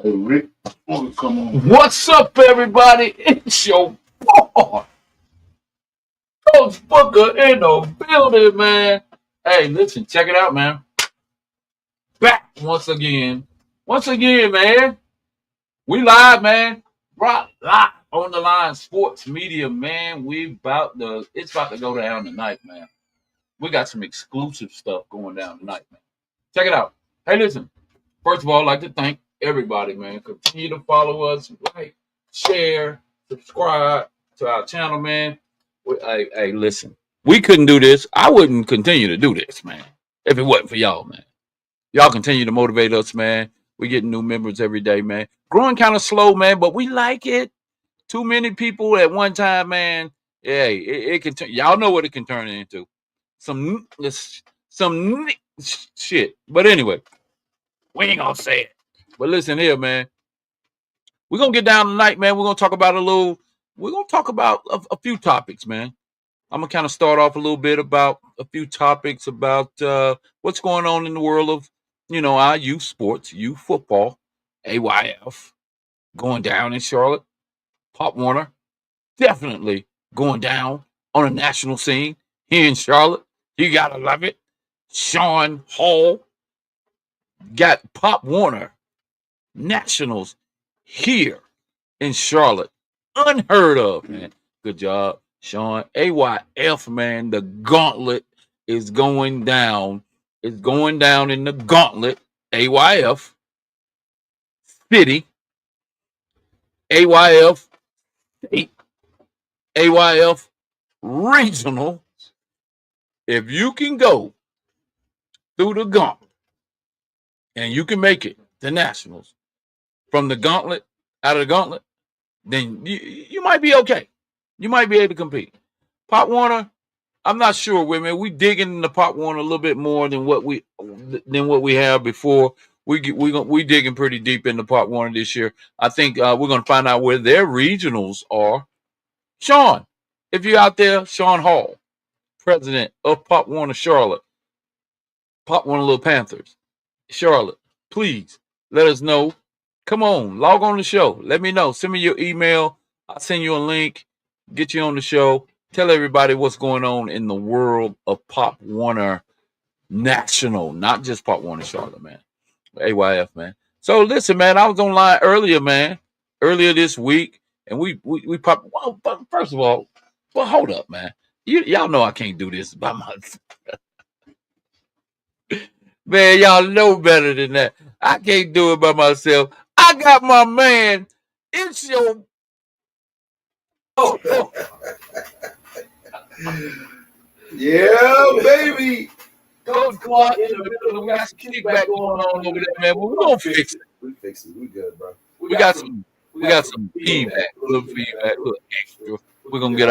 Hey, Rick, come on. What's up, everybody? It's your boy, Coach Booker in the building, man. Hey, listen, check it out, man. Back once again. Once again, man. We live, man. Rock live on the line sports media, man. It's about to go down tonight, man. We got some exclusive stuff going down tonight, man. Check it out. Hey, listen. First of all, I'd like to thank everybody, man. Continue to follow us, like, share, subscribe to our channel, man. Hey, listen. We couldn't do this. I wouldn't continue to do this, man, if it wasn't for y'all, man. Y'all continue to motivate us, man. We getting new members every day, man. Growing kind of slow, man, but we like it. Too many people at one time, man. Yeah, it can. Y'all know what it can turn into. Some shit. But anyway, we ain't gonna say it. But listen here, man. We're gonna get down tonight, man. We're gonna talk about a few topics, man. I'm gonna kind of start off a little bit about a few topics about what's going on in the world of, our youth sports, youth football, AYF, going down in Charlotte. Pop Warner, definitely going down on a national scene here in Charlotte. You gotta love it. Sean Hall got Pop Warner Nationals here in Charlotte. Unheard of, man. Good job, Sean. AYF, man. The gauntlet is going down. It's going down in the gauntlet. AYF City, AYF State, AYF Regional. If you can go through the gauntlet and you can make it to Nationals from the gauntlet, out of the gauntlet, then you might be okay. You might be able to compete. Pop Warner, I'm not sure, women. We digging into Pop Warner a little bit more than what we have before. We digging pretty deep into Pop Warner this year. I think we're gonna find out where their regionals are. Sean, if you're out there, Sean Hall, president of Pop Warner Charlotte, Pop Warner Little Panthers, Charlotte, please let us know. Come on, log on the show. Let me know. Send me your email. I'll send you a link. Get you on the show. Tell everybody what's going on in the world of Pop Warner National, not just Pop Warner Charlotte, man. AYF, man. So listen, man, I was online earlier this week, and we popped. Well, first of all, hold up, man. Y'all know I can't do this by myself. Man, y'all know better than that. I can't do it by myself. I got my man. It's your. Yeah, baby. Coach Clark in the middle. We got some kickback going on over there, man. But we're gonna fix it. We fix it. We good, bro. We got some feedback, little feedback, little extra. We're gonna get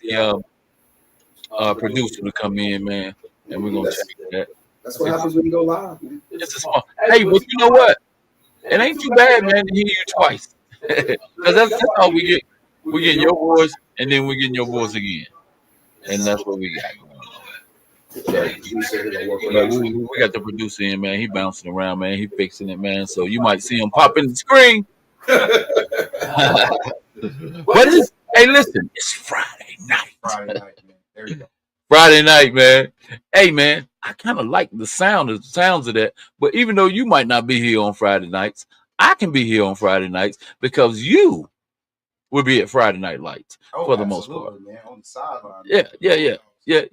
the producer to come in, man, and we're gonna check that. That's what happens when you go live. It's a small. Hey, but you know what? It ain't too bad, man, to hear you twice. Because that's all we get. We get your voice, and then we get your voice again, and that's what we got going on. We got the producer in, man. He bouncing around, man. He fixing it, man. So you might see him pop in the screen. But hey, listen, it's Friday night. Friday night, man. There you go. Friday night, man. Hey, man, I kind of like the sounds of that. But even though you might not be here on Friday nights, I can be here on Friday nights because you will be at Friday Night Lights for the most part. Man, on the sideline. Yeah,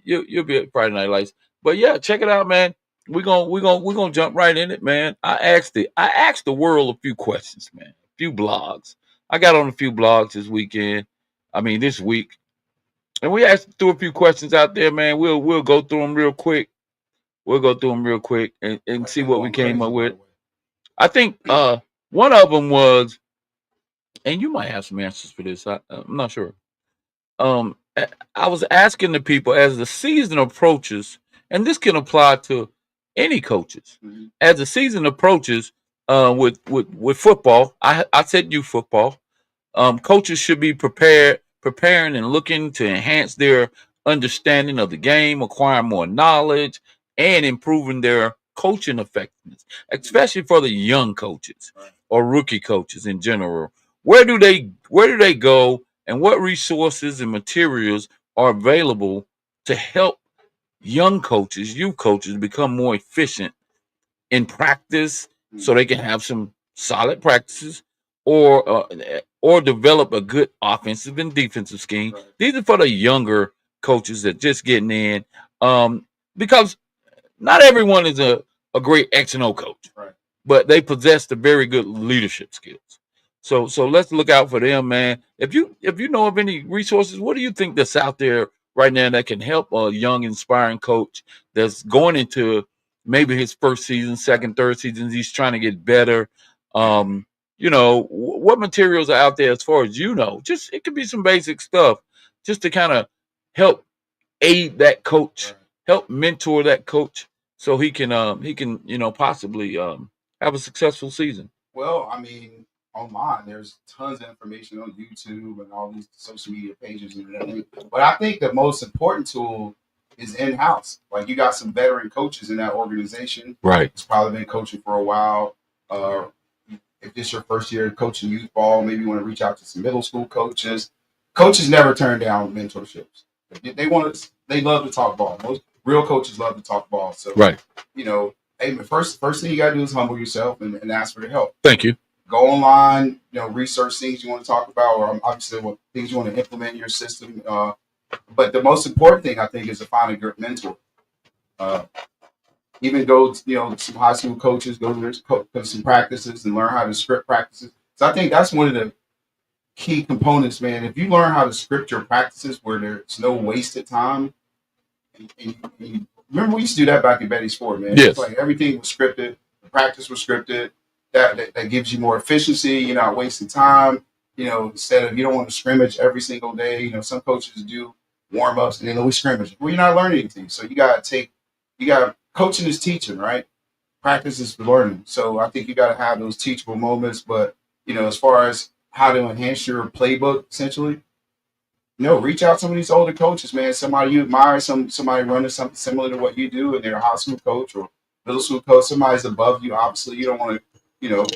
you'll be at Friday Night Lights. But yeah, check it out, man. We're gonna jump right in it, man. I asked the world a few questions, man. A few blogs. I got on a few blogs this week. And we threw a few questions out there, man. We'll go through them real quick. And see what we came up with. I think one of them was, and you might have some answers for this. I'm not sure. I was asking the people as the season approaches, and this can apply to any coaches. Mm-hmm. As the season approaches, with football, I said youth football. Coaches should be preparing and looking to enhance their understanding of the game, acquire more knowledge, and improving their coaching effectiveness, especially for the young coaches. Right. or rookie coaches in general, where do they go, and what resources and materials are available to help young coaches, youth coaches, become more efficient in practice, so they can have some solid practices, or develop a good offensive and defensive scheme. Right. These are for the younger coaches that just getting in, because not everyone is a great X and O coach, Right. but they possess the very good leadership skills. So let's look out for them, man. If you know of any resources, what do you think that's out there right now that can help a young, inspiring coach that's going into maybe his first season, second, third seasons? He's trying to get better. What materials are out there as far as you know? Just it could be some basic stuff, just to kind of help aid that coach, Right. help mentor that coach, so he can possibly have a successful season. Well, I mean, online, there's tons of information on YouTube and all these social media pages and everything. But I think the most important tool is in house. Like, you got some veteran coaches in that organization. Right. It's probably been coaching for a while. Uh, if this is your first year coaching youth ball, maybe you want to reach out to some middle school coaches. Coaches never turn down mentorships. They love to talk ball. Most real coaches love to talk ball. So, Right. Hey, man, first thing you gotta do is humble yourself and ask for the help. Thank you. Go online, research things you want to talk about, or obviously what things you want to implement in your system. But the most important thing, I think, is to find a good mentor. Uh, Even go, some high school coaches, go to some practices and learn how to script practices. So I think that's one of the key components, man. If you learn how to script your practices where there's no wasted time, and remember we used to do that back in Betty Sport, man. Yes. It's like everything was scripted, the practice was scripted. That gives you more efficiency. You're not wasting time. Instead of, you don't want to scrimmage every single day. Some coaches do warm ups and then always scrimmage. Well, you're not learning anything. So coaching is teaching, right? Practice is learning. So I think you got to have those teachable moments. But as far as how to enhance your playbook, essentially, reach out to some of these older coaches, man. Somebody you admire, somebody running something similar to what you do, and they're a high school coach or middle school coach. Somebody's above you. Obviously, you don't want to, you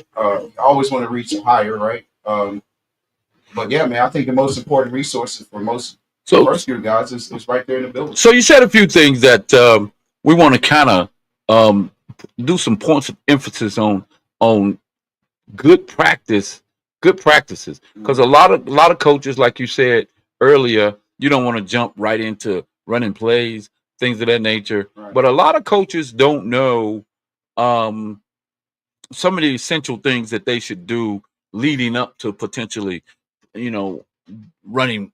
always want to reach higher, right? But yeah, man, I think the most important resources for most first year guys is right there in the building. So you said a few things that we want to kind of do some points of emphasis on good practice, good practices, because a lot of coaches, like you said earlier, you don't want to jump right into running plays, things of that nature. Right. But a lot of coaches don't know um, some of the essential things that they should do leading up to potentially, you know, running,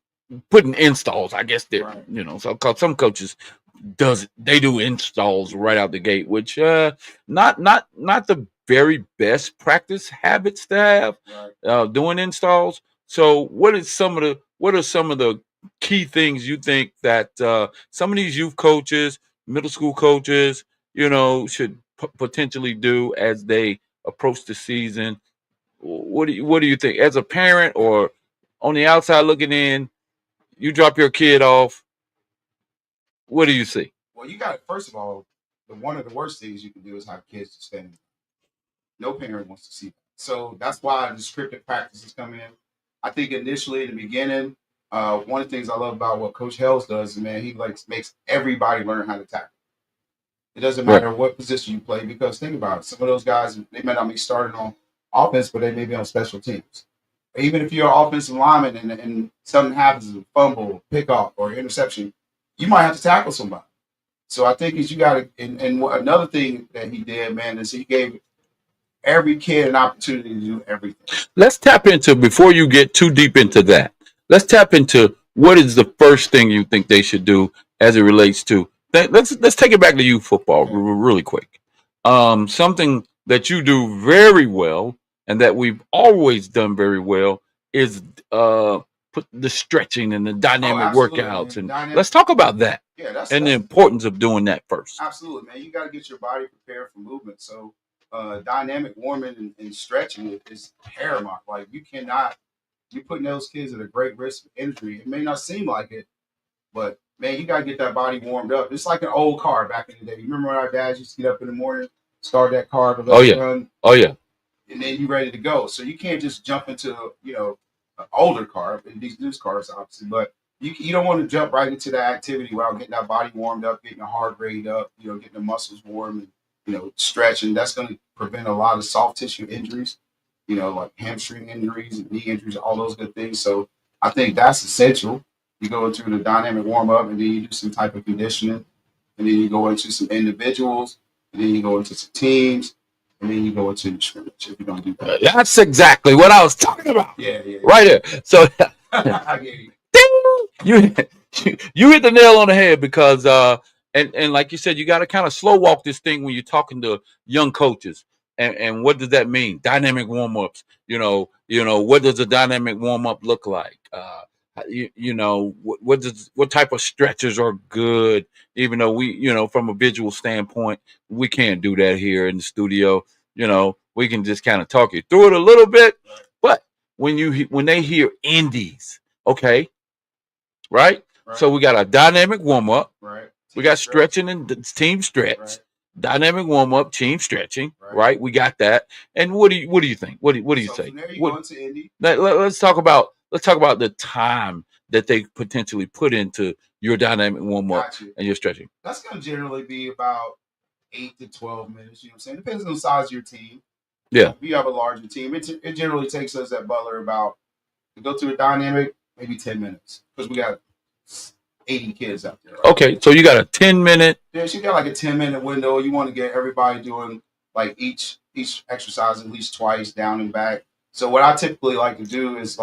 putting installs. I guess they're, Right. so cause some coaches they do installs right out the gate, which not the very best practice habits to have, Right. doing installs. So what are some of the key things you think that some of these youth coaches, middle school coaches, should potentially do as they approach the season? What do you think, as a parent or on the outside looking in? You drop your kid off. What do you see? Well, you got it. First of all, one of the worst things you can do is have kids to stand. No parent wants to see that. So that's why the scripted practices come in. I think initially in the beginning, one of the things I love about what Coach Hells does is, man, he makes everybody learn how to tackle. It doesn't Right. matter what position you play, because think about it. Some of those guys, they may not be starting on offense, but they may be on special teams. Even if you're an offensive lineman and something happens, a fumble, pick off, or interception, you might have to tackle somebody. So I think is you got to, and another thing that he did, man, is he gave every kid an opportunity to do everything. Let's tap into, before you get too deep into that. Let's tap into what is the first thing you think they should do as it relates to. Let's take it back to youth football really quick. Something that you do very well and that we've always done very well is put the stretching and the dynamic absolutely, workouts, man. and let's talk about that Yeah, that's and the importance of doing that first. absolutely, man. You got to get your body prepared for movement. So, dynamic warming and stretching is paramount. Like, you're putting those kids at a great risk of injury. It may not seem like it, but man, you got to get that body warmed up. It's like an old car back in the day. You remember when our dads used to get up in the morning, start that car to let Oh it yeah. run? Oh yeah. and then you're ready to go. So you can't just jump into an older car, and these new cars obviously, but you don't want to jump right into that activity without getting that body warmed up, getting the heart rate up, getting the muscles warm, and stretching. That's going to prevent a lot of soft tissue injuries, like hamstring injuries and knee injuries, all those good things. So I think that's essential. You go into the dynamic warm up, and then you do some type of conditioning, and then you go into some individuals, and then you go into some teams, and then you go into the scrimmage if you don't do that. That's exactly what I was talking about. Yeah, yeah. Right there. So I get you. you you hit the nail on the head because and like you said, you got to kind of slow walk this thing when you're talking to young coaches. And what does that mean? Dynamic warm ups. What does a dynamic warm up look like? What type of stretches are good? Even though from a visual standpoint, we can't do that here in the studio. We can just kind of talk you through it a little bit. But when they hear indies, okay, right? So we got a dynamic warm up. Right. We got stretching and team stretch. Right. Dynamic warm up, team stretching. Right. We got that. And what do you think? What do you say? From there you go into Indy. Let's talk about the time that they potentially put into your dynamic warm up and your stretching. That's going to generally be about 8 to 12 minutes. You know what I'm saying? Depends on the size of your team. Yeah. If you have a larger team, it generally takes us at Butler to go through a dynamic, maybe 10 minutes because we got 80 kids out there. Right? Okay, so you got a 10-minute. Yeah, you got like a 10-minute window. You want to get everybody doing like each exercise at least twice, down and back. So what I typically like to do is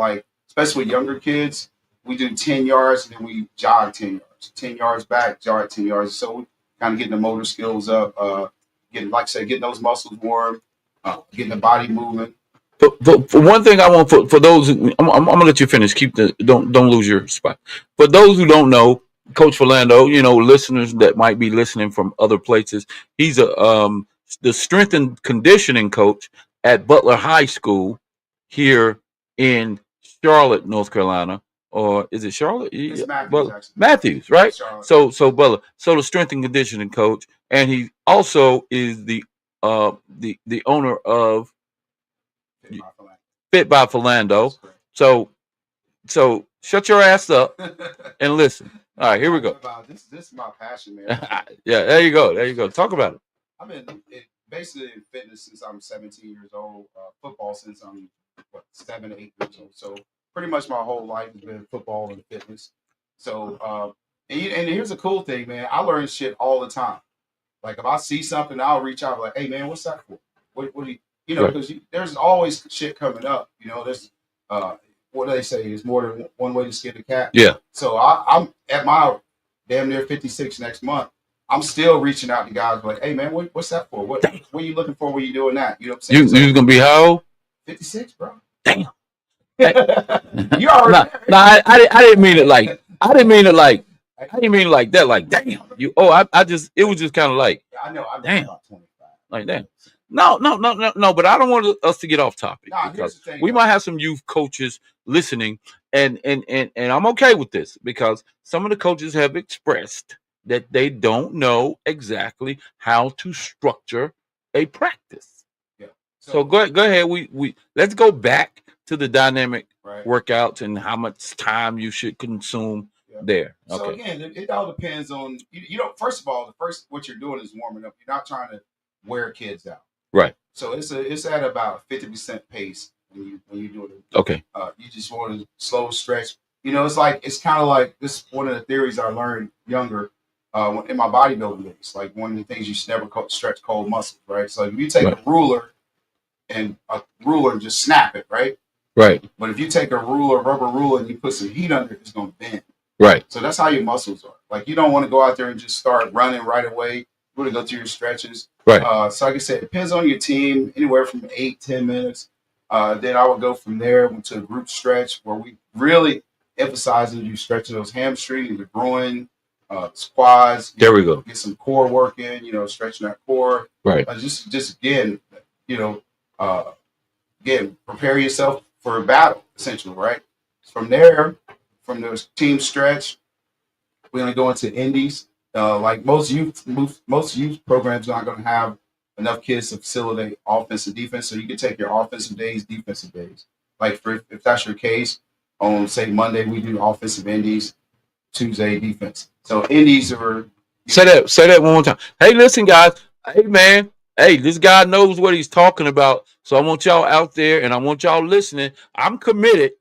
especially with younger kids, we do 10 yards and then we jog 10 yards. 10 yards back, jog 10 yards. So we kind of getting the motor skills up, getting those muscles warm, getting the body moving. For one thing, I want for those I'm gonna let you finish. Don't lose your spot. For those who don't know, Coach Philando, listeners that might be listening from other places, he's the strength and conditioning coach at Butler High School here in Charlotte, North Carolina. Or is it Charlotte? It's Matthews, Matthews, right? Charlotte. So Butler, so the strength and conditioning coach, and he also is the owner of Fit by Philando. So shut your ass up and listen. All right, here we go. This is my passion, man. Yeah, there you go. Talk about it. I've been basically in fitness since I'm 17 years old. Football since I'm 7, 8 years old. So pretty much my whole life has been football and fitness. So and here's a cool thing, man. I learn shit all the time. Like if I see something, I'll reach out like, "Hey, man, what's that for? What do you?" Because there's always shit coming up. There's what do they say? There's more than one way to skin a cat. Yeah. So I'm at my damn near 56 next month. I'm still reaching out to guys like, hey man, what's that for? What are you looking for when you doing that? You know what I'm saying? You gonna be how old? 56, bro. Damn. You already. I didn't mean it like that. Like damn. It was just kind of like. I know. I'm damn. About 25. Like damn. No. But I don't want us to get off topic because we might have some youth coaches listening, and I'm okay with this because some of the coaches have expressed that they don't know exactly how to structure a practice. Yeah. So go ahead. We let's go back to the dynamic workouts and how much time you should consume there. Okay. So again, it all depends on First of all, what you're doing is warming up. You're not trying to wear kids out. Right. So it's at about 50% pace when you do it. Okay. You just want to slow stretch. It's kind of like this. One of the theories I learned younger in my bodybuilding days. Like one of the things you should never stretch cold muscles, right? So if you take a ruler and just snap it, right? Right. But if you take a rubber ruler, and you put some heat under it, it's going to bend. Right. So that's how your muscles are. Like you don't want to go out there and just start running right away. You want to go through your stretches. Right. So like I said, it depends on your team, anywhere from 8-10 minutes. Then I would go from there to a group stretch where we really emphasize that you stretch those hamstrings, the groin, squats. There we go. Get some core work in, stretching that core. Right. Just again, prepare yourself for a battle, essentially, right? From there, from the team stretch, we're going to go into indies. Like most youth programs are not going to have enough kids to facilitate offense and defense. So you can take your offensive days, defensive days. Like if that's your case, on say Monday we do offensive indies, Tuesday defense. So indies are Say that one more time. Hey, listen, guys. Hey, man. Hey, this guy knows what he's talking about. So I want y'all out there and I want y'all listening. I'm committed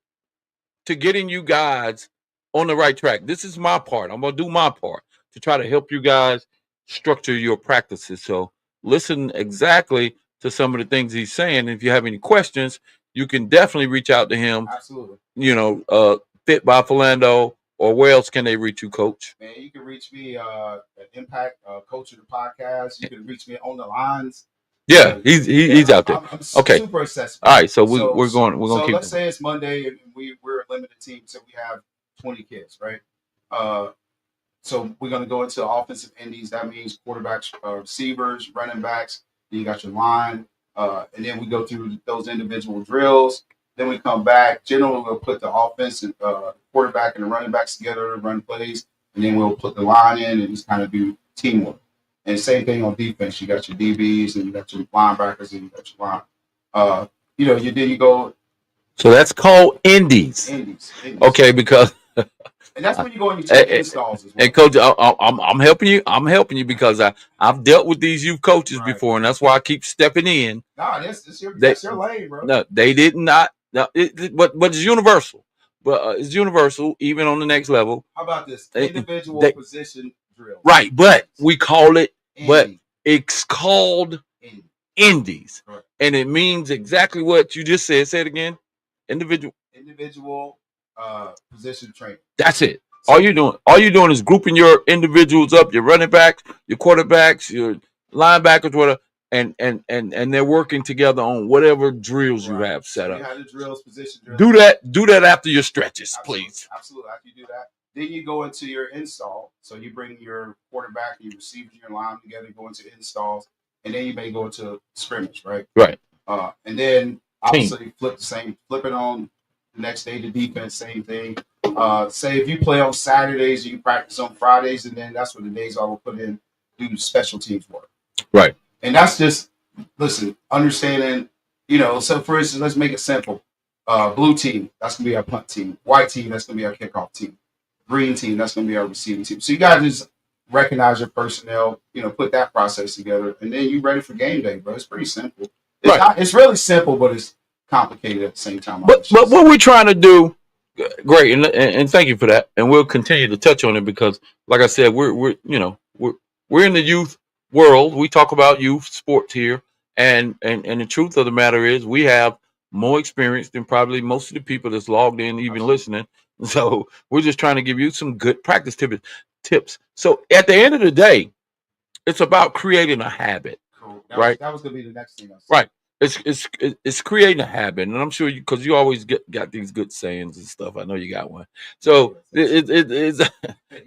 to getting you guys on the right track. This is my part. I'm going to do my part to try to help you guys structure your practices. So listen exactly to some of the things he's saying. If you have any questions, you can definitely reach out to him. Absolutely. Fit by Philando, or where else can they reach you, Coach? Man, you can reach me at Impact Coach of the Podcast. You can reach me on the lines. Yeah, he's out there. I'm okay, super accessible. All right, so we're going. So keep let's say it's Monday and we're a limited team, so we have 20 kids, right? So we're going to go into offensive indies. That means quarterbacks, receivers, running backs. Then you got your line, and then we go through those individual drills. Then we come back. Generally, we'll put the offense and quarterback and the running backs together, run plays, and then we'll put the line in and just kind of do teamwork. And same thing on defense. You got your DBs and you got your linebackers and you got your line. You go. So that's called indies. Indies. Okay, because. And that's when you go and you take installs as well. And Coach, I'm helping you. I'm helping you because I've dealt with these youth coaches before, and that's why I keep stepping in. Nah, that's your lane, bro. No, they did not. No, but it's universal. But it's universal, even on the next level. How about this individual position drill? Right, but we call it. But it's called indies, correct. And it means exactly what you just said. Say it again. Individual position training. That's it. So, all you're doing is grouping your individuals up, your running backs, your quarterbacks, your linebackers, whatever, and they're working together on whatever drills you have set up. You have the drills, position drills. Do that after your stretches, please. Absolutely. After you do that, then you go into your install. So you bring your quarterback, your receiver, your line together, go into installs, and then you may go into scrimmage, right? Right. And then obviously flip it on the next day to defense, same thing. Say if you play on Saturdays, you practice on Fridays, and then that's what the days I will put in do special teams work. Right. And that's just understanding, so for instance, let's make it simple. Blue team, that's gonna be our punt team. White team, that's gonna be our kickoff team. Green team, that's gonna be our receiving team. So you gotta just recognize your personnel, put that process together, and then you're ready for game day, bro. It's pretty simple. It's really simple, but it's complicated at the same time. But what we're trying to do, great, and thank you for that, and we'll continue to touch on it because, like I said, we're in the youth world. We talk about youth sports here, and the truth of the matter is, we have more experience than probably most of the people that's logged in, even listening. So we're just trying to give you some good practice tips. So at the end of the day, it's about creating a habit. Cool. That was going to be the next thing. Right. It's creating a habit, and I'm sure because you always got these good sayings and stuff. I know you got one. So it's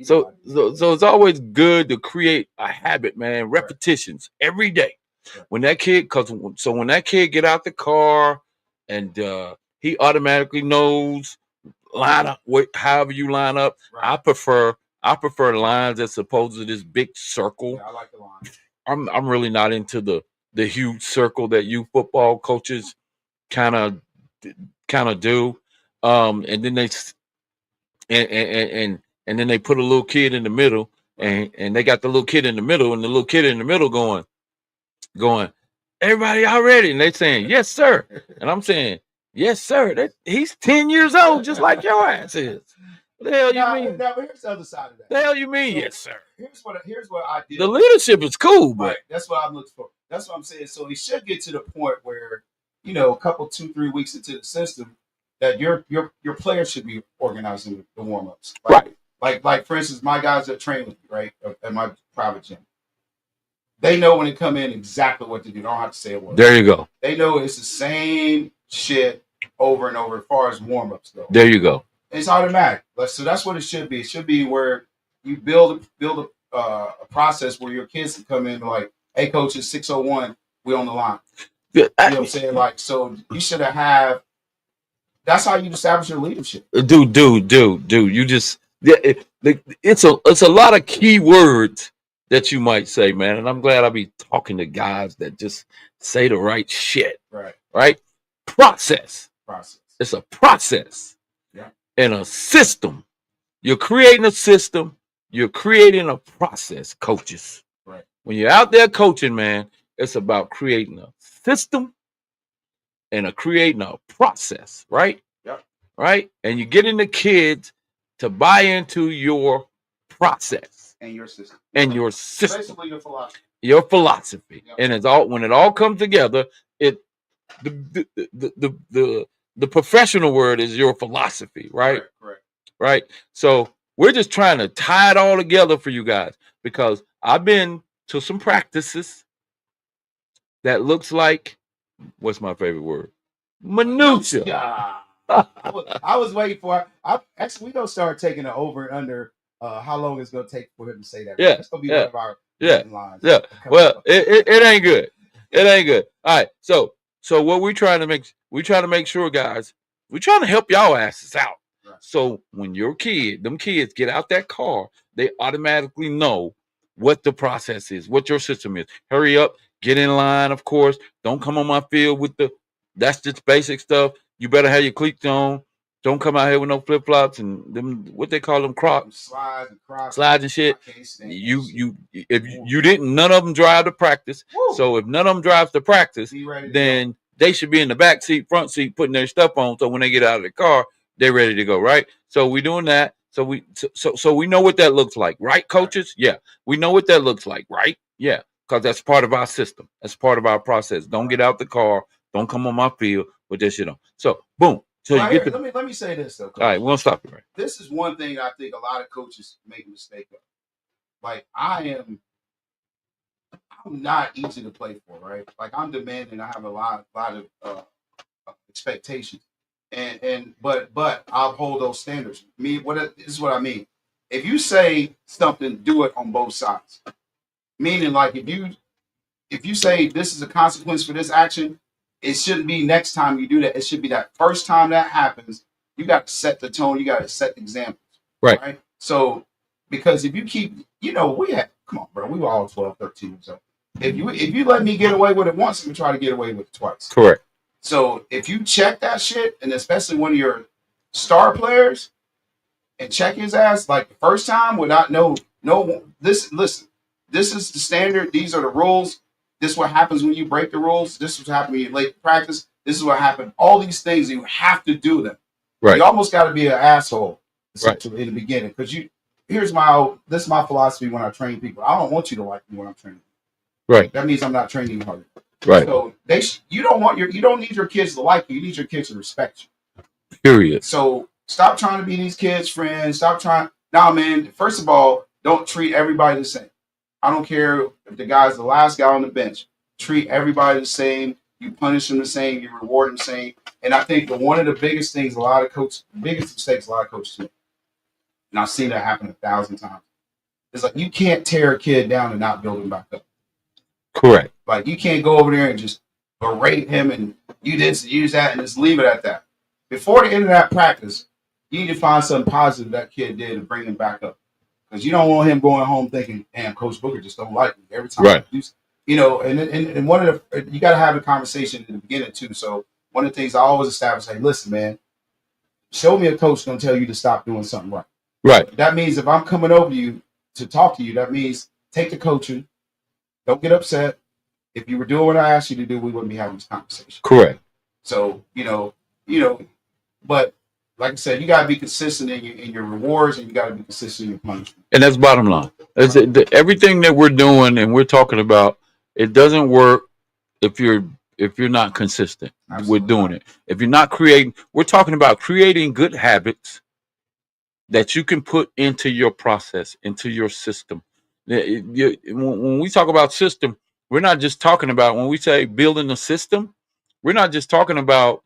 so it's always good to create a habit, man. Repetitions every day. When that kid get out the car, and he automatically knows line up. However you line up, right. I prefer lines as opposed to this big circle. Yeah, I like the lines. I'm really not into the huge circle that you football coaches kind of do, and then they and then they put a little kid in the middle, and they got the little kid in the middle, and the little kid in the middle going, everybody y'all ready? And they saying yes sir, and I'm saying yes sir. He's 10 years old, just like your ass is. What the hell you mean? Now here's the other side of that. The hell you mean? So, yes sir. Here's what I did. The leadership is cool, but right. That's what I'm looking for. That's what I'm saying. So he should get to the point where, a couple 2-3 weeks into the system, that your players should be organizing the warm ups. Right. Like for instance, my guys that train with me, right, at my private gym. They know when they come in exactly what to do. They don't have to say a word. There you go. They know it's the same shit over and over as far as warm ups go. There you go. It's automatic. So that's what it should be. It should be where you build a process where your kids can come in like, hey, coach, it's 6:01. We on the line. You know what I'm saying? Like, so you should have. That's how you establish your leadership. Dude. You just it's a lot of key words that you might say, man. And I'm glad I be talking to guys that just say the right shit. Right. Right? Process. Process. It's a process. Yeah. And a system. You're creating a system. You're creating a process, coaches. Right. When you're out there coaching, man, it's about creating a system and creating a process, right? Yep. Right? And you're getting the kids to buy into your process and your system. And your system. Basically your philosophy. Your philosophy. Yep. And it's all when it all comes together, it the professional word is your philosophy, right? Correct. Right. So we're just trying to tie it all together for you guys because I've been to some practices that looks like what's my favorite word? Minutia. I was waiting for. Actually, we gonna start taking it over and under. How long it's gonna take for him to say that? Yeah, That's gonna be one of our lines. Yeah. Well, it ain't good. It ain't good. All right. So what we trying to make sure, guys, we trying to help y'all asses out. Right. So when your them kids get out that car, they automatically know what the process is, what your system is. Hurry up, get in line, of course. Don't come on my field with that's just basic stuff. You better have your cleats on. Don't come out here with no flip flops and them what they call them Crocs, slides and shit. If you didn't, none of them drive to practice. Woo. So if none of them drives to practice, then they should be in the back seat, front seat, putting their stuff on. So when they get out of the car, they're ready to go. Right. So we doing that. So we know what that looks like, right, coaches? Yeah, we know what that looks like, right? Yeah, because that's part of our system. That's part of our process. Don't get out the car. Don't come on my field with this shit on. So boom. So right, you get let me say this though. Coach. All right, we'll stop you right. This is one thing I think a lot of coaches make a mistake of. Like I'm not easy to play for, right? Like I'm demanding. I have a lot of expectations, but I'll hold those standards. This is what I mean. If you say something, do it on both sides. Meaning, like if you say this is a consequence for this action, it shouldn't be next time you do that. It should be that first time that happens. You got to set the tone. You got to set examples. Right. So, because if you keep, come on, bro. We were all 12, 13 years old. If you let me get away with it once, I'm going to try to get away with it twice. Correct. So, if you check that shit, and especially one of your star players, and check his ass like the first time without listen, this is the standard. These are the rules. This is what happens when you break the rules. This is what happens when you're late to practice. This is what happened. All these things, you have to do them. Right. You almost got to be an asshole essentially in the beginning. Because this is my philosophy when I train people. I don't want you to like me when I'm training. Right. That means I'm not training you hard. Right. So you don't need your kids to like you. You need your kids to respect you. Period. So stop trying to be these kids' friends. Stop trying. Nah, man. First of all, don't treat everybody the same. I don't care if the guy's the last guy on the bench. Treat everybody the same. You punish them the same. You reward them the same. And I think one of the biggest things biggest mistakes a lot of coaches make, and I've seen that happen 1,000 times, is like you can't tear a kid down and not build him back up. Correct. Like you can't go over there and just berate him and you this, use that, and just leave it at that. Before the end of that practice, you need to find something positive that kid did and bring him back up. Because you don't want him going home thinking, damn, Coach Booker just don't like me every time. Right. And one of you got to have a conversation in the beginning too. So one of the things I always establish, hey, listen, man, show me a coach going to tell you to stop doing something right. Right. That means if I'm coming over to you to talk to you, that means take the coaching. Don't get upset. If you were doing what I asked you to do, we wouldn't be having this conversation. Correct. So, but like I said, you got to be consistent in your rewards, and you got to be consistent in your punishment. And that's bottom line. Everything that we're doing and we're talking about, it doesn't work if you're not consistent. Absolutely. With doing it. If you're not creating, we're talking about creating good habits that you can put into your process, into your system. When we talk about system, we're not just talking about, when we say building a system, we're not just talking about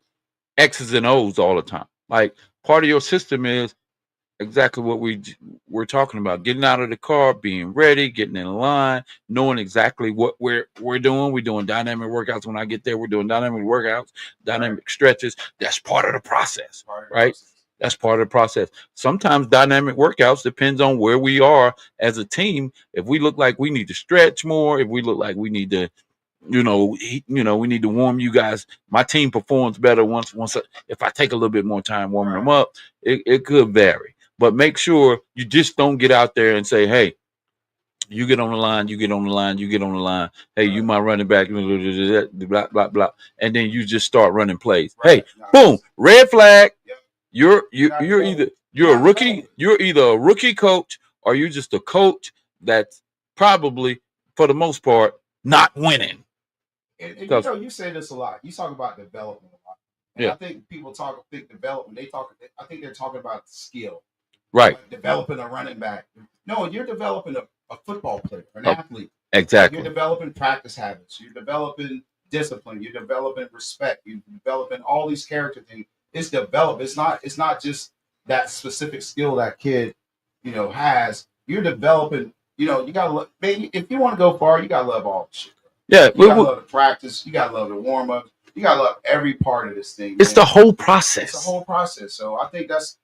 X's and O's all the time. Like part of your system is exactly what we're talking about: getting out of the car, being ready, getting in line, knowing exactly what we're doing. We're doing dynamic workouts. When I get there, we're doing dynamic workouts, dynamic stretches. That's part of the process, right? That's part of the process. Sometimes dynamic workouts depends on where we are as a team. If we look like we need to stretch more, if we look like we need to, we need to warm you guys. My team performs better if I take a little bit more time warming them up. It could vary, but make sure you just don't get out there and say, "Hey, you get on the line, you get on the line, you get on the line. Hey, you my running back, blah blah blah," and then you just start running plays. Hey, boom, red flag. You're a rookie. You're either a rookie coach or you're just a coach that's probably, for the most part, not winning. And you say this a lot. You talk about development a lot, and I think people think development. I think they're talking about skill, right? Like developing a running back. No, you're developing a football player, an athlete. Exactly. You're developing practice habits. You're developing discipline. You're developing respect. You're developing all these character things. It's developed. It's not just that specific skill that kid, has. You're developing. You gotta look. Man, if you want to go far, you gotta love all the shit. Yeah, you gotta love the practice. You gotta love the warm up. You gotta love every part of this thing. It's the whole process. It's the whole process. So I think that's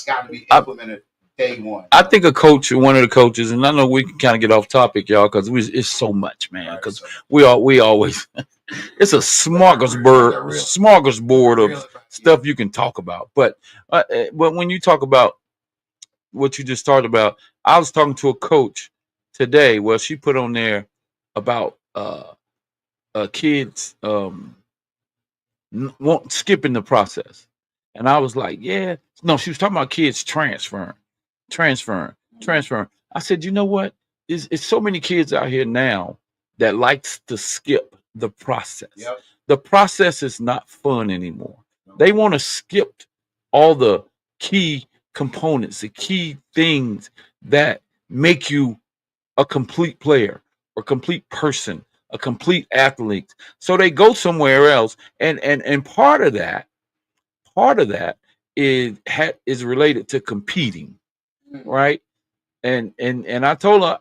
got to be implemented day one. I think one of the coaches, and I know we can kind of get off topic, y'all, because it's so much, man. Because we always it's a smorgasbord of stuff you can talk about. But when you talk about what you just talked about, I was talking to a coach today. Well, she put on there about kids skipping the process, and I was like, yeah, no, she was talking about kids transferring. I said, you know what? It's so many kids out here now that likes to skip the process. Yep. The process is not fun anymore. They want to skip all the key components, the key things that make you a complete player or complete person, a complete athlete. So they go somewhere else, and part of that is related to competing, right? And I told her,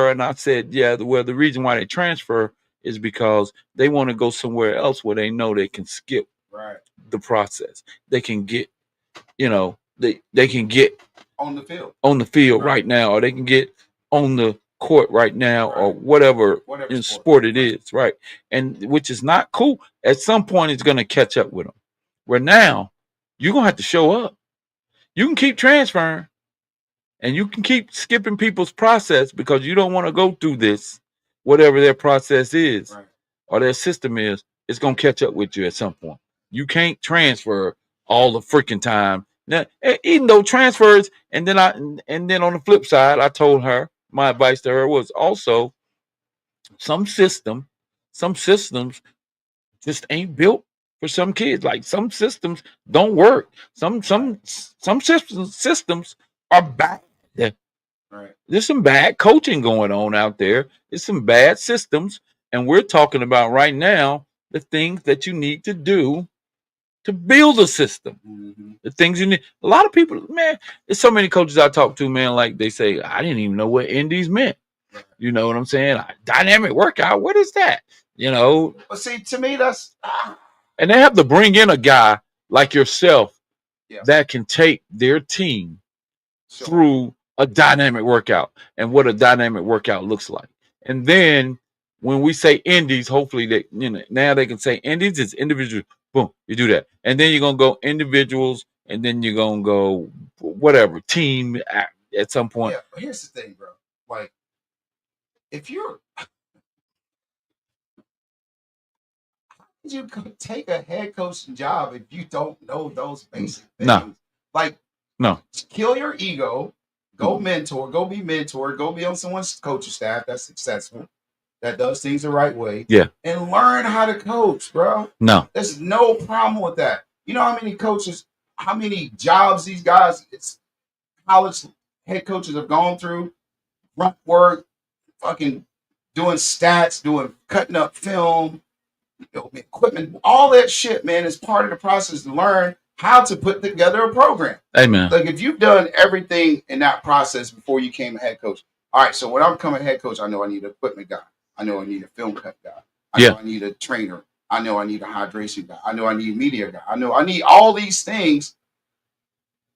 and I said, yeah, well, the reason why they transfer is because they want to go somewhere else where they know they can skip the process. They can get, they can get on the field right now, or they can get on the court right now, or whatever in sport it is, right? And which is not cool. At some point, it's going to catch up with them. Where now you're gonna have to show up. You can keep transferring, and you can keep skipping people's process because you don't want to go through this, whatever their process is or their system is. It's gonna catch up with you at some point. You can't transfer all the freaking time. Now, even though transfers, and then on the flip side, I told her my advice to her was also some systems just ain't built for some kids. Like some systems don't work. Some systems are bad. There's some bad coaching going on out there. There's some bad systems, and we're talking about right now the things that you need to do to build a system. The things you need. A lot of people, man, there's so many coaches I talk to, man, like they say, I didn't even know what indies meant. You know what I'm saying? Dynamic workout. What is that? But see, to me, that's and they have to bring in a guy like yourself that can take their team through a dynamic workout and what a dynamic workout looks like. And then when we say indies, hopefully they, now they can say indies is individual. Boom, you do that, and then you're gonna go individuals, and then you're gonna go whatever team at some point. Yeah, but here's the thing, bro. Like, if you're you take a head coaching job if you don't know those basic things? No. Like, no. Kill your ego. Go mentor. Go be mentor. Go be on someone's coaching staff that's successful, that does things the right way. Yeah. And learn how to coach, bro. No. There's no problem with that. You know how many coaches, how many jobs these guys, it's college head coaches have gone through, grunt work, fucking doing stats, cutting up film, equipment, all that shit, man, is part of the process to learn how to put together a program. Amen. Like, if you've done everything in that process before you became a head coach, all right, so when I'm becoming a head coach, I know I need an equipment guy. I know I need a film cut guy. I know I need a trainer. I know I need a hydration guy. I know I need a media guy. I know I need all these things.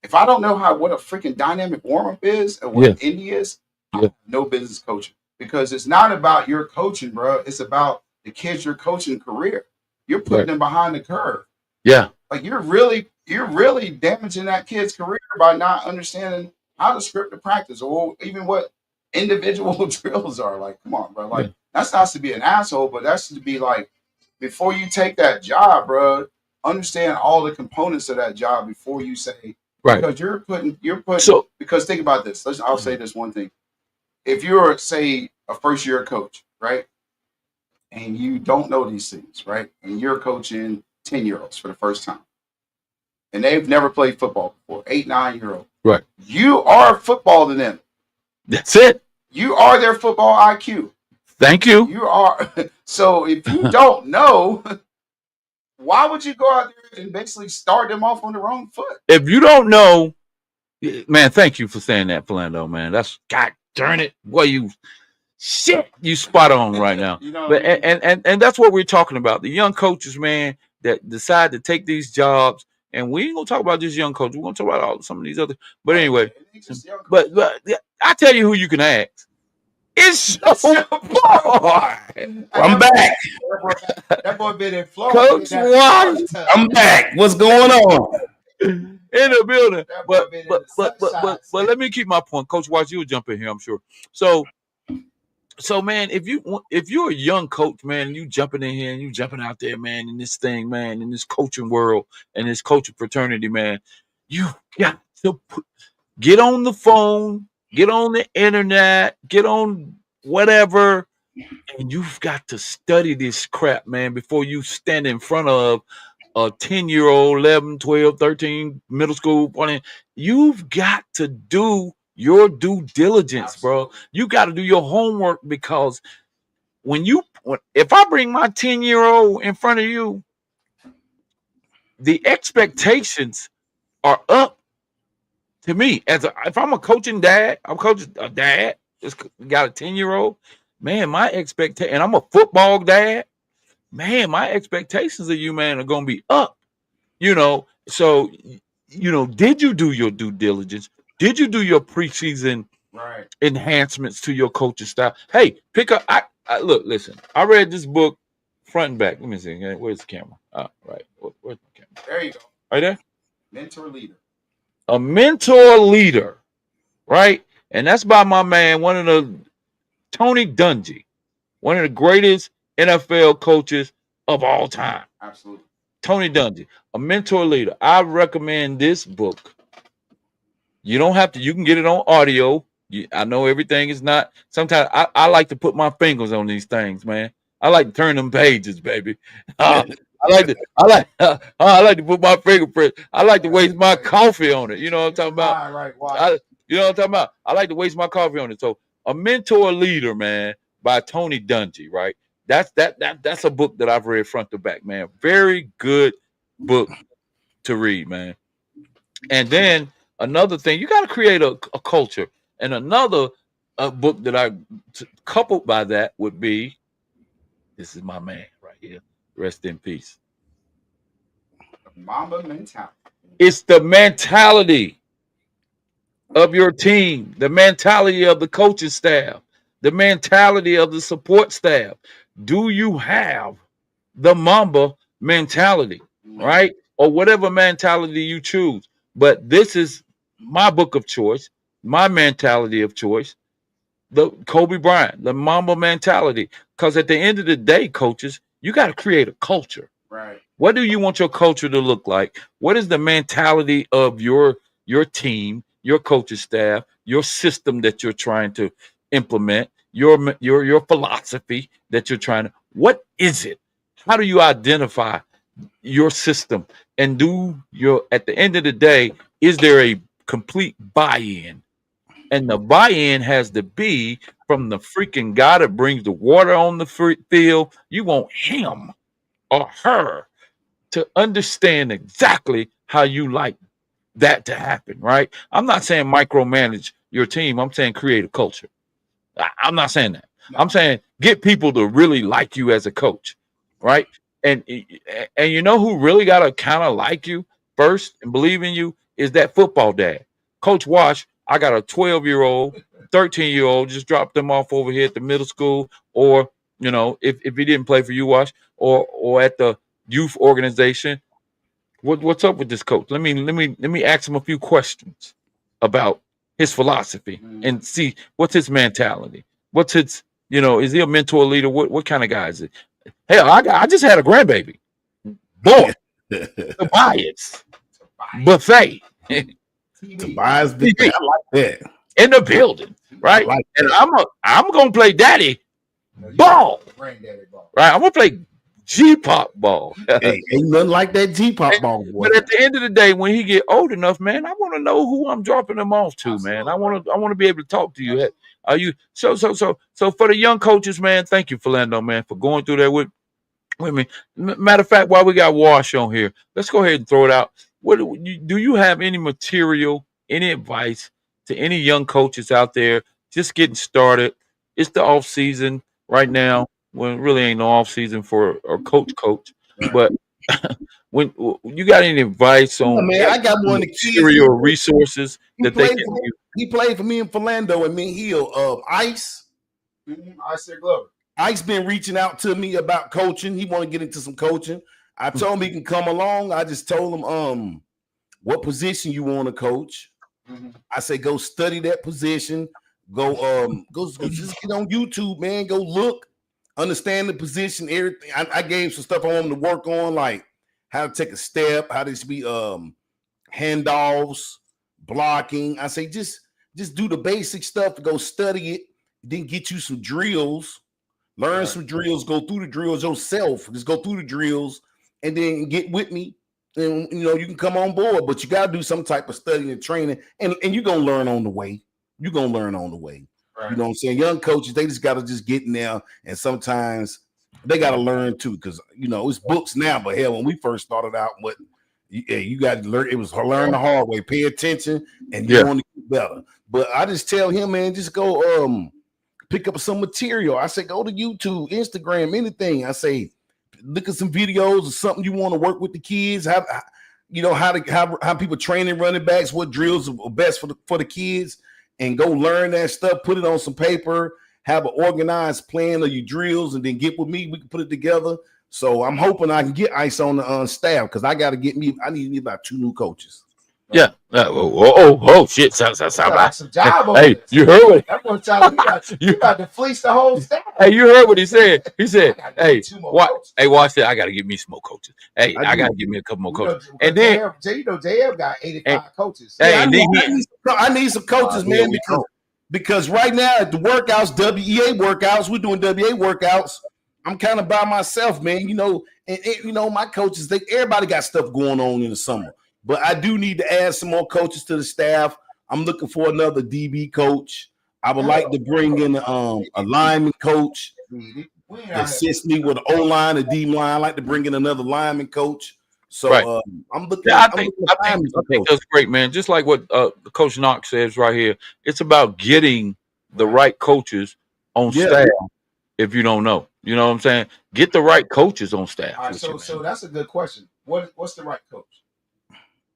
If I don't know what a freaking dynamic warm up is and what Yeah. an indie is, I Yeah. have no business coaching, because it's not about your coaching, bro. It's about the kids you're coaching career. You're putting Right. them behind the curve. Yeah. Like you're really damaging that kid's career by not understanding how to script the practice or even what individual drills are. Like, come on, bro. Yeah. Like that's not to be an asshole, but that's to be like, before you take that job, bro, understand all the components of that job before you say, Right. because you're putting So because think about this. I'll say this one thing. If you're, say, a first year coach, right? And you don't know these things, right? And you're coaching 10-year-olds for the first time. And they've never played football before, 8, 9-year-old. right. You are football to them. That's it. You are their football IQ. Thank you. You are. So if you don't know, why would you go out there and basically start them off on the wrong foot? If you don't know, man, thank you for saying that, Philando, man. That's God darn it. Boy, you spot on right now. You know what But I mean? and that's what we're talking about. The young coaches, man, that decide to take these jobs. And we ain't gonna talk about just young coaches. We're gonna talk about some of these other. But anyway, It ain't just young but I tell you who you can ask. It's your boy. I'm back. That boy been in Florida. Coach Wash I'm back. What's going on? in the building. That boy been in the But sunshine state. let me keep my point. Coach Wash, you'll jump in here, I'm sure. So man, if you're a young coach, man, and you jumping in here and you jumping out there, man, in this thing, man, in this coaching world and this coaching fraternity, man, you got to get on the phone, get on the internet, get on whatever, and you've got to study this crap, man, before you stand in front of a 10-year-old, 11, 12, 13, middle school. You've got to do your due diligence, bro. You got to do your homework, because if I bring my 10-year-old in front of you, the expectations are up to me. If I'm a coaching dad, I'm coaching a dad, just got a 10-year-old, man, my expectation, and I'm a football dad, man, my expectations of you, man, are gonna be up. So did you do your due diligence? Did you do your preseason enhancements to your coaching style? Hey, pick up. Listen. I read this book front and back. Let me see. Where's the camera? Right. Where's the camera? There you go. Right there. Mentor leader. A mentor leader, right? And that's by my man, Tony Dungy, one of the greatest NFL coaches of all time. Absolutely. Tony Dungy, a mentor leader. I recommend this book. You don't have to. You can get it on audio. I know everything is not. Sometimes I like to put my fingers on these things, man. I like to turn them pages, baby. I like to put my fingerprint. I like to waste my coffee on it. You know what I'm talking about? Right. You know what I'm talking about? I like to waste my coffee on it. So, A Mentor Leader, man, by Tony Dungy, right? That's a book that I've read front to back, man. Very good book to read, man. And then another thing, you got to create a culture. And another book that coupled by that would be, this is my man right here. Rest in peace. Mamba mentality. It's the mentality of your team, the mentality of the coaching staff, the mentality of the support staff. Do you have the Mamba mentality, right? Or whatever mentality you choose. But this is my book of choice, my mentality of choice, the Kobe Bryant, the Mamba mentality. Because at the end of the day, coaches, you got to create a culture. Right. What do you want your culture to look like? What is the mentality of your team, your coaching staff, your system that you're trying to implement, your philosophy that you're trying to? What is it? How do you identify your system? And at the end of the day, is there a complete buy-in? And the buy-in has to be from the freaking guy that brings the water on the field. You want him or her to understand exactly how you like that to happen, right? I'm not saying micromanage your team. I'm saying create a culture. I'm not saying that. No. I'm saying get people to really like you as a coach, right? And you know who really got to kind of like you first and believe in you is that football dad. Coach Wash, I got a 12-year-old, 13-year-old, just dropped them off over here at the middle school, or if he didn't play for you, Wash, or at the youth organization. What's up with this coach? Let me ask him a few questions about his philosophy and see what's his mentality. What's his, is he a mentor leader? What kind of guy is it? Hell, I just had a grandbaby. Boy, Tobias buffet. Tobias buffet. I like that. In the building, right? Like and I'm gonna play daddy ball. Right? I'm gonna play G-pop ball. Hey, ain't nothing like that G-pop ball, boy. But at the end of the day, when he get old enough, man, I want to know who I'm dropping him off to, man. I want to be able to talk to you. Are you so for the young coaches, man? Thank you, Philando, man, for going through that with me. Matter of fact, while we got Wash on here, let's go ahead and throw it out. Do you have any material, any advice to any young coaches out there just getting started? It's the off season right now. Well, it really ain't no off season for a coach, but when you got any advice on I got one of the kids material resources that they can use? He played for me in Philando and Mint Hill. Ice. Ice Glover. Ice been reaching out to me about coaching. He want to get into some coaching. I told him he can come along. I just told him what position you want to coach. I say go study that position. Go just get on YouTube, man. Go look, understand the position, everything. I gave some stuff I want him to work on, like how to take a step, how to be handoffs, blocking. I say just do the basic stuff, go study it, then get you some drills. Learn some drills, go through the drills yourself. Just go through the drills and then get with me. And you can come on board, but you got to do some type of studying and training. And you're going to learn on the way. You're going to learn on the way. Right. You know what I'm saying? Young coaches, they just got to just get in there. And sometimes they got to learn too, because, it's books now. But hell, when we first started out, you got to learn. It was learn the hard way. Pay attention and you want to get better. But I just tell him, man, just go pick up some material. I say, go to YouTube, Instagram, anything. I say, look at some videos or something you want to work with the kids. How people training running backs, what drills are best for the kids, and go learn that stuff. Put it on some paper. Have an organized plan of your drills, and then get with me. We can put it together. So I'm hoping I can get Ice on the staff because I got to get me. I need about 2 new coaches. Yeah. Shit. Sound like some job. Hey, you heard what? That one time you got to fleece the whole staff. Hey, you heard what he said? He said, "Hey, watch that. I got to get me some more coaches. Hey, I got to get me a couple more coaches." And then JM got 85 coaches. Hey, I need some coaches, man, because right now at the workouts, WEA workouts, we're doing WA workouts. I'm kind of by myself, man. My coaches, everybody got stuff going on in the summer. But I do need to add some more coaches to the staff. I'm looking for another DB coach. I would like to bring in a lineman coach, assist me with an O-line, a D-line. I like to bring in another lineman coach. So I'm looking. I think that's great, man. Just like what Coach Knox says right here, it's about getting the right coaches on staff. If you don't know, you know what I'm saying. Get the right coaches on staff. All right, so that's a good question. What's the right coach?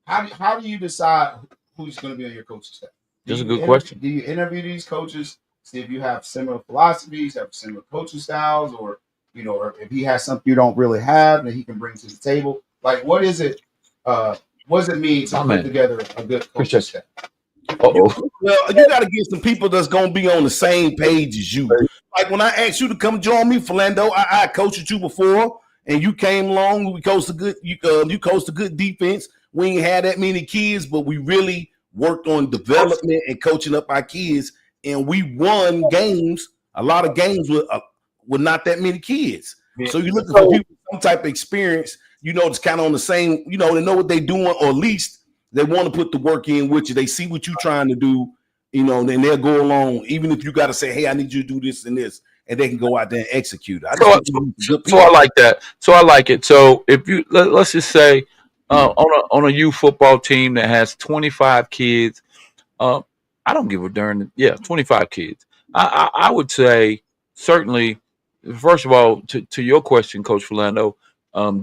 How do you decide who's going to be on your coaching staff? That's a good question. Do you interview these coaches, see if you have similar philosophies, have similar coaching styles, or or if he has something you don't really have that he can bring to the table? Like, what is it? What does it mean to put together a good coaching staff? Well, you got to get some people that's going to be on the same page as you. Like when I asked you to come join me, Philando, I coached you before, and you came along. We coached a good. You coached a good defense. We ain't had that many kids, but we really worked on development and coaching up our kids, and we won games. A lot of games with not that many kids. So you're looking for people with some type of experience. It's kind of on the same. They know what they're doing, or at least they want to put the work in with you. They see what you're trying to do, and then they'll go along. Even if you got to say, "Hey, I need you to do this and this," and they can go out there and execute. So I like that. So I like it. So if you let's just say. On a youth football team that has 25 kids, I don't give a darn. Yeah, 25 kids. I would say certainly. First of all, to your question, Coach Philando,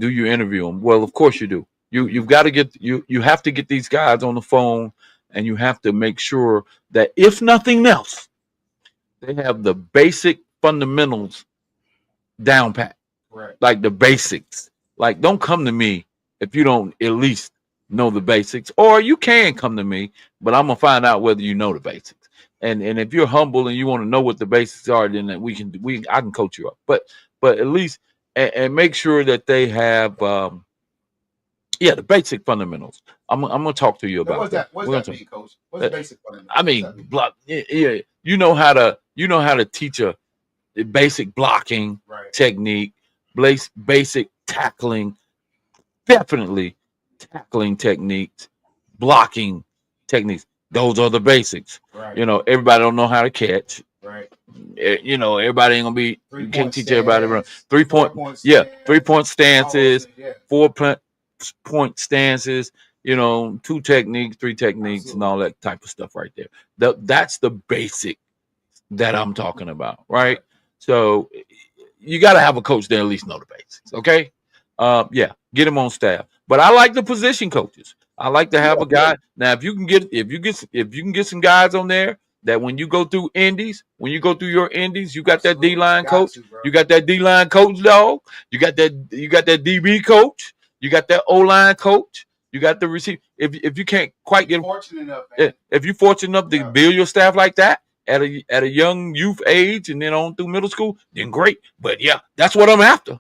do you interview them? Well, of course you do. You've got to get you have to get these guys on the phone, and you have to make sure that if nothing else, they have the basic fundamentals down pat, Right. like the basics. Like, don't come to me if you don't at least know the basics, or you can come to me, but I'm gonna find out whether you know the basics. And if you're humble and you want to know what the basics are, then I can coach you up. But at least and make sure that they have the basic fundamentals. I'm gonna talk to you Now, about that. What's We're that gonna mean, Coach? What's talk. basic fundamentals? I What's that mean, mean? block. Yeah, you know how to teach a basic blocking Right. technique, basic tackling, definitely tackling techniques, blocking techniques. Those are the basics. Right. You know, everybody don't know how to catch. Right. You know, everybody ain't gonna be. You can't teach everybody to run. 3-point 3-point stances, yeah. 4-point stances. You know, 2 techniques, 3 techniques, and all that type of stuff right there. That's the basic that I'm talking about, right? So you got to have a coach that at least know the basics, okay? Get him on staff. But I like the position coaches. I like to have a guy. Now, if you can get some guys on there that when you go through your indies, you got that D-line coach. You got that D-line coach, dog. You got that DB coach. You got that O-line coach. You got the receiver. If you can't quite get fortunate enough, man. if you're fortunate enough to build your staff like that at a young youth age and then on through middle school, then great. But yeah, that's what I'm after.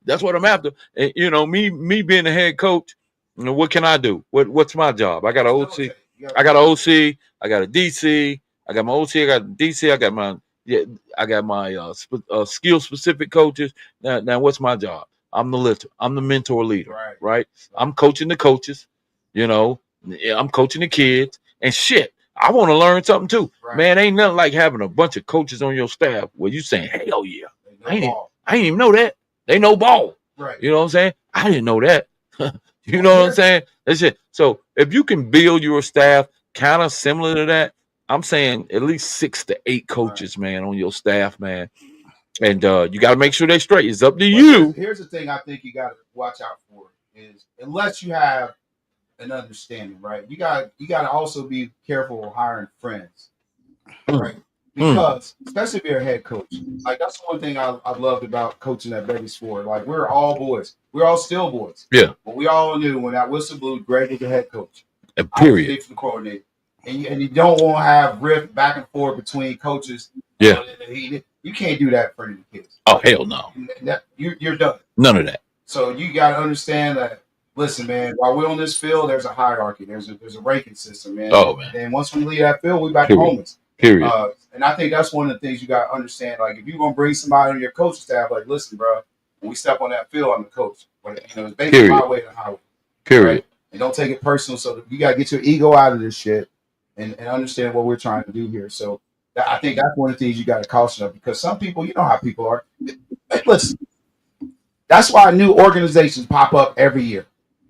That's what I'm after. And, you know, me being the head coach, you know, what can I do? What's my job? I got an OC. I got an OC. I got a DC. I got my OC. I got DC. I got my skill specific coaches. Now, what's my job? I'm the lifter. I'm the mentor leader. Right. I'm coaching the coaches. You know, I'm coaching the kids. And shit, I want to learn something too. Right. Man, ain't nothing like having a bunch of coaches on your staff where you saying, hell yeah. I didn't even know that. They know ball. Right. You know what I'm saying? I didn't know that. You know what I'm saying? That's it. So if you can build your staff kind of similar to that, I'm saying at least 6 to 8 coaches, man, on your staff, man. And you got to make sure they're straight. It's up to you. Here's the thing I think you got to watch out for is unless you have an understanding, right? You got to also be careful hiring friends, right? Because especially if you're a head coach, like that's the one thing I loved about coaching at Betty's Ford. Like we're all boys, we're all still boys. Yeah. But we all knew when that whistle blew, Greg was the head coach. Period. I was the coordinator, and you don't want to have rift back and forth between coaches. Yeah. You can't do that in front of the kids. Oh hell no. You're done. None of that. So you got to understand that. Listen, man. While we're on this field, there's a hierarchy. There's a ranking system, man. Oh man. And once we leave that field, we back to homeless. Period. And I think that's one of the things you got to understand. Like, if you're gonna bring somebody on your coaching staff, like, listen, bro, when we step on that field, I'm the coach. But you know, it's basically my way to the highway. Period. Right? And don't take it personal. So you got to get your ego out of this shit and understand what we're trying to do here. So I think that's one of the things you got to caution of, because some people, you know how people are. Listen, that's why new organizations pop up every year.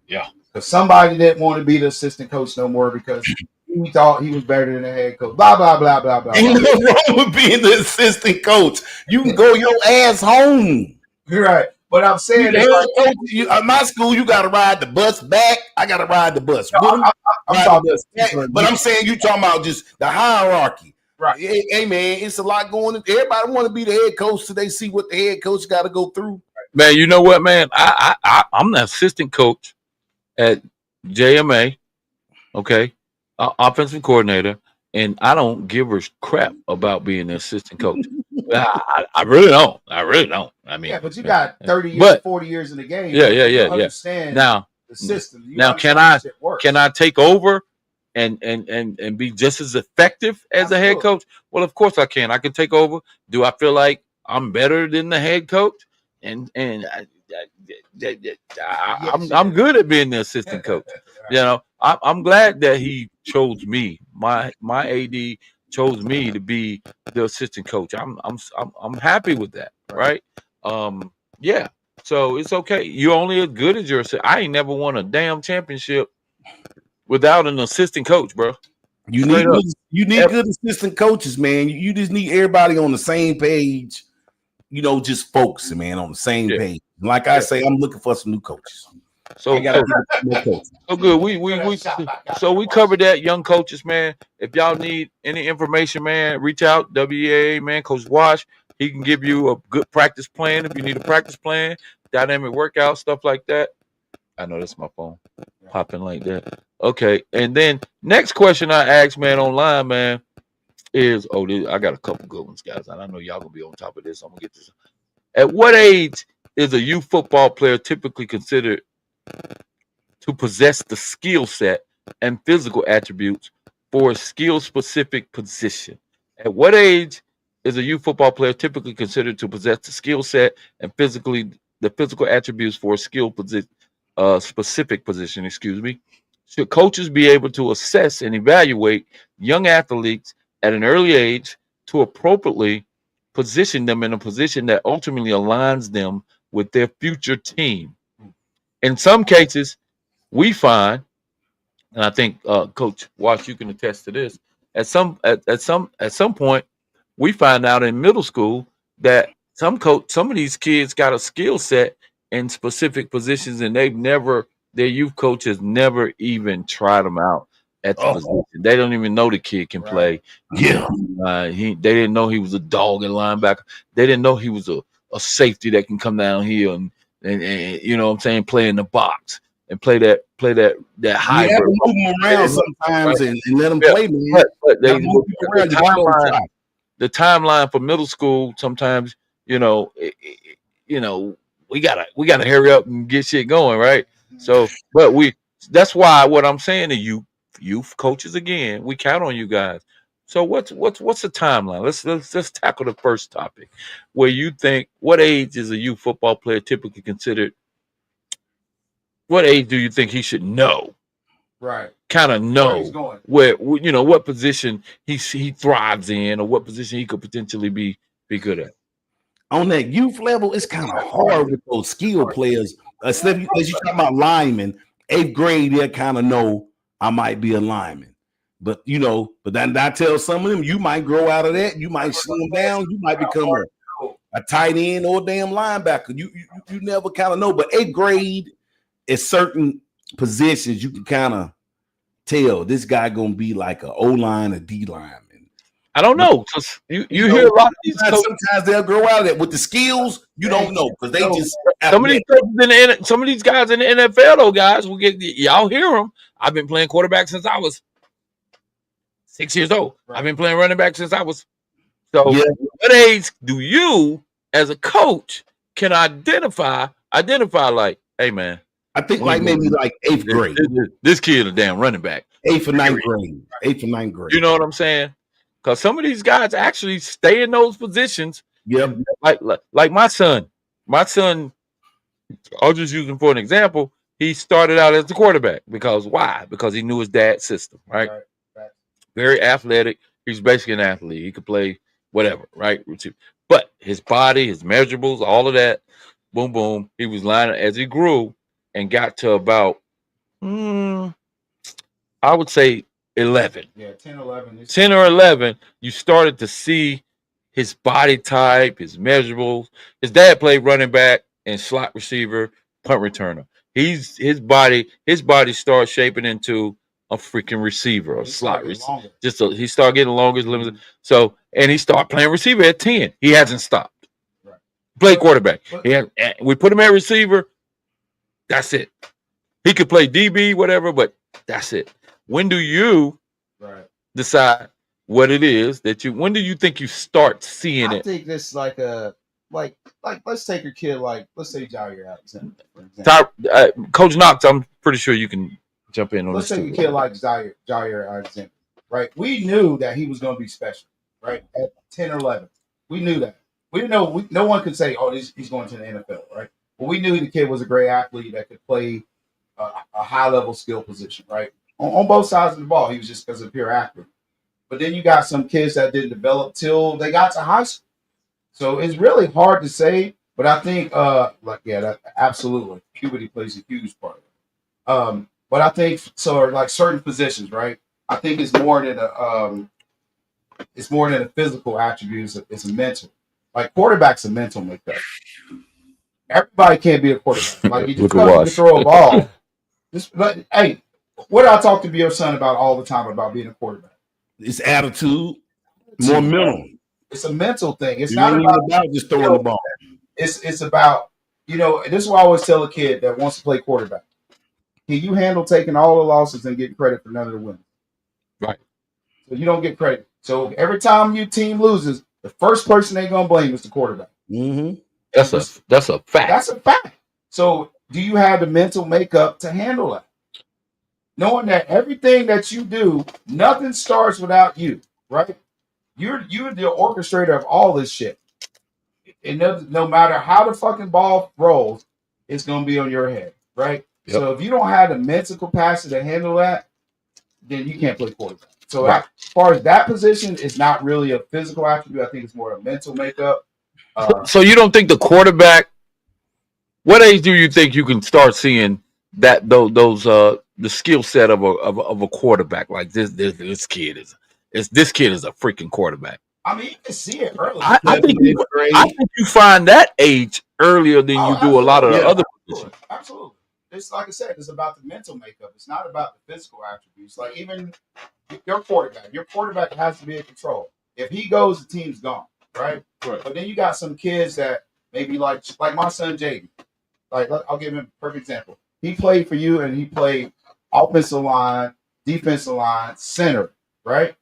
Yeah. Because somebody didn't want to be the assistant coach no more because he thought he was better than the head coach. Blah, blah, blah, blah, blah. Ain't nothing wrong with being the assistant coach. You can go your ass home. You're right. But I'm saying, at my school, you got to ride the bus back. I got to ride the bus. But I'm saying you talking about just the hierarchy. Right. Hey, man, it's a lot going on. Everybody want to be the head coach so they see what the head coach got to go through. Man, you know what, man? I'm the assistant coach at JMA, okay, offensive coordinator, and I don't give a crap about being an assistant coach. I really don't. I mean, yeah, but you got 30 years, 40 years in the game. Yeah. Understand now the system. Now, can I take over and be just as effective as a head coach? Well, of course I can. I can take over. Do I feel like I'm better than the head coach? And I'm good at being the assistant coach. You know, I'm glad that he chose me. My AD chose me to be the assistant coach. I'm happy with that, right? Yeah. So it's okay. You're only as good as your assistant. I ain't never won a damn championship without an assistant coach, bro. You need good assistant coaches, man. You just need everybody on the same page. You know, just focusing, man, on the same page. Like I say, I'm looking for some new coaches. So I gotta give it to my coach. so good. We covered that, young coaches, man. If y'all need any information, man, reach out. WEA, man, Coach Wash. He can give you a good practice plan if you need a practice plan, dynamic workout, stuff like that. I know that's my phone popping like that. Okay, and then next question I asked, man, online, man, is I got a couple good ones, guys, and I know y'all gonna be on top of this. I'm gonna get this. At what age is a youth football player typically considered to possess the skill set and physical attributes for a skill specific position? At what age is a youth football player typically considered to possess the skill set and the physical attributes for a specific position? Excuse me. Should coaches be able to assess and evaluate young athletes at an early age to appropriately position them in a position that ultimately aligns them with their future team? In some cases, we find, and I think Coach Wash, you can attest to this. At some point, we find out in middle school that some of these kids got a skill set in specific positions, and their youth coach has never even tried them out at the position. They don't even know the kid can play. Yeah. They didn't know he was a dog and linebacker. They didn't know he was a safety that can come down here and you know what I'm saying, play in the box and play that high. You have to move them around sometimes and let them play, man. But the timeline for middle school sometimes, you know, we gotta hurry up and get shit going, right? So, but that's why what I'm saying to you, youth coaches, again, we count on you guys. So what's the timeline? Let's tackle the first topic, where you think what age is a youth football player typically considered? What age do you think he should know? Right. Kind of know where what position he thrives in, or what position he could potentially be good at. On that youth level, it's kind of hard with those skill players. Especially as you talk about linemen, 8th grade, they'll kind of know I might be a lineman. But then I tell some of them, you might grow out of that. You might slim down. You might become a tight end or a damn linebacker. You never kind of know. But 8th grade, at certain positions, you can kind of tell this guy gonna be like an O-line or D-line. I don't know, because you hear a lot of these coaches. Sometimes they'll grow out of it with the skills. You don't know because they just some of these guys in the NFL, though, guys, y'all hear them. I've been playing quarterback since I was 6 years old. Right. I've been playing running back since I was. So, what age do you, as a coach, can identify like, hey man, I think like maybe like 8th grade. This kid a damn running back. 8th or 9th grade. 8th or 9th grade. You know what I'm saying? Because some of these guys actually stay in those positions. Yeah. Like my son. My son, I'll just use him for an example. He started out as the quarterback. Because why? Because he knew his dad's system, right? Very athletic. He's basically an athlete. He could play whatever, right? But his body, his measurables, all of that, boom, boom. He was lining as he grew and got to about, I would say 11. Yeah, 10, 11. 10 or 11, you started to see his body type, his measurables. His dad played running back and slot receiver, punt returner. His body started shaping into a freaking receiver, a slot receiver. He started getting longer, limited. Mm-hmm. So, and he started playing receiver at 10. He hasn't stopped. Right. Played quarterback. We put him at receiver. That's it. He could play DB, whatever, but that's it. When do you decide what it is that you? When do you think you start seeing it? I think this like let's take a kid let's say Jair Alexander, for example. Coach Knox, I'm pretty sure you can jump in on this. Let's take a kid like Jair Alexander, right? We knew that he was going to be special, right? At 10 or 11, we knew that. We didn't know. No one could say, "Oh, he's going to the NFL," right? But we knew the kid was a great athlete that could play a high level skill position, right? On both sides of the ball, he was just because of pure athlete. But then you got some kids that didn't develop till they got to high school. So it's really hard to say. But I think, absolutely, puberty plays a huge part. But I think so. Like certain positions, right? I think it's more than a physical attribute. It's a mental. Like quarterback's a mental makeup. Everybody can't be a quarterback. Like you Look can at Wash. throw a ball. Hey, what I talk to your son about all the time about being a quarterback? It's attitude, more mental. It's a mental thing. It's You not ain't even about just throwing the ball. It's about, this is what I always tell a kid that wants to play quarterback. Can you handle taking all the losses and getting credit for none of the wins? Right. So you don't get credit. So every time your team loses, the first person they're gonna blame is the quarterback. Mm-hmm. That's a fact. That's a fact. So do you have the mental makeup to handle that? Knowing that everything that you do, nothing starts without you, right? You're the orchestrator of all this shit. And no matter how the fucking ball rolls, it's gonna be on your head, right? Yep. So if you don't have the mental capacity to handle that, then you can't play quarterback. So Right. as far as that position, it's not really a physical attribute. I think it's more a mental makeup. So you don't think the quarterback? What age do you think you can start seeing that those the skill set of a quarterback like this kid is a freaking quarterback? I mean, you can see it early. I think you find that age earlier than you do a lot of the other positions. Absolutely. It's like I said, it's about the mental makeup. It's not about the physical attributes. Like even your quarterback has to be in control. If he goes, the team's gone, right? Right. But then you got some kids that maybe like my son Jaden. Like I'll give him a perfect example. He played for you, and he played offensive line, defensive line, center, right?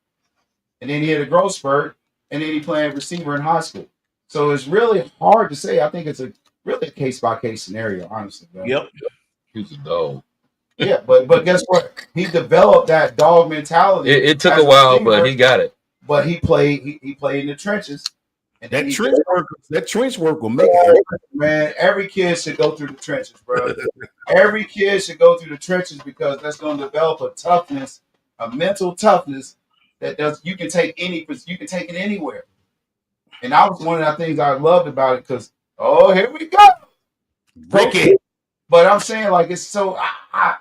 And then he had a growth spurt, and then he played receiver in high school. So it's really hard to say. I think it's really a case by case scenario, honestly. Bro. Yep. He's a dog. Yeah, but guess what? He developed that dog mentality. It took a while, but he got it. But he played. He played in the trenches. And that trench work will make it. Man, every kid should go through the trenches, bro. Every kid should go through the trenches because that's going to develop a toughness, a mental toughness that you can take it anywhere. And that was one of the things I loved about it because here we go, Ricky. But I'm saying like it's so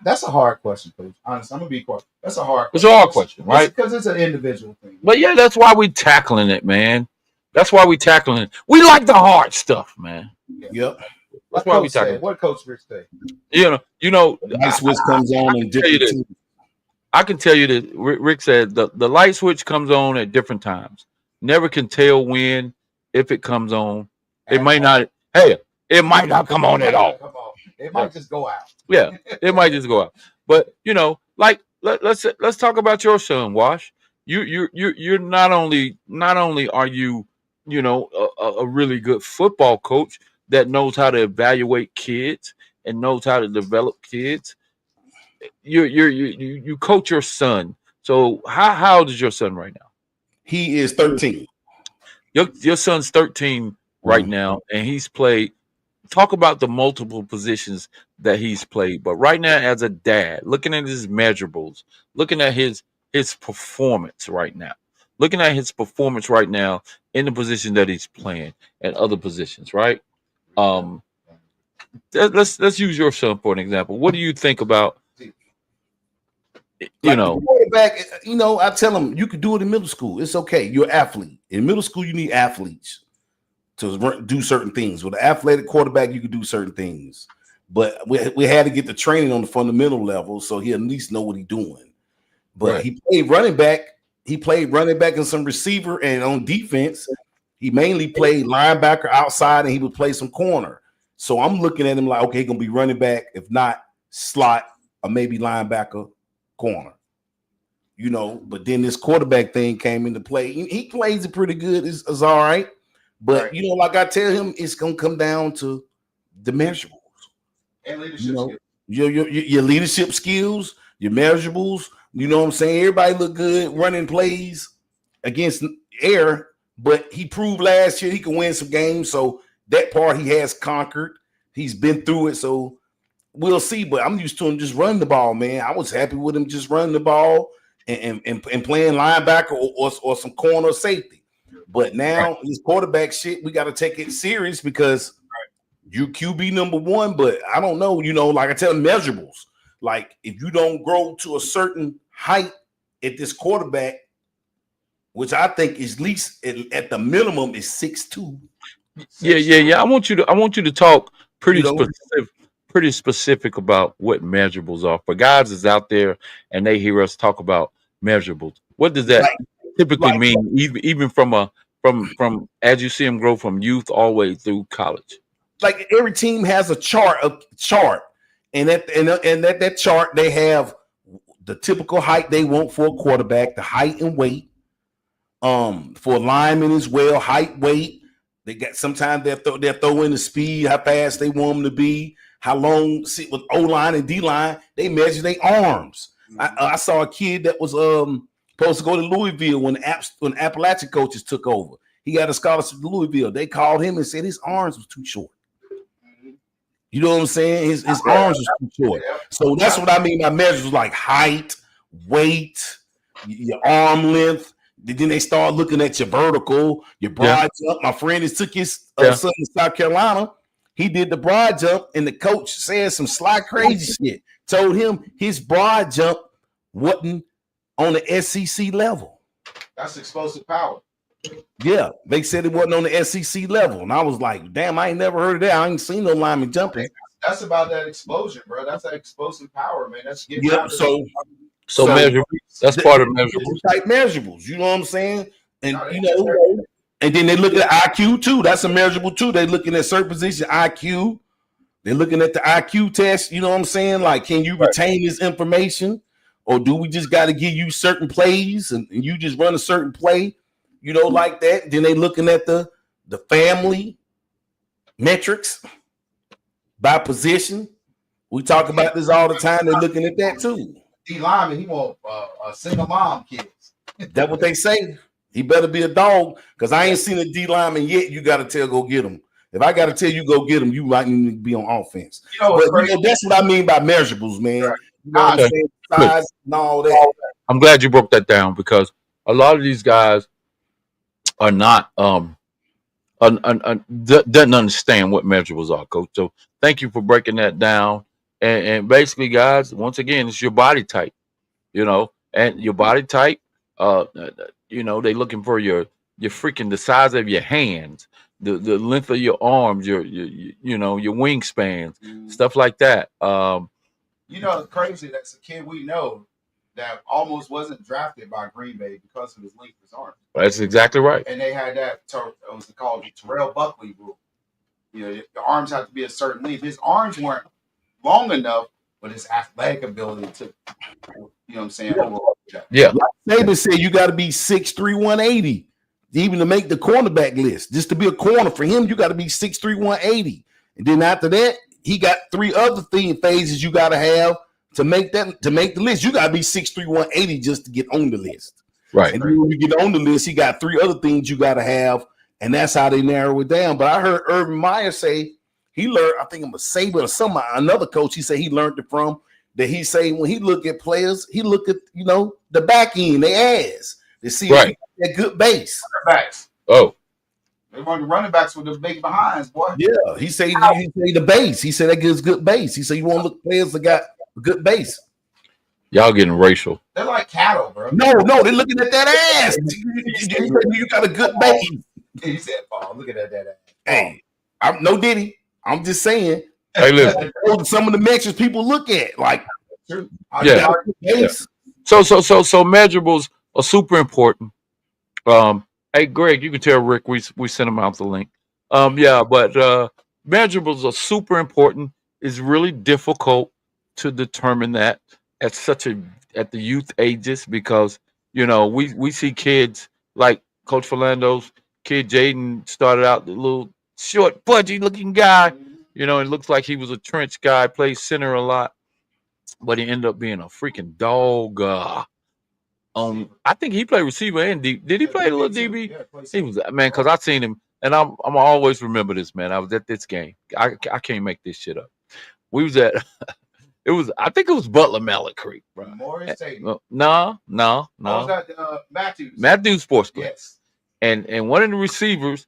that's a hard question, Coach. Honestly, I'm gonna be quiet. That's a hard question. It's a hard question, right? Because it's an individual thing. But yeah, that's why we tackling it, man. That's why we tackling it. We like the hard stuff, man. Yep. That's why we tackling. What Coach Rich say? You know. Light switch comes on in different. I can tell you that Rick said the light switch comes on at different times. Never can tell when, if it comes on. It might not. Hey, it might not come on at all. It might just go out. Yeah, it might just go out. But like let's talk about your son, Wash. You're not only are you a really good football coach that knows how to evaluate kids and knows how to develop kids. You coach your son. So how old is your son right now? He is 13. Your son's 13 right now, and he's played. Talk about the multiple positions that he's played. But right now, as a dad, looking at his measurables, looking at his performance right now, in the position that he's playing and other positions, right? Let's use your son for an example. What do you think about? Quarterback, I tell him you can do it in middle school. It's okay. You're an athlete. In middle school, you need athletes to do certain things. With an athletic quarterback, you can do certain things. But we had to get the training on the fundamental level so he at least know what he's doing. But He played running back. He played running back and some receiver, and on defense, he mainly played linebacker outside, and he would play some corner. So I'm looking at him like, okay, he's gonna be running back, if not slot or maybe linebacker, corner. But then this quarterback thing came into play. He plays it pretty good. It's all right. But like I tell him, it's gonna come down to the measurables and leadership skills. Your leadership skills, your measurables. You know what I'm saying? Everybody look good running plays against air, but he proved last year he can win some games. So that part he has conquered. He's been through it. So we'll see. But I'm used to him just running the ball, man. I was happy with him just running the ball and playing linebacker or some corner safety. But now this quarterback shit, we got to take it serious because you QB number one. But I don't know, like I tell them, measurables. Like if you don't grow to a certain height at this quarterback, which I think is least at the minimum is 6'2". Yeah. I want you to talk You know, pretty specific about what measurables are for guys that's out there and they hear us talk about measurables. What does that like typically like mean? Even from as you see them grow from youth all the way through college. like every team has a chart, and that chart they have the typical height they want for a quarterback, the height and weight. For linemen as well, height, weight. They got sometimes they'll throw in the speed, how fast they want them to be, how long. See, with O line and D line, they measure their arms. I saw a kid that was supposed to go to Louisville when Appalachian coaches took over. He got a scholarship to Louisville. They called him and said his arms was too short. You know what I'm saying? His arms was too short. So that's what I mean by measures like height, weight, your arm length. Then they start looking at your vertical, your broad jump. My friend just took his son to South Carolina. He did the broad jump, and the coach said some sly crazy shit. Told him his broad jump wasn't on the SEC level. That's explosive power. Yeah, they said it wasn't on the SEC level. And I was like, damn, I ain't never heard of that. I ain't seen no lineman jumping. That's about that explosion, bro. That's that explosive power, man. That's getting So measurables. That's part of measurables. Type measurables. You know what I'm saying? And and then they look at IQ too. That's a measurable too. They're looking at certain position IQ. They're looking at the IQ test. You know what I'm saying? Like, can you retain this information, or do we just got to give you certain plays and you just run a certain play? You know, like that. Then they looking at the family metrics by position. We talk about this all the time. They're looking at that too. D lineman, he want single mom kids. That's what they say. He better be a dog because I ain't seen a D lineman yet. You got to tell go get him. If I got to tell you go get him, you might need to be on offense. That's what I mean by measurables, man. Right. You know what I'm saying? Size and all that. I'm glad you broke that down because a lot of these guys are not doesn't understand what measurables are, coach. So thank you for breaking that down. And basically, guys, once again, it's your body type, and your body type. They looking for your freaking the size of your hands, the length of your arms, your wingspans, stuff like that. It's crazy. That's a kid we know that almost wasn't drafted by Green Bay because of his length of his arms. That's exactly right. And they had that was called the Terrell Buckley rule. The arms have to be a certain length. His arms weren't long enough, but his athletic ability to, you know what I'm saying? Yeah. Saban said you got to be 6'3", 180 even to make the cornerback list. Just to be a corner for him, you got to be 6'3", 180. And then after that, he got 3 other phases you got to have to make the list. You got to be 6'3", 180 just to get on the list. Right. And then when you get on the list, he got 3 other things you got to have, and that's how they narrow it down. But I heard Urban Meyer say he learned, I think it was Saban or another coach, he said he learned it from, that he say when he look at players, he look at, the back end, their ass, to see if that good base. Backs. Oh. They want the running backs with the big behinds, boy. Yeah, he say the base. He said that gives good base. He said you want to look at players that got a good base. Y'all getting racial. They're like cattle, bro. No, they're looking at that ass. You got a good base. He said, "Oh, look at that ass." Hey, I'm no Diddy. I'm just saying. Hey, listen. Some of the metrics people look at, like yeah. So measurables are super important. Hey, Greg, you can tell Rick we sent him out the link. But measurables are super important. It's really difficult to determine that at the youth ages because we see kids like Coach Philando's kid Jaden started out the little short, pudgy looking guy. It looks like he was a trench guy, plays center a lot, but he ended up being a freaking dog. I think he played receiver and deep. Did he play a little DB? Yeah, he was, man, because I seen him, and I'm always remember this, man. I was at this game. I can't make this shit up. We was at I think it was Butler Mallet Creek, bro. Morris Stadium. Oh, No. Was that Matthews? Matthews Sports Club. Yes. And one of the receivers,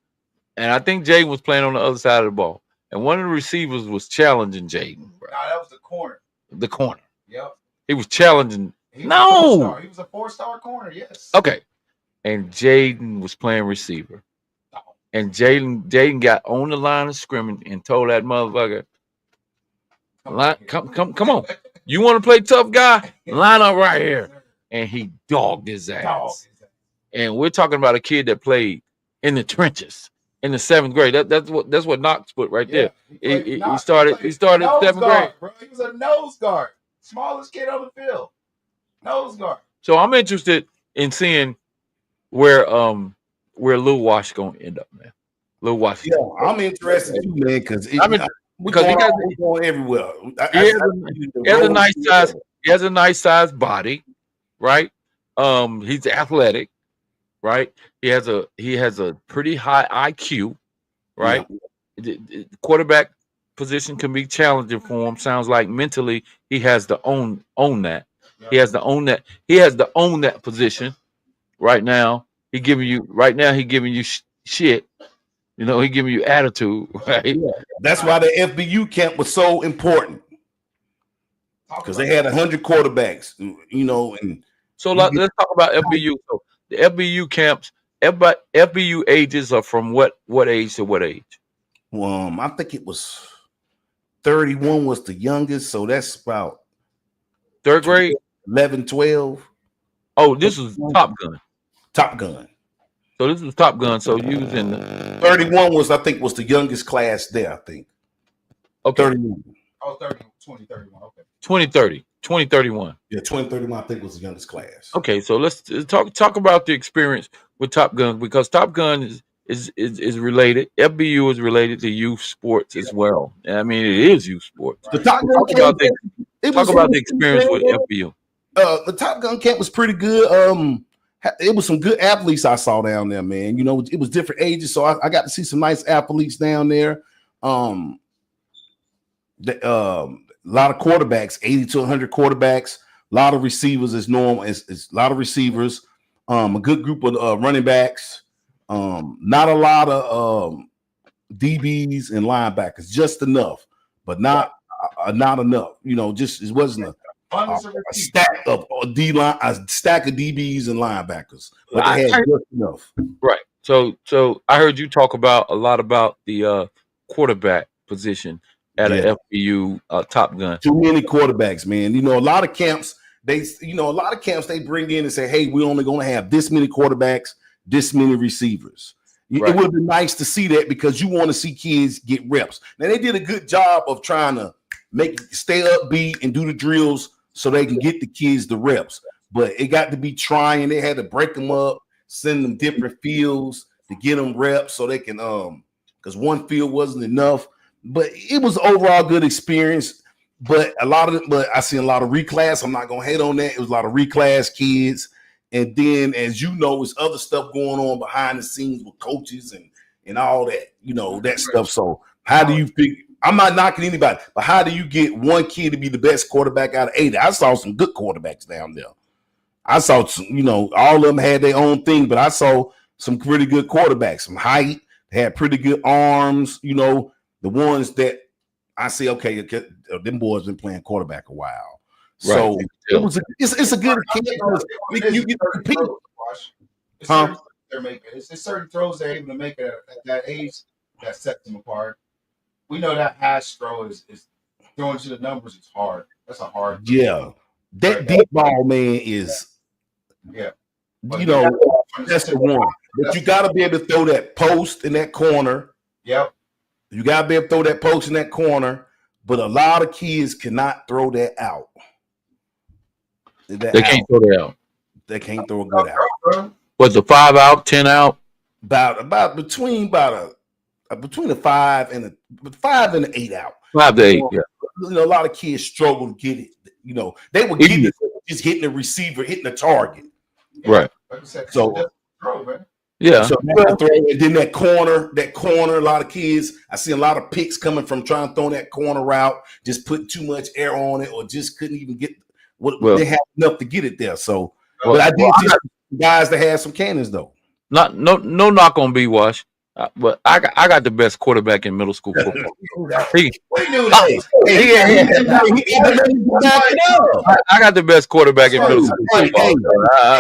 and I think Jaden was playing on the other side of the ball, and one of the receivers was challenging Jaden. No, that was the corner. The corner. Yep. He was challenging. He was a 4-star corner. Yes. Okay. And Jaden was playing receiver. and Jaden got on the line of scrimmage and told that motherfucker, come on. You want to play tough guy? Line up right here. And he dogged his ass. And we're talking about a kid that played in the trenches in the 7th grade. That's what Knox put right there. He started 7th grade. Bro. He was a nose guard. Smallest kid on the field. Nose guard. So I'm interested in seeing where Lil Wash gonna end up, man. Lil Wash. Yeah, I'm interested too, man, because we're going everywhere. He has a nice size. He has a nice size body, right? He's athletic, right? He has a pretty high IQ, right? Yeah. The quarterback position can be challenging for him. Sounds like mentally he has to own that. Yeah. He has to own that. He has to own that position. Right now, he giving you shit. You know, he giving you attitude, right? Yeah. That's why the FBU camp was so important, because they had 100 quarterbacks. You know, and so let's talk about FBU. So the FBU camps, FBU ages are from what age to what age? I think it was 31 was the youngest, so that's about 3rd grade, 11, 12. Oh, this was Top Gun. Top Gun. So this was Top Gun. So you was in the 31 was the youngest class there, I think. Okay. 31. Oh, 2031. Okay. 2031. Yeah, 2031, I think, was the youngest class. Okay, so let's talk about the experience with Top Gun, because Top Gun is related. FBU is related to youth sports as well. I mean, it is youth sports. The Top Gun talk about the experience with FBU. The Top Gun camp was pretty good. It was some good athletes I saw down there, man. You know, it was different ages, so I got to see some nice athletes down there. A lot of quarterbacks, 80 to 100 quarterbacks, a lot of receivers as normal, as a lot of receivers, a good group of running backs, not a lot of DBs and linebackers, just enough, but not enough. You know, just it wasn't a stack of D-line, a stack of DBs and linebackers, but they had just enough. Right. So I heard you talk a lot about the quarterback position at an FBU Top Gun. Too many quarterbacks, man. You know, a lot of camps they bring in and say, hey, we're only going to have this many quarterbacks, this many receivers. Right. It would be nice to see that, because you want to see kids get reps. Now, they did a good job of trying to stay upbeat and do the drills so they can get the kids the reps. But it got to be trying. They had to break them up, send them different fields to get them reps so they can because one field wasn't enough. But it was overall good experience. But I seen a lot of reclass. I'm not gonna hate on that. It was a lot of reclass kids. And then, as you know, there's other stuff going on behind the scenes with coaches and all that, you know, that stuff. So how do you figure? I'm not knocking anybody, but how do you get one kid to be the best quarterback out of 80? I saw some good quarterbacks down there. I saw some, you know, all of them had their own thing, but I saw some pretty good quarterbacks, some height, had pretty good arms, you know, the ones that I say, okay, them boys been playing quarterback a while. Right. So it's a good camp. You get to compete. It's certain throws they're able to make at that age that sets them apart. We know that hash throw is throwing to the numbers. It's hard. That's a hard. Yeah, that deep ball, man, is. Yeah, you know, that's the one. But you got to be able to throw that post in that corner. Yep. You got to be able to throw that post in that corner. But a lot of kids cannot throw that out. Can't throw that out. They can't throw a good out. Was a 5 out, 10 out? About between a 5 and an 8 out. 5 to 8. Yeah. You know, a lot of kids struggle to get it. You know, they were getting it, just hitting the receiver, hitting the target. Yeah. Right. Like I said, so throw, man. Yeah. So and then that corner, a lot of kids, I see a lot of picks coming from trying to throw that corner route, just putting too much air on it, or just couldn't even get they had enough to get it there. So, but I did see guys that had some cannons though. No knock on B Wash. But I got the best quarterback in middle school football. He, We knew that. I got the best quarterback in middle school football.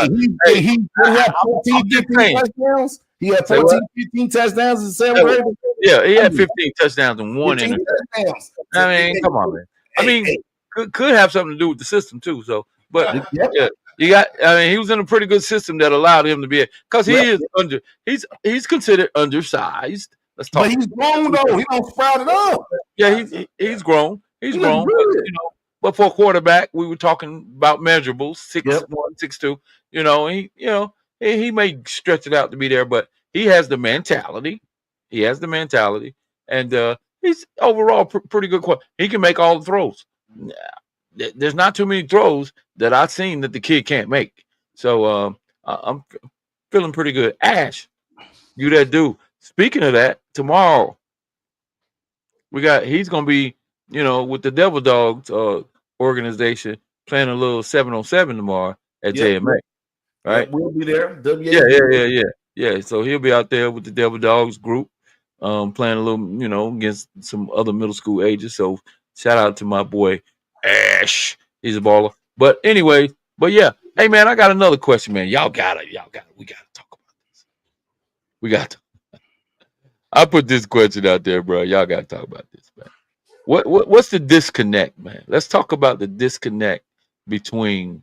He had 14, 15 touchdowns. He had 14, 15 touchdowns in 7th grade. Yeah, he had 15 touchdowns and 1 15 touchdowns. I mean, come on, man. I mean, could have something to do with the system too. So, but yeah, you got. I mean, he was in a pretty good system that allowed him to be because he is under. He's considered undersized. Let's talk. But he's grown though. He don't sprout it up. Yeah, he's grown. He's grown. But, but for a quarterback, we were talking about measurables 6'1", 6'2". He may stretch it out to be there, but he has the mentality. He has the mentality, and he's overall pretty good. He can make all the throws. There's not too many throws that I've seen that the kid can't make. So I'm feeling pretty good. Ash, you that dude. Speaking of that, tomorrow he's gonna be, with the Devil Dogs organization playing a little 7-on-7 tomorrow at JMA. Right? We'll be there. Yeah. So he'll be out there with the Devil Dogs group, playing a little, against some other middle school ages. So shout out to my boy Ash. He's a baller. But anyway, yeah. Hey man, I got another question, man. We gotta talk about this. We got to. I put this question out there, bro. Y'all gotta talk about this, man. What's the disconnect, man? Let's talk about the disconnect between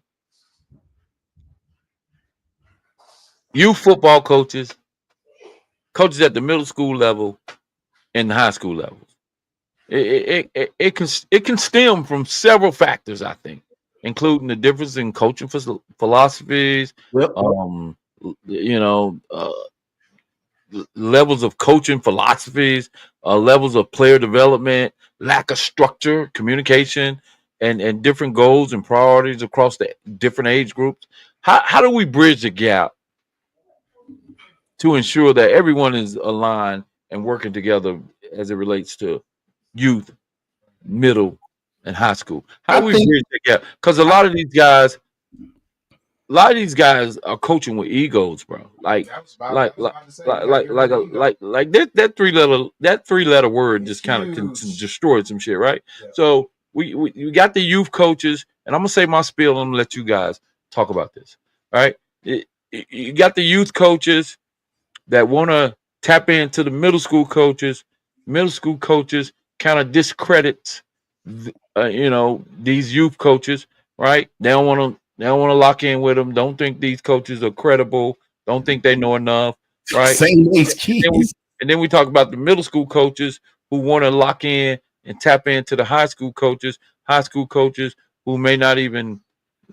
youth football coaches at the middle school level and the high school levels. It can stem from several factors, I think, including the difference in coaching philosophies, levels of coaching philosophies, levels of player development, lack of structure, communication, and different goals and priorities across the different age groups. How do we bridge the gap to ensure that everyone is aligned and working together as it relates to youth, middle, and high school? How do we bridge the gap? Because a lot of these guys are coaching with egos, bro. That three letter word just kind of can destroy some shit, right? Yeah. So we got the youth coaches, and I'm gonna say my spiel. And I'm gonna let you guys talk about this. All right, you got the youth coaches that want to tap into the middle school coaches. Middle school coaches kind of discredits, these youth coaches, right? They don't want to lock in with them. Don't think these coaches are credible. Don't think they know enough, right? And then we talk about the middle school coaches who want to lock in and tap into the high school coaches who may not even,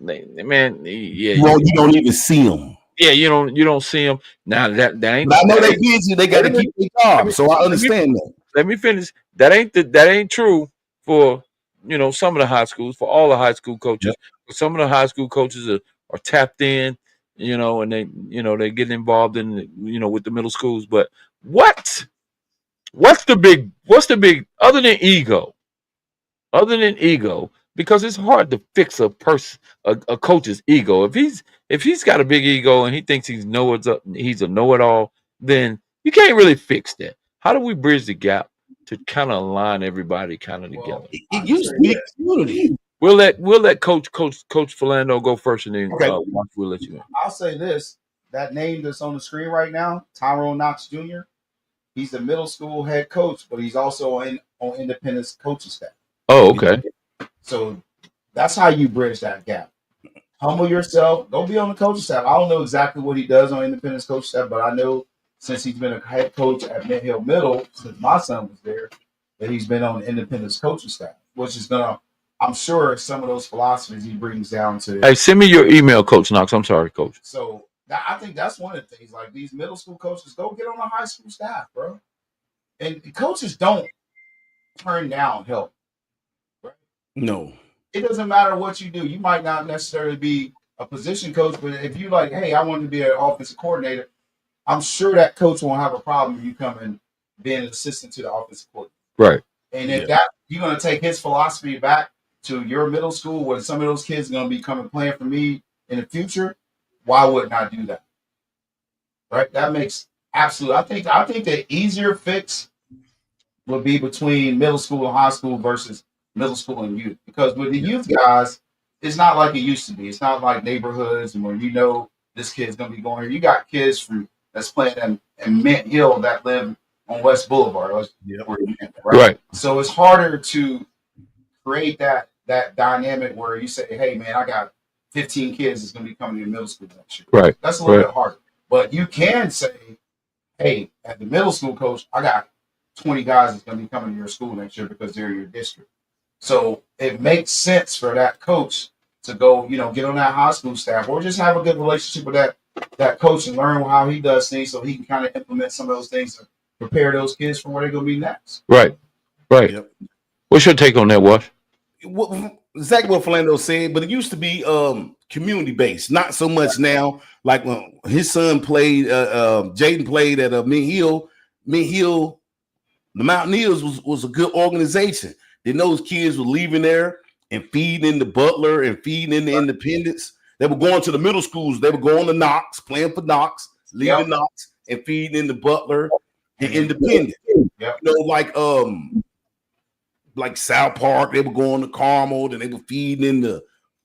man. Yeah, you don't even see them. Yeah, you don't see them now. That ain't. I know they busy. They got to keep their job, so I understand that. Let me finish. That ain't true for some of the high schools, for all the high school coaches. Yep. Some of the high school coaches are tapped in, and they get involved in with the middle schools. But what's the big other than ego? Because it's hard to fix a coach's ego. If he's got a big ego and he thinks he's a know-it-all, then you can't really fix that. How do we bridge the gap to kind of align everybody kind of together? It used to be community. We'll let Coach Philando go first, and then we'll let you in. I'll say this: that name that's on the screen right now, Tyrone Knox Jr. He's the middle school head coach, but he's also on Independence coaching staff. Oh, okay. So that's how you bridge that gap. Humble yourself. Don't be on the coaching staff. I don't know exactly what he does on Independence coaching staff, but I know since he's been a head coach at Mid Hill Middle, since my son was there, that he's been on the Independence coaching staff, which is I'm sure some of those philosophies he brings down to. Hey, send me your email, Coach Knox. I'm sorry, Coach. So I think that's one of the things. Like these middle school coaches, go get on the high school staff, bro. And coaches don't turn down help. Right? No. It doesn't matter what you do. You might not necessarily be a position coach, but if you like, hey, I want to be an offensive coordinator, I'm sure that coach won't have a problem if you come and being an assistant to the offensive coordinator. Right. And if you're going to take his philosophy back to your middle school where some of those kids are going to be coming playing for me in the future, why wouldn't I do that? Right? That makes Absolutely. I think the easier fix would be between middle school and high school versus middle school and youth. Because with the youth guys, it's not like it used to be. It's not like neighborhoods and where this kid's gonna be going here. You got kids from that's playing in Mint Hill that live on West Boulevard, right? Right. So it's harder to create that dynamic where you say, hey man, I got 15 kids that's gonna be coming to middle school next year. Right. That's a little bit harder. But you can say, hey, at the middle school coach, I got 20 guys that's going to be coming to your school next year because they're your district. So it makes sense for that coach to go, get on that high school staff or just have a good relationship with that coach and learn how he does things so he can kind of implement some of those things to prepare those kids for where they're going to be next. Right. Right. Yep. What's your take on that, Wash? Exactly what Philando said, but it used to be community based, not so much now. Like when his son played, Jaden played at Mint Hill. Mint Hill, the Mountaineers was a good organization. Then those kids were leaving there and feeding in the Butler and feeding in the Independence. They were going to the middle schools. They were going to Knox, playing for Knox, leaving Knox and feeding in the Butler and Independent. Yep. Like South Park, they were going to Carmel, and they were feeding in the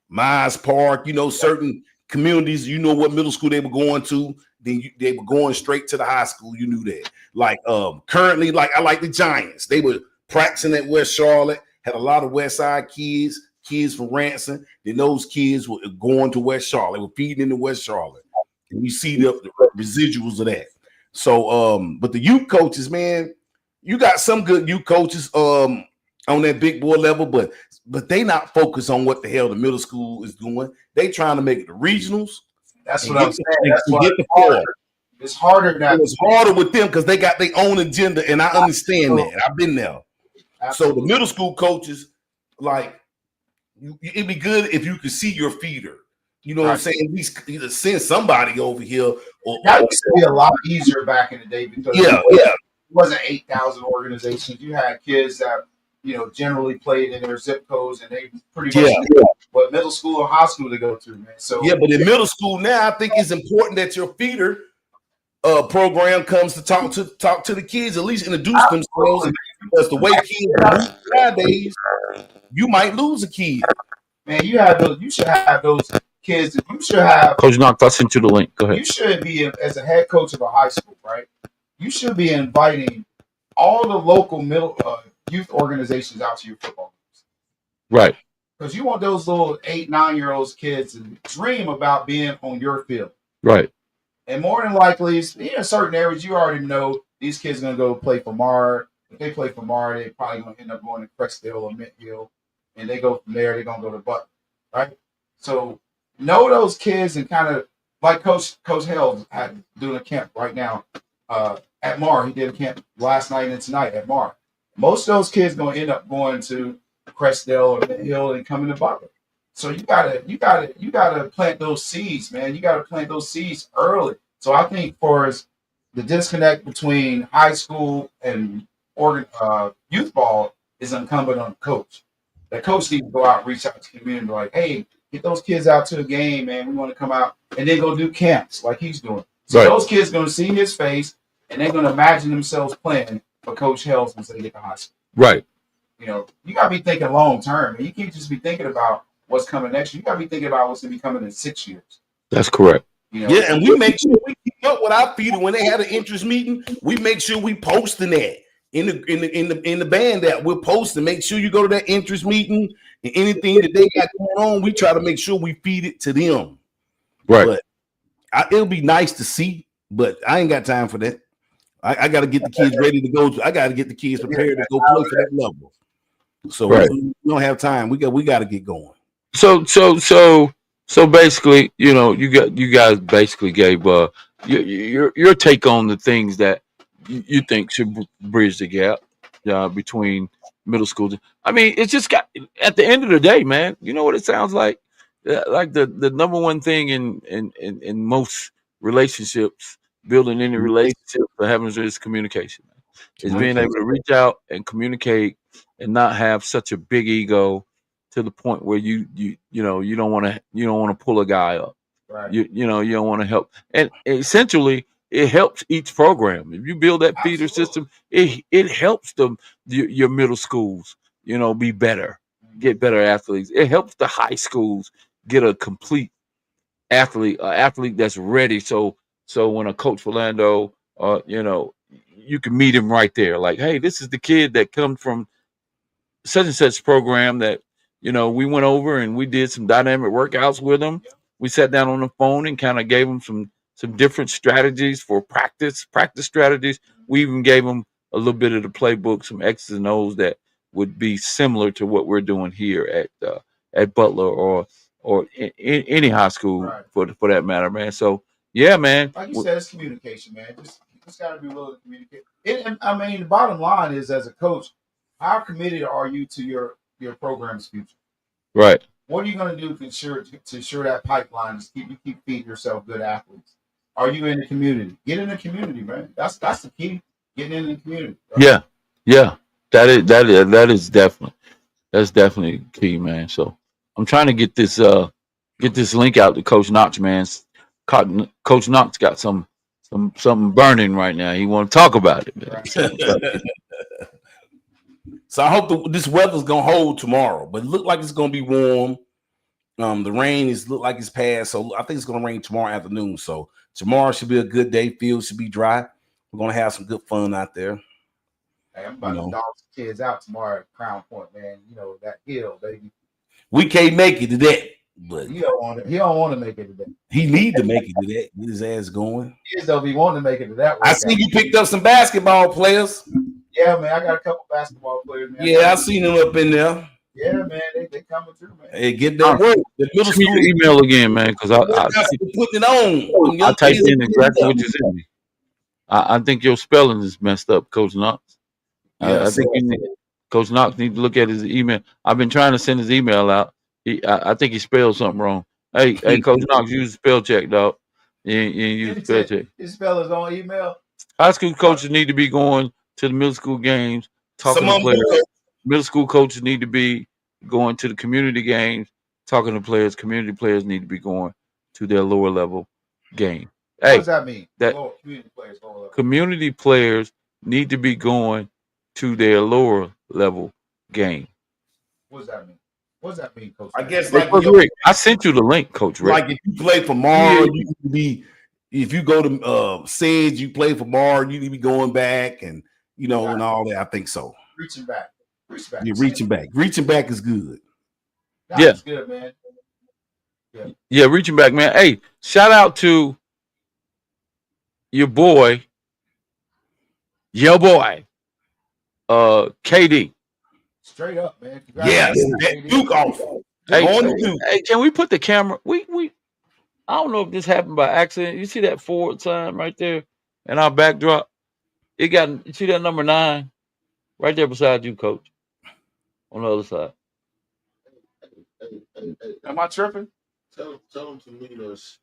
Myers Park. Certain communities, what middle school they were going to. Then they were going straight to the high school. You knew that. Like currently, like I like the Giants. They were practicing at West Charlotte. Had a lot of West Side kids from Ransom. Then those kids were going to West Charlotte. They were feeding into West Charlotte, and you see the residuals of that. So, but the youth coaches, man, you got some good youth coaches on that big boy level, but they not focused on what the hell the middle school is doing. They trying to make it the regionals. That's what I'm saying. That's why it's harder. It's harder with them because they got their own agenda, and I understand that. I've been there. Absolutely. So the middle school coaches, like, it'd be good if you could see your feeder. You know what I'm saying? At least either send somebody over here. That used to be a lot easier back in the day because it wasn't 8,000 organizations. You had kids that generally played in their zip codes, and they pretty much knew what middle school or high school to go to, man. So but in middle school now, I think it's important that your feeder program comes to talk to the kids, at least introduce themselves. Because the way kids move nowadays, you might lose a kid. Man, you should have those kids. You should have Coach Knox. I'll send you the link. Go ahead. You should be, as a head coach of a high school, right? You should be inviting all the local youth organizations out to your football games. Right. Because you want those little 8-9-year-olds kids to dream about being on your field. Right. And more than likely, in certain areas, you already know these kids are going to go play for Mard. If they play for Mard, they're probably going to end up going to Crestdale or Mint Hill. And they go from there, they're going to go to Butler. Right? So know those kids and kind of, like Coach Held had doing a camp right now at Mar. He did a camp last night and tonight at Mar. Most of those kids going to end up going to Crestdale or Mint Hill and coming to Butler. So you gotta plant those seeds, man. You gotta plant those seeds early. So I think for the disconnect between high school and youth ball is incumbent on the coach. The coach needs to go out and reach out to the community, like, hey, get those kids out to a game, man. We want to come out and then go do camps like he's doing. So those kids gonna see his face and they're gonna imagine themselves playing for Coach Hells once they get to high school. Right. You gotta be thinking long term. You can't just be thinking about what's coming next year. You gotta be thinking about what's gonna be coming in 6 years. That's correct. And we make sure we keep up with our feeder. When they had an interest meeting, we make sure we posting that in the band that we're posting. Make sure you go to that interest meeting and anything that they got going on, we try to make sure we feed it to them. Right. But it'll be nice to see, but I ain't got time for that. I got to get the kids ready to go. I got to get the kids prepared to go play for that level. So we don't have time. We got to get going. So basically, you guys basically gave your take on the things that you think should bridge the gap between middle school. I mean, it's just got at the end of the day, man. You know what it sounds like? Like the number one thing in most relationships, building any relationship or having is communication. Is being able to reach out and communicate and not have such a big ego to the point where you don't want to pull a guy up. Right. You don't want to help. And essentially, it helps each program. If you build that feeder Absolutely. system, it helps your middle schools, be better, get better athletes. It helps the high schools get a complete athlete that's ready. So when a coach Philando, you can meet him right there. Like, hey, this is the kid that comes from such and such program that we went over and we did some dynamic workouts with them. We sat down on the phone and kind of gave them some different strategies for practice strategies. We even gave them a little bit of the playbook, some X's and O's that would be similar to what we're doing here at Butler or in any high school Right. for that matter, man. So yeah, man. Like you said, it's communication, man. Just got to be willing to communicate. And I mean, the bottom line is, as a coach, how committed are you to your program's future? Right. What are you going to do to ensure that pipeline is keep feeding yourself good athletes? Are you in the community? Get in the community, man. That's the key. Getting in the community. Right? Yeah. That is definitely key, man. So I'm trying to get this link out to Coach Knox, man. Coach Knox got something burning right now. He want to talk about it, man. Right. So I hope this weather's gonna hold tomorrow, but it look like it's gonna be warm. The rain look like it's past, so I think it's gonna rain tomorrow afternoon. So tomorrow should be a good day. Field should be dry. We're gonna have some good fun out there. Hey, I'm about to dog some kids out tomorrow at Crown Point, man. That hill, baby. We can't make it to that, but he don't want to make it to that. He need to make it to that. Get his ass going. He is, though. He want to make it to that. I see you picked up some basketball players. Yeah, man. I got a couple basketball players, man. Yeah, I seen them up in there. Yeah, man. They coming through, man. Hey, get that work. The middle Send me your email again, man, because I putting it on. I typed in exactly what you sent me. I think your spelling is messed up, Coach Knox. I think Coach Knox needs to look at his email. I've been trying to send his email out. I think he spelled something wrong. Hey, Coach Knox, use spell check, dog. You use spell check. His spell his own email. High school coaches need to be going to the middle school games, talking to players. Middle school coaches need to be going to the community games, talking to players. Community players need to be going to their lower level game. What Hey, does that mean? Community players need to be going to their lower level game. What does that mean? What does that mean, Coach? I guess Coach Rick, I sent you the link, Coach Rick. Like if you play for Mar, you can be. If you go to Sedge, you play for Mar, you need to be going back and and all that. I think so. Reaching back. Yeah, reaching back. Reaching back is good. That's good, man. Yeah, reaching back, man. Hey, shout out to your boy, KD. Straight up, man. Yes, Duke off. Hey, can we put the camera? We I don't know if this happened by accident. You see that forward sign right there in our backdrop? You see that number 9 right there beside you, Coach, on the other side. Am I tripping? Tell them to meet us.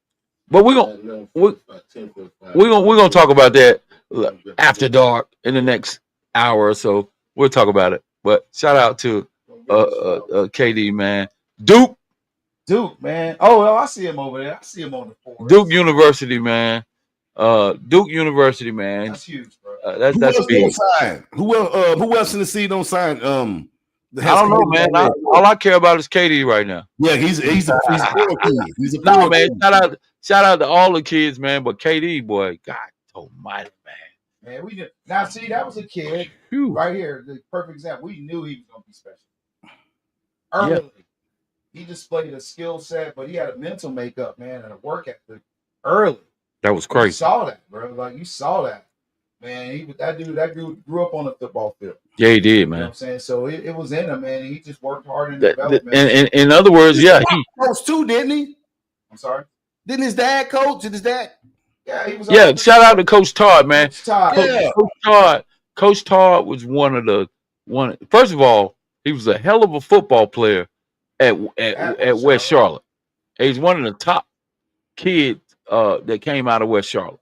But we're gonna talk about that after dark in the next hour or so. We'll talk about it. But shout out to KD, man. Duke, man. Oh, I see him over there. I see him on the forward. Duke University, man. Duke University, man. That's huge, bro. That's big. Who else in the seat don't sign? I don't know, man. All I care about is KD right now. Yeah, he's a poor kid. He's a no, man. Shout out to all the kids, man. But KD, boy, God almighty, man. Man, we just now see that was a kid right here. The perfect example. We knew he was gonna be special. Early, he displayed a skill set, but he had a mental makeup, man, and a work ethic early. That was crazy. You saw that, bro. Like you saw that, man. That dude grew up on the football field. Yeah, he did, man. You know what I'm saying? So it was in him, man. He just worked hard in development. And in other words, he coached too, didn't he? I'm sorry. Didn't his dad coach? Did his dad? Yeah, he was. Yeah, shout out to Coach Todd, man. Coach Todd was one. First of all, he was a hell of a football player at West Charlotte. He's one of the top kids that came out of West Charlotte.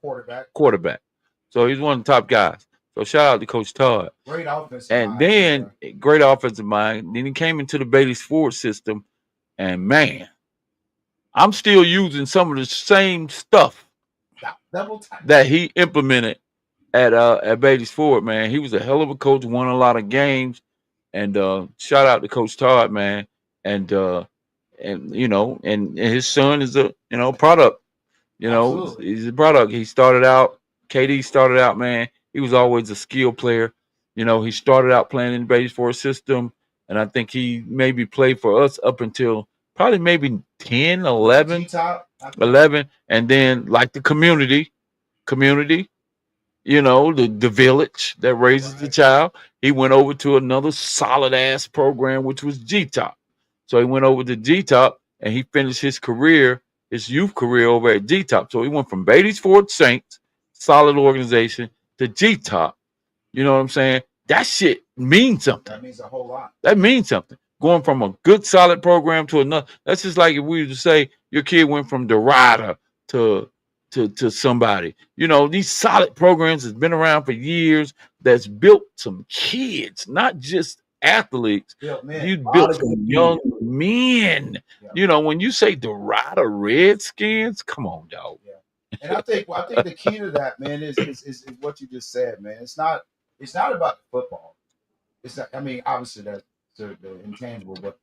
Quarterback. So he's one of the top guys. So shout out to Coach Todd. Great offensive mind. And then great offensive mind. Then he came into the Bailey's Ford system, and man, I'm still using some of the same stuff Double time. that he implemented at Beatty's Ford, man. He was a hell of a coach, won a lot of games, and shout out to Coach Todd, man. And and his son is a product. Absolutely. He's a product. He started out. KD started out, man. He was always a skill player. He started out playing in the Beatty's Ford system, and I think he maybe played for us up until probably maybe 10, 11, G-Top. 11, and then like the community, the village that raises the child. He went over to another solid ass program, which was G Top. So he went over to G Top and he finished his career, his youth career over at G Top. So he went from Beatty's Ford Saints, solid organization, to G Top. You know what I'm saying? That shit means something. That means a whole lot. That means something. Going from a good solid program to another. That's just like if we were to say your kid went from Dorada to somebody. These solid programs has been around for years. That's built some kids, not just athletes. You built some young men. Yeah. When you say Dorada Redskins, come on, dog. Yeah. And I think the key to that, man, is what you just said, man. It's not about the football. It's not, I mean, obviously that's the intangible, but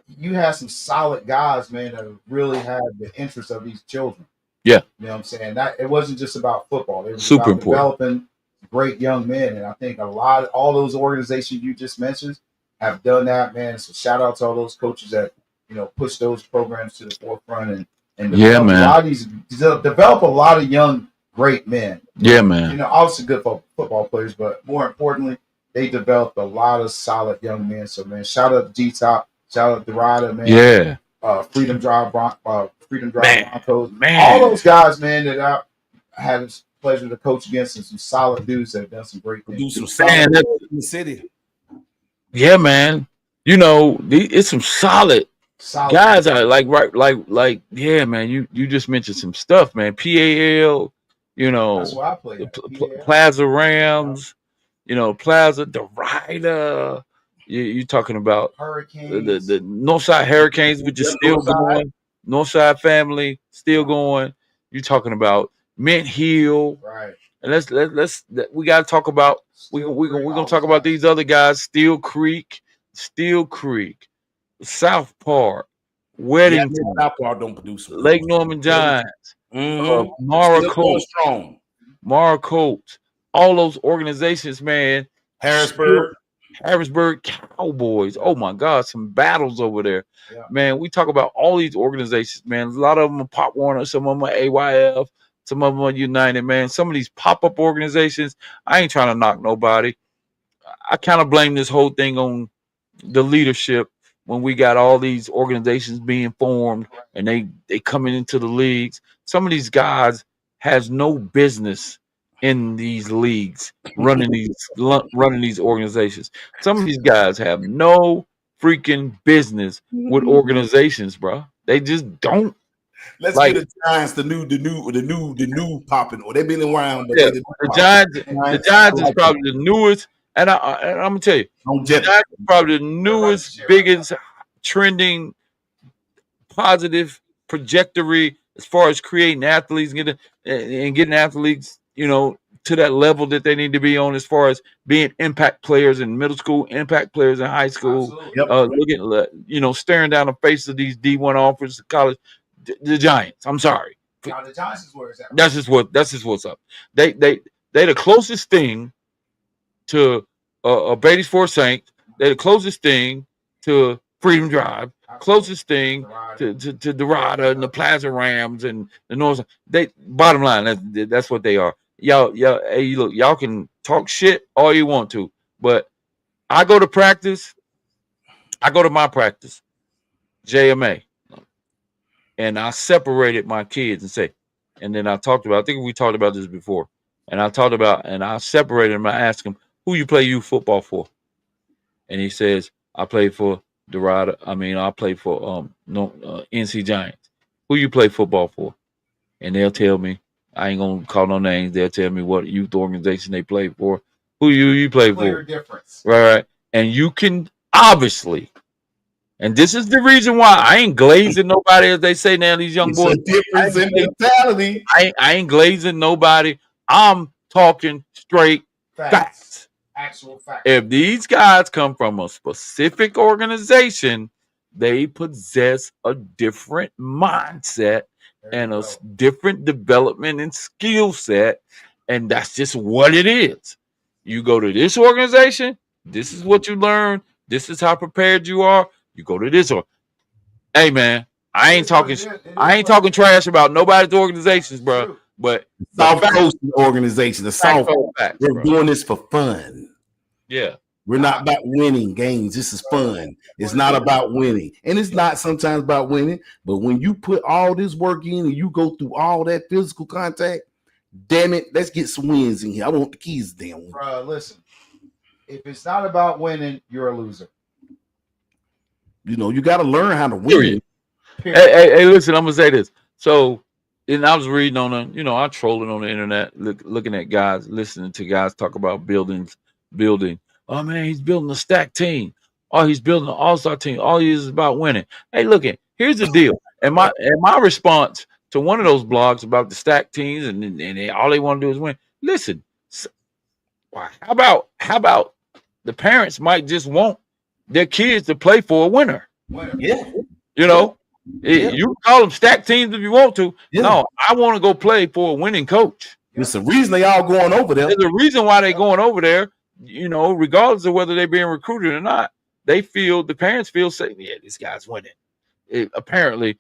you have some solid guys, man, that really had the interest of these children. Yeah. You know what I'm saying? That it wasn't just about football. It was Super about important. developing great young men. And I think all those organizations you just mentioned have done that, man. So shout out to all those coaches that, push those programs to the forefront and Yeah, man. a lot of these develop a lot of young great men. Yeah, man. Obviously good football players, but more importantly, they developed a lot of solid young men. So man, shout out to G Top, shout out to Dorada, man. Yeah. Freedom Drive Man. Broncos. Man. All those guys, man, that I had the pleasure to coach against, and some solid dudes that have done some great things. Do some solid Man, in the city. Yeah, man. It's some solid guys out like yeah, man. You just mentioned some stuff, man. PAL, That's why I played. Plaza Rams, Plaza, the Rider. You talking about Hurricanes, the Northside Hurricanes, which is still going. Northside family still going. You talking about Mint Hill, right? And we got to talk about we're gonna talk about these other guys: Steel Creek, South Park, Weddington, South Park don't produce Lake Norman Giants, Mara Colt, strong. Mara Colt, all those organizations, man. Harrisburg Cowboys. Oh my God, some battles over there. Yeah. Man, we talk about all these organizations, man. A lot of them are Pop Warner, some of them are AYF, some of them are United, man. Some of these pop-up organizations, I ain't trying to knock nobody. I kind of blame this whole thing on the leadership when we got all these organizations being formed and they coming into the leagues. Some of these guys has no business in these leagues running these organizations. Some of these guys have no freaking business with organizations, bro. They just don't. Let's get the Giants, the new popping. Or they've been around, but the Giants is probably the newest. And I'm gonna tell you, the Giants is probably the newest, biggest, trending, positive trajectory as far as creating athletes and getting athletes, to that level that they need to be on as far as being impact players in middle school, impact players in high school. Looking, staring down the face of these D1 offers to college. The Giants. I'm sorry. Now the Giants is where it's at. That's just what's up. They the closest thing to a Beatty's Ford Saints. They're the closest thing to Freedom Drive. Closest thing to Dorada and the Plaza Rams and the North. They bottom line, that's what they are. Y'all, hey, look, y'all can talk shit all you want to, but I go to practice. I go to my practice, JMA, and I separated my kids and say, and then I talked about. I think we talked about this before, and I separated them. I asked him, "Who you play youth football for?" And he says, "I play for Dorada. I play for NC Giants. Who you play football for?" And they'll tell me. I ain't gonna call no names. They'll tell me what youth organization they play for. Who you play for? Difference. Right. And you can obviously, And this is the reason why I ain't glazing nobody, as they say now, these young It's boys. a difference in mentality. I ain't glazing nobody. I'm talking straight facts. Actual facts. If these guys come from a specific organization, they possess a different mindset and a different development and skill set. And that's just what it is. You go to this organization, this is what you learn, this is how prepared you are. You go to this or hey man, I ain't talking trash about nobody's organizations, bro. But Soft coasting organization, the soft. We're doing this for fun. Yeah. We're not about winning games. This is fun. It's not about winning. And it's not sometimes about winning. But when you put all this work in and you go through all that physical contact, damn it, let's get some wins in here. I want the keys damn win. Bro, listen. If it's not about winning, you're a loser. You know, you got to learn how to win. Period. Hey, listen, I'm going to say this. So, and I was reading on I'm trolling on the internet, looking at guys, listening to guys talk about building. Oh man, he's building a stack team. Oh, he's building an all-star team. All he is about winning. Hey, look here's the deal. And my response to one of those blogs about the stack teams and all they want to do is win. Listen, how about the parents might just want their kids to play for a winner? Yeah. You know, you can call them stack teams if you want to. Yeah. No, I want to go play for a winning coach. There's a reason they all going over there. There's a reason why they're going over there. You know, regardless of whether they're being recruited or not, the parents feel saying, yeah, this guy's winning. Apparently,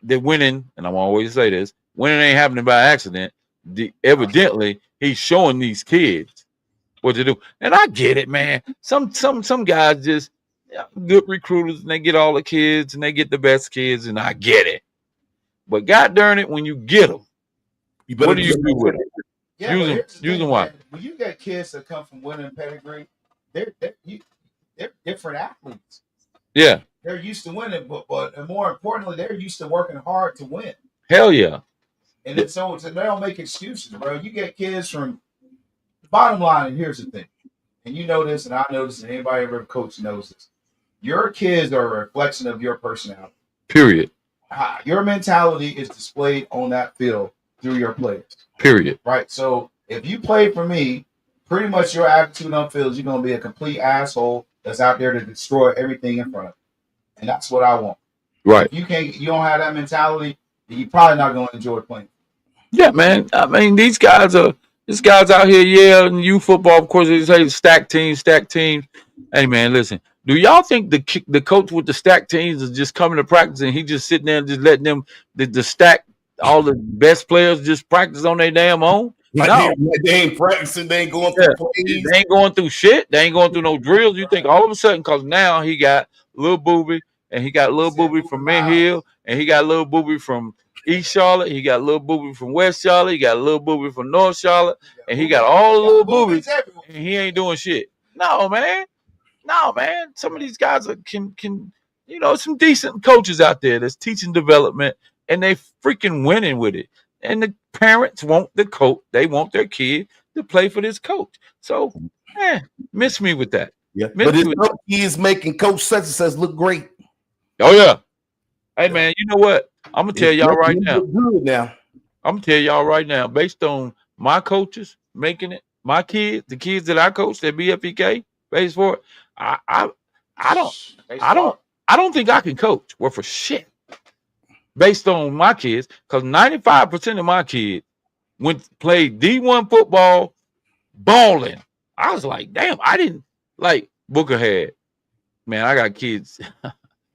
they're winning, and I'm always say this: winning ain't happening by accident. Evidently, he's showing these kids what to do, and I get it, man. Some guys just good recruiters, and they get all the kids, and they get the best kids, and I get it. But God darn it, when you get them, what do you do with them? Yeah, using what? When you get kids that come from winning pedigree, they're different athletes. Yeah, they're used to winning, but more importantly, they're used to working hard to win. Hell yeah! And then so they don't make excuses, bro. You get kids from the bottom line, and here's the thing, and you know this, and I know this, and anybody ever coach knows this. Your kids are a reflection of your personality. Period. Your mentality is displayed on that field through your players. Period. Right. So if you play for me, pretty much your attitude on field, you're going to be a complete asshole that's out there to destroy everything in front of you. And that's what I want. Right. If you don't have that mentality, then you're probably not going to enjoy playing. Yeah, man. I mean, these guys out here, yeah, and youth football, of course, they say stack teams. Hey, man, listen. Do y'all think the coach with the stack teams is just coming to practice and he just sitting there and just letting them the stack all the best players just practice on their damn own? No, they ain't practicing. They ain't going through plays. They ain't going through shit. They ain't going through no drills. You think all of a sudden, because now he got Lil Booby, and he got Lil Booby from Mint Hill, and he got Lil Booby from East Charlotte, he got Lil Booby from West Charlotte, he got Lil Booby from North Charlotte, and he got all the little boobies, and he ain't doing shit. No, man. Some of these guys can some decent coaches out there that's teaching development, and they freaking winning with it. And the parents want the coach; they want their kid to play for this coach. So, miss me with that. Yeah, but his coach is making Coach such and such look great. Oh yeah. Hey man, you know what? I'm gonna tell y'all right now. I'm gonna tell y'all right now, based on my coaches making it, my kids, the kids that I coach that BFEK, base for it. I don't think I can coach. Well, for shit. Based on my kids, because 95% of my kids played D1 football, balling. I was like, damn, I didn't like Booker had. Man, I got kids.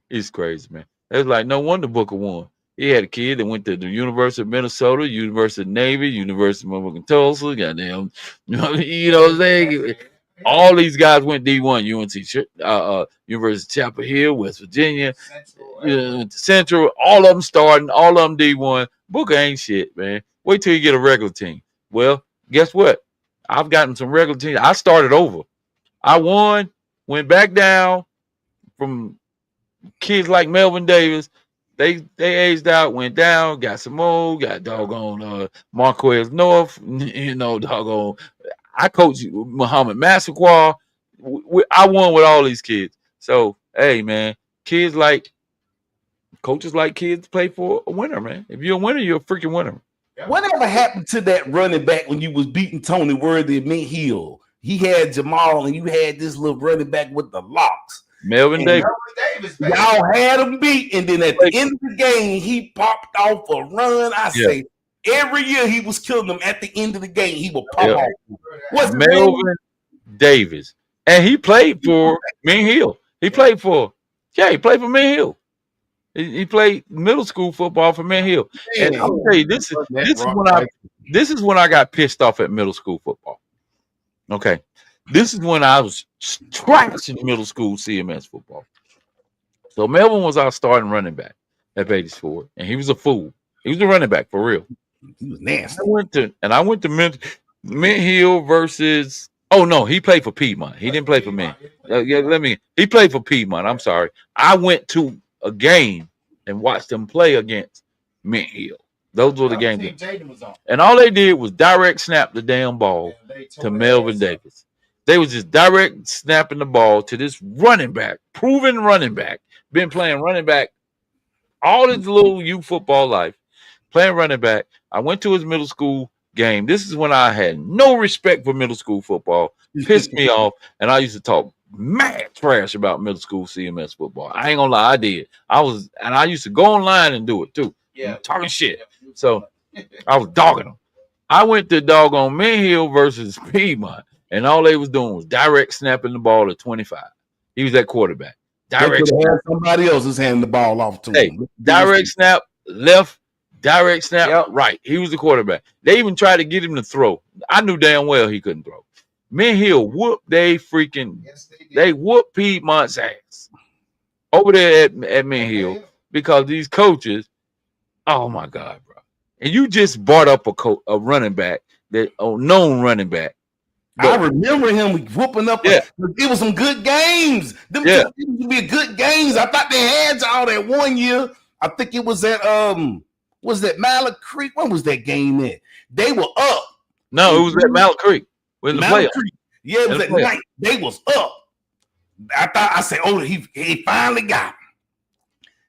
It's crazy, man. It's like no wonder Booker won. He had a kid that went to the University of Minnesota, University of Navy, University of Tulsa, goddamn, you know what I'm saying? All these guys went D1, UNC, University of Chapel Hill, West Virginia, Central, all of them starting, all of them D1. Booker ain't shit, man. Wait till you get a regular team. Well, guess what? I've gotten some regular teams. I started over. I won, went back down from kids like Melvin Davis. They aged out, went down, got some more, got doggone Marquez North, doggone. I coached Muhammad Massaquoi. I won with all these kids. So, hey, man, kids like coaches like kids play for a winner, man. If you're a winner, you're a freaking winner. Whatever happened to that running back when you was beating Tony Worthy at Mint Hill? He had Jamal, and you had this little running back with the locks. Melvin Davis. Y'all had him beat, and then at the end of the game, he popped off a run. I say every year he was killing them. At the end of the game, he would pop off. What's Melvin Davis, and he played for Mint Hill. He played for Mint Hill. He played middle school football for Mint Hill. And I'm gonna tell you, this is when I got pissed off at middle school football. Okay, this is when I was trashing middle school CMS football. So Melvin was our starting running back at Beatty's Ford, and he was a fool. He was a running back for real. He was nasty. I went to Mint Hill versus. Oh no, he played for Piedmont. He didn't play for Mint. He played for Piedmont. I'm sorry. I went to a game and watched them play against Mint Hill. Those were the games. And all they did was direct snap the damn ball to Melvin Davis. They was just direct snapping the ball to this running back, proven running back, been playing running back all his little youth football life, playing running back. I went to his middle school game. This is when I had no respect for middle school football. Pissed me off, and I used to talk mad trash about middle school CMS football. I ain't gonna lie, I did. I used to go online and do it too. Yeah, talking shit. So I was dogging them. I went to doggone Mint Hill versus Piedmont, and all they was doing was direct snapping the ball to 25. He was that quarterback. Direct snap. Somebody else is handing the ball off to him. Direct snap left, direct snap right. He was the quarterback. They even tried to get him to throw. I knew damn well he couldn't throw. Mint Hill whooped they whooped Piedmont's ass over there at Mint Hill because these coaches, oh my God, bro. And you just brought up a running back, a known running back. I remember him whooping up. It was some good games. Them would be good games. I thought they had y'all that one year. I think it was at was that Mallet Creek? When was that game at? They were up. No, it was at Mallet Creek. In the playoff. Yeah, it was at night. They was up. I said, oh, he finally got him.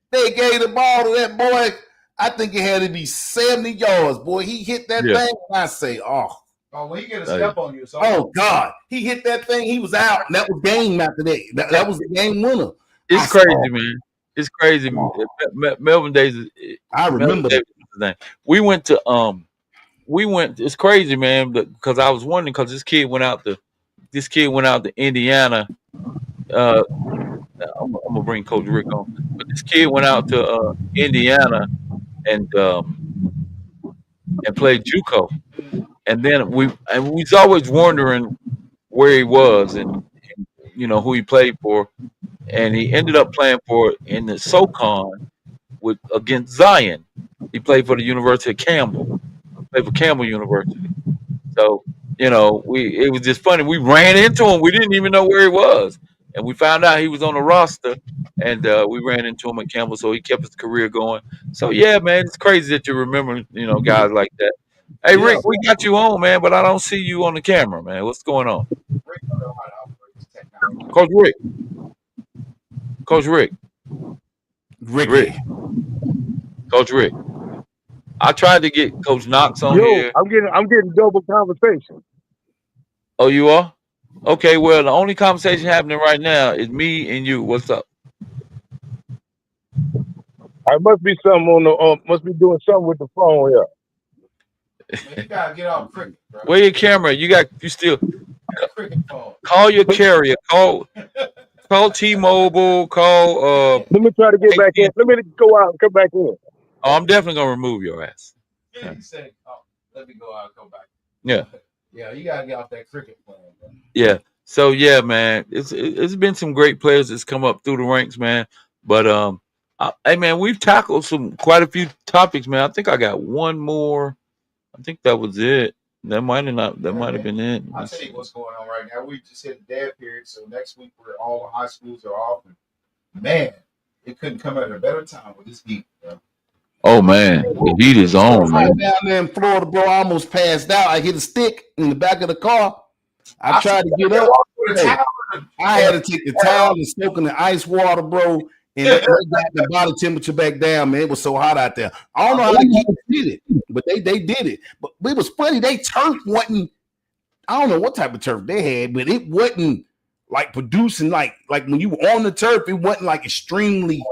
They gave the ball to that boy. I think it had to be 70 yards, boy. He hit that thing, and I say, oh, when he get a step on you. Oh, God. He hit that thing. He was out. And that was game after that. That was the game winner. It's crazy, man. It's crazy. Melvin Davis. I remember that. We went to it's crazy, man, because I was wondering because this kid went out to Indiana. I'm gonna bring Coach Rick on, but this kid went out to Indiana and played JUCO, and then we was always wondering where he was and who he played for, and he ended up playing for in the SoCon against Zion. He played for the University of Campbell. Played for Campbell University. So it was just funny. We ran into him. We didn't even know where he was. And we found out he was on the roster, and we ran into him at Campbell, so he kept his career going. So, yeah, man, it's crazy that you remember, guys like that. Hey, Rick, we got you on, man, but I don't see you on the camera, man. What's going on? Coach Rick. Coach Rick. Rick. Coach Rick. I tried to get Coach Knox on here. I'm getting double conversation. Oh, you are? Okay, well, the only conversation happening right now is me and you. What's up? I must be something must be doing something with the phone here. Man, you gotta get off cricket, bro. Where your camera? You still cricket phone. Call your carrier. Call T-Mobile. Call. Let me try to get back in. Let me go out and come back in. Oh, I'm definitely gonna remove your ass. Yeah, he said, let me go out and come back. Yeah. Yeah, you gotta get off that cricket phone, bro. Yeah. So yeah, man, it's been some great players that's come up through the ranks, man. But hey, man, we've tackled quite a few topics, man. I think I got one more. I think that was it. That might have been it. I'll tell you what's going on right now. We just hit a dead period, so next week all the high schools are off. And man, it couldn't come at a better time with this heat, bro. Oh man, the heat is on, man. Down there in Florida, bro, I almost passed out. I hit a stick in the back of the car. I tried to get up. I had to take the towel and soak in the ice water, bro. and they got the body temperature back down, man. It was so hot out there. I don't know how the kids did it, but they did it. But it was funny. They turf wasn't. I don't know what type of turf they had, but it wasn't like producing like when you were on the turf. It wasn't like extremely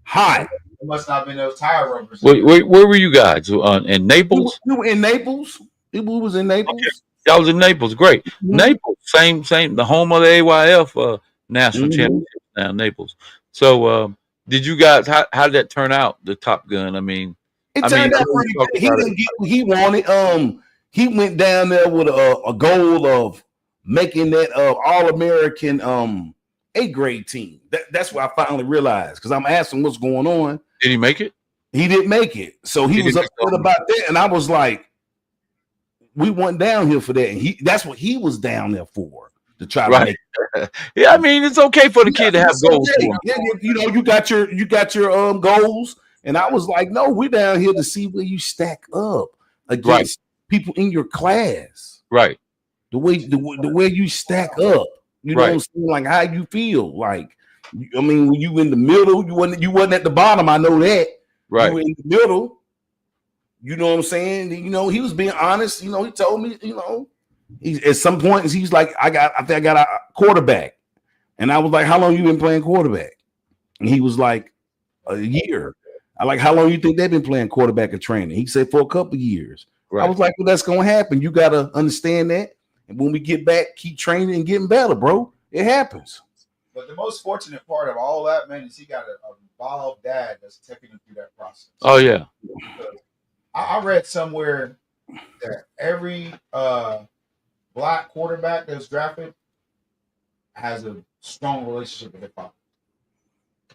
hot. It must not have been those tire rubbers. Where were you guys? In Naples? We were in Naples. We was in Naples. Okay. Y'all was in Naples. Great. Naples, same. The home of the AYF national championship now, Naples. So, did you guys? How did that turn out? The Top Gun. I mean, it turned out pretty good. He didn't get what he wanted. He went down there with a goal of making that All-American A grade team. That's what I finally realized because I'm asking what's going on. Did he make it? He didn't make it, so he was upset about that. And I was like, "We went down here for that." And that's what he was down there for, to try to make it. Yeah, I mean, it's okay for the kid to have goals. Yeah, you know, you got your goals, and I was like, "No, we're down here to see where you stack up against people in your class." Right. The way you stack up, you know what I'm saying? Like how you feel. Like, I mean, when you in the middle, you wasn't at the bottom. I know that. Right. You were in the middle. You know what I'm saying? You know, he was being honest. You know, he told me, you know, at some point he's like, I think I got a quarterback. And I was like, how long you been playing quarterback? And he was like, a year. I like, how long you think they've been playing quarterback and training? He said, for a couple of years. Right. I was like, well, that's going to happen. You got to understand that. And when we get back, keep training and getting better, bro. It happens. But the most fortunate part of all that, man, is he got a involved dad that's taking him through that process. Oh, yeah. I read somewhere that every black quarterback that's drafted has a strong relationship with their father.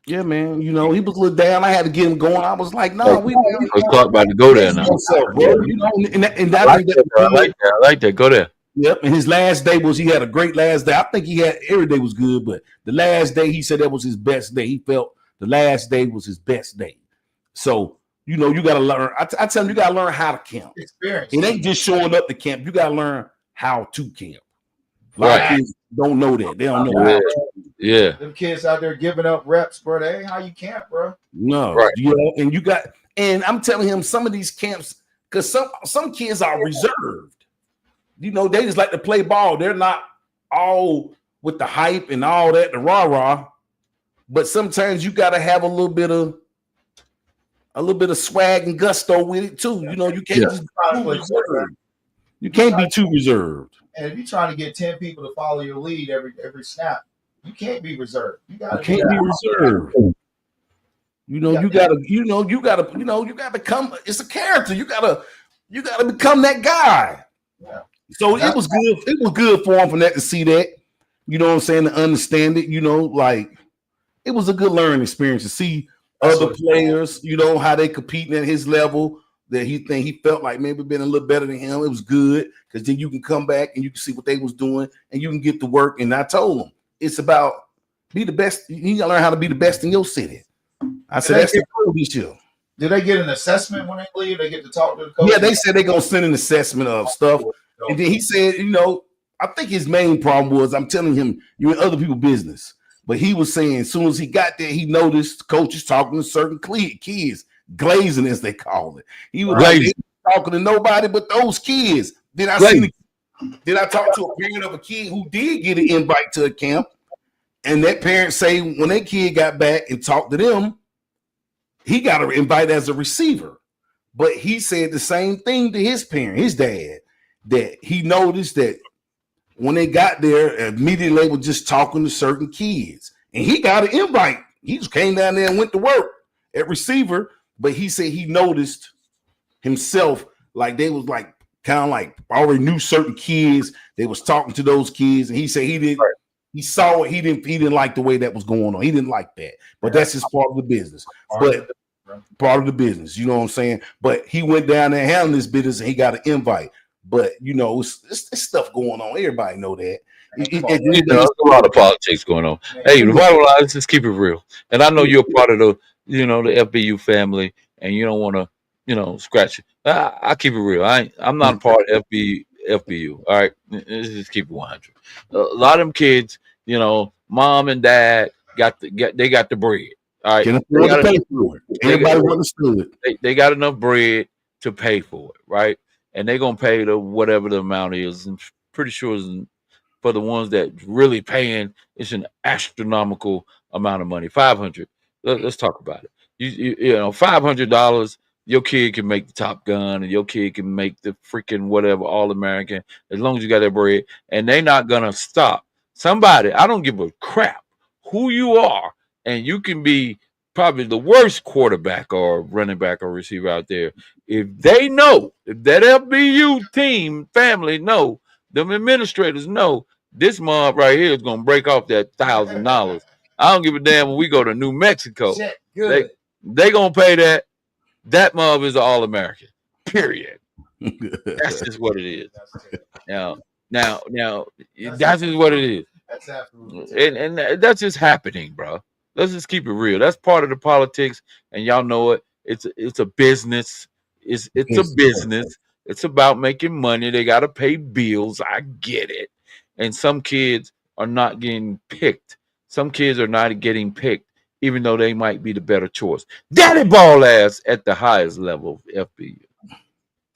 Yeah, man. You know, he was a little down. I had to get him going. I was like, no, we talk about to go there now. Bro, you know, and I like that. Go there. Yep. And his last day he had a great last day. I think he had every day was good, but the last day he said that was his best day. He felt the last day was his best day. So, you know, you got to learn. I tell him you got to learn how to camp. Experience. It ain't just showing up to camp. You got to learn how to camp. A lot of kids don't know that. They don't know how to. Yeah. Them kids out there giving up reps, bro. That ain't how you camp, bro. No. Right. You know, and I'm telling him some of these camps, because some kids are reserved. You know, they just like to play ball. They're not all with the hype and all that, the rah-rah. But sometimes you gotta have a little bit of swag and gusto with it too. You know, you can't just be too reserved. You can't be too reserved. And if you're trying to get 10 people to follow your lead every snap, you can't be reserved. You can't be reserved. You know, you gotta become. It's a character. You gotta become that guy. Yeah. So it was good. It was good for him from that to see that. You know what I'm saying? To understand it. You know, like it was a good learning experience to see other players. You know how they competing at his level. That he felt like maybe been a little better than him. It was good because then you can come back and you can see what they was doing and you can get to work. And I told him it's about be the best. You gotta learn how to be the best in your city. I said that's the goal this year. Do they get an assessment when they leave? They get to talk to the coach? Yeah, they said they're gonna send an assessment of stuff. And then he said, you know, I think his main problem was I'm telling him you're in other people's business. But he was saying as soon as he got there, he noticed coaches talking to certain kids, glazing as they call it. He was like, talking to nobody but those kids. Then I talked to a parent of a kid who did get an invite to a camp, and that parent say when that kid got back and talked to them, he got an invite as a receiver. But he said the same thing to his parent, his dad, that he noticed that when they got there, immediately they were just talking to certain kids. And he got an invite. He just came down there and went to work at receiver. But he said he noticed himself like they was like kind of like already knew certain kids. They was talking to those kids. And he said he didn't, he saw it. He didn't like the way that was going on. He didn't like that. But that's just part of the business. Part of the business, you know what I'm saying? But he went down there and handled this business and he got an invite. But you know, it's stuff going on. Everybody know that. There's a lot of politics going on. Hey, the bottom line is just keep it real. And I know you're part of the, you know, the FBU family, and you don't want to, you know, scratch it. I keep it real. I'm not a part of FBU. All right, let's just keep it 100. A lot of them kids, you know, mom and dad got the bread. All right, Can afford to pay for it. Everybody understood. They got enough bread to pay for it, right? And they're gonna pay the whatever the amount is. I'm pretty sure for the ones that really paying, it's an astronomical amount of money. 500. Let's talk about it. You know, $500. Your kid can make the Top Gun, and your kid can make the freaking whatever All American, as long as you got that bread. And they're not gonna stop. Somebody, I don't give a crap who you are, and you can be probably the worst quarterback or running back or receiver out there. If they know, if that FBU team family know, them administrators know this mob right here is gonna break off that $1,000. I don't give a damn when we go to New Mexico. Shit, They good. they gonna pay that. That mob is an All American. Period. That's just what it is. Now, that's just what it is. That's absolutely. And that's just happening, bro. Let's just keep it real. That's part of the politics, and y'all know it. It's a business. It's a business. It's about making money. They got to pay bills. I get it. And some kids are not getting picked. Some kids are not getting picked, even though they might be the better choice. Daddy ball ass at the highest level of FBU.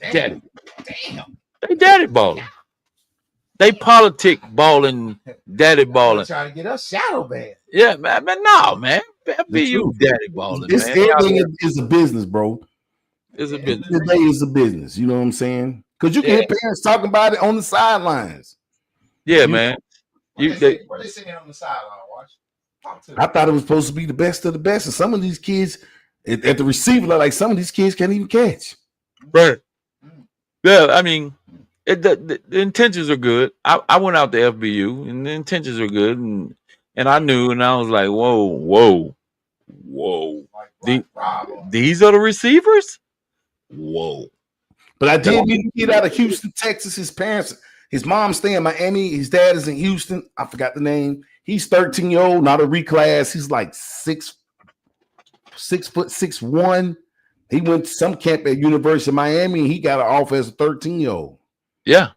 Daddy. Damn. They daddy balling. They politic balling, daddy balling. Trying to get us shadow banned. Yeah, man. No, man. FBU daddy balling, man. Everything is a business, bro. It's a business. Today is a business. You know what I'm saying? Because you can hear parents talking about it on the sidelines. Yeah, man. What they saying on the sideline, Watch? I thought it was supposed to be the best of the best, and some of these kids at the receiver, like some of these kids can't even catch. Right. Yeah, I mean, the intentions are good. I went out to FBU, and the intentions are good, and I knew, and I was like, whoa. These are the receivers? Whoa. But I did meet a kid out of Houston, Texas. His parents, his mom stay in Miami. His dad is in Houston. I forgot the name. He's 13-year-old, not a reclass. He's like 6'6", He went to some camp at University of Miami, and he got an offer as a 13-year-old. Yeah.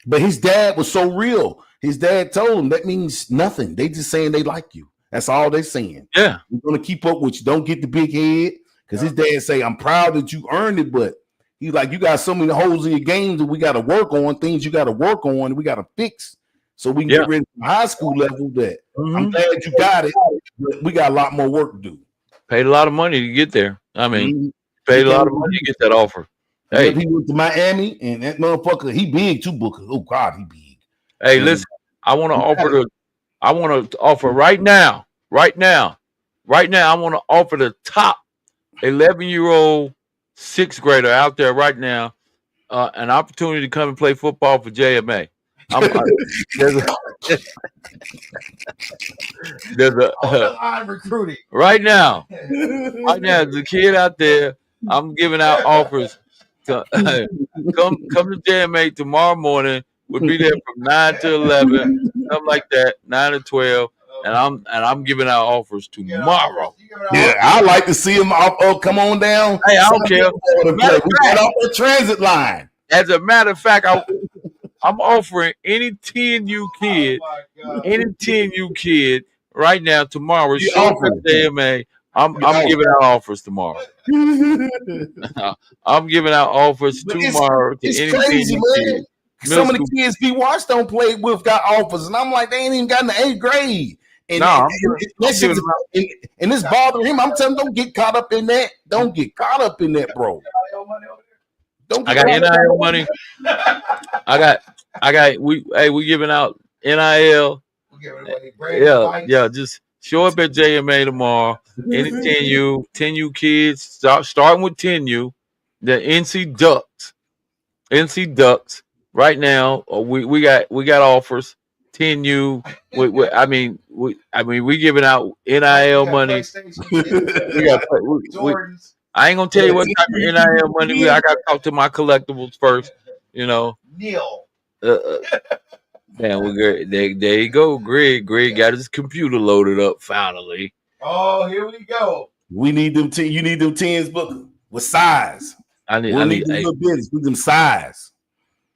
But his dad was so real. His dad told him that means nothing. They just saying they like you. That's all they're saying. Yeah. We're going to keep up with you. Don't get the big head. Because his dad say, I'm proud that you earned it, but he's like, you got so many holes in your game that we got to work on, things you got to work on, we got to fix so we can get ready from high school level that I'm glad you got it, but we got a lot more work to do. Paid a lot of money to get there. I mean, paid a lot of money to get that offer. Hey, he went to Miami, and that motherfucker, he big too, Booker. Oh, God, he big. Hey, listen, I want to offer right now, I want to offer the top 11-year-old sixth grader out there right now an opportunity to come and play football for JMA. There's a recruiting right now. There's a kid out there. I'm giving out offers to come to JMA tomorrow morning. We'll be there from 9 to 11, something like that, 9 to 12. And I'm giving out offers tomorrow. Yeah, I like to see him come on down. Hey, I don't care. We got off the transit line. As a matter of fact, I'm offering any 10U kid right now tomorrow. Show up at JMA. I'm giving out offers tomorrow. I'm giving out offers tomorrow to any crazy, 10U kid. Some of the kids we watch don't play with got offers, and I'm like, they ain't even got in the 8th grade. And, and this bothering him. I'm telling him, don't get caught up in that. Don't get caught up in that, bro. I got NIL money. We giving out NIL. Yeah. Just show up at JMA tomorrow. Any 10U kids, starting with 10U, the NC Ducks. Right now, we got offers. 10U. We giving out NIL money. I ain't gonna tell you what type of NIL money. I got to talk to my collectibles first. You know. Neil. Man, there you go. Greg got his computer loaded up finally. Oh, here we go. We need them. You need them 10s, Booker, with size. I need business with them size.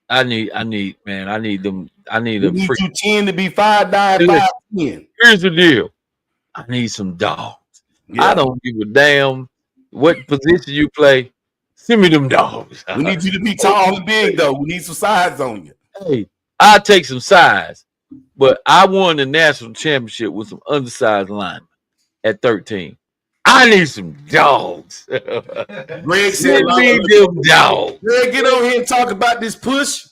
I need them. I need them. You 10 to be 5'9", 5'10". Here's the deal. I need some dogs. Yeah. I don't give a damn what position you play. Send me them dogs. We need you to be tall and big, though. We need some size on you. Hey, I'll take some size, but I won the national championship with some undersized linemen at 13. I need some dogs. Greg said, Send me them dogs. Greg, get on here and talk about this push.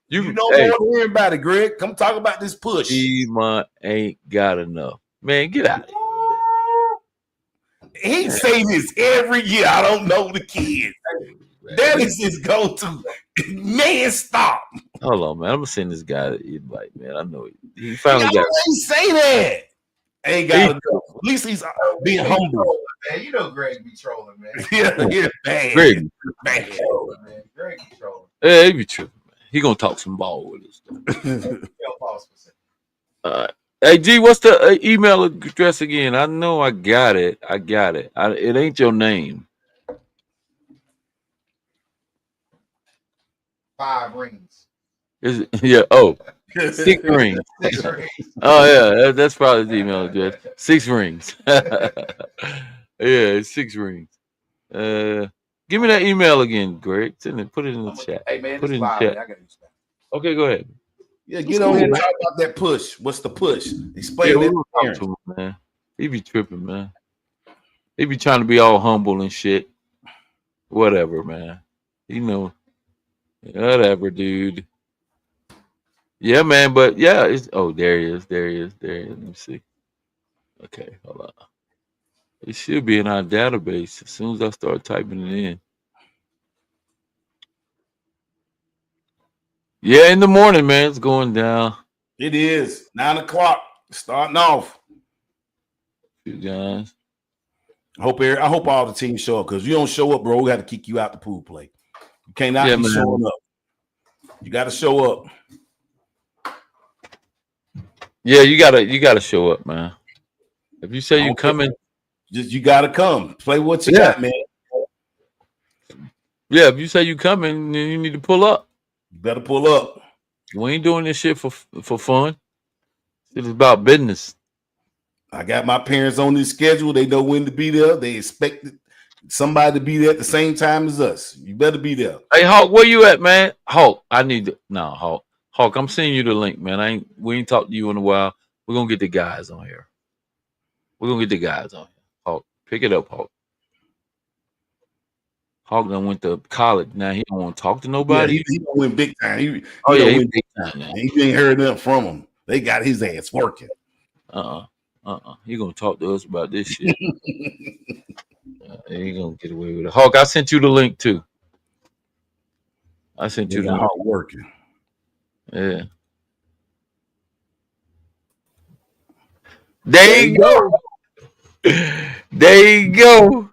You know Hey, more than everybody, Greg. Come talk about this push. Piedmont ain't got enough. Man, get out of here. He say this every year. I don't know the kid. That is his go-to. Man, stop. Hold on, man. I'm gonna send this guy an invite, man. I know he He finally got. always say that. Ain't got enough. At least he's being humble. Man, you know Greg be trolling, man. Yeah, bad. Greg. Bad. Man, Greg be trolling. Yeah, he be tripping, man. He gonna talk some ball with us. Hey, G, what's the email address again? I know I got it. It ain't your name. 5 rings. Is it? Yeah. Oh, 6 rings. 6 rings. Oh yeah, that's probably the email address. 6 rings. Yeah, 6 rings. Give me that email again, Greg. Send it. Put it in the chat. Hey man, Put it it's in the live, chat. man. I gotta use that. Okay, go ahead. Yeah, get on here and talk about that push. What's the push? Explain Yeah, we that. gonna talk to him, man. He be tripping, man. He be trying to be all humble and shit. Whatever, man. You know, whatever, dude. Yeah, man. But yeah, it's there he is. Let me see. Okay, hold on. It should be in our database as soon as I start typing it in. Yeah, in the morning, man. It's going down. It is 9 o'clock. Starting off. You guys. I hope all the teams show up, because you don't show up, bro. We got to kick you out the pool play. You cannot be showing up. You got to show up. Yeah, you gotta show up, man. If you say you coming, you gotta come. Play what you got, man. Yeah, if you say you coming, then you need to pull up. You better pull up. We ain't doing this shit for fun. It's about business. I got my parents on this schedule. They know when to be there. They expect somebody to be there at the same time as us. You better be there. Hey, Hawk, where you at, man? Hawk, Hawk. Hawk, I'm sending you the link, man. We ain't talked to you in a while. We're gonna get the guys on here. Hawk, pick it up, Hawk. Hawk done went to college. Now he don't want to talk to nobody. Yeah, he don't win big time. He win big time now. He ain't heard nothing from him. They got his ass working. He gonna talk to us about this shit. He gonna get away with it. Hawk, I sent you the link too. I sent you the link. Working. Yeah. There you go. There you go.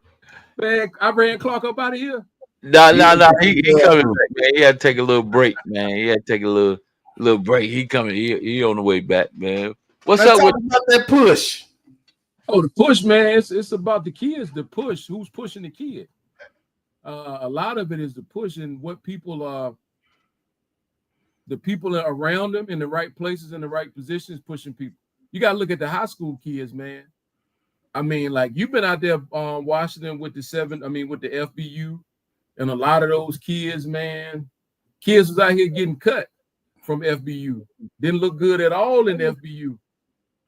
Man, I ran Clark up out of here. No. He coming back, man. He had to take a little break, man. He had to take a little break. He coming. He on the way back, man. What's up with that push? Oh, the push, man. It's about the kids. The push. Who's pushing the kid? A lot of it is the push and what people are. The people around them in the right places, in the right positions, pushing people. You got to look at the high school kids, man. I mean, like, you've been out there Washington with the FBU, and a lot of those kids, man, kids was out here getting cut from FBU. Didn't look good at all in FBU.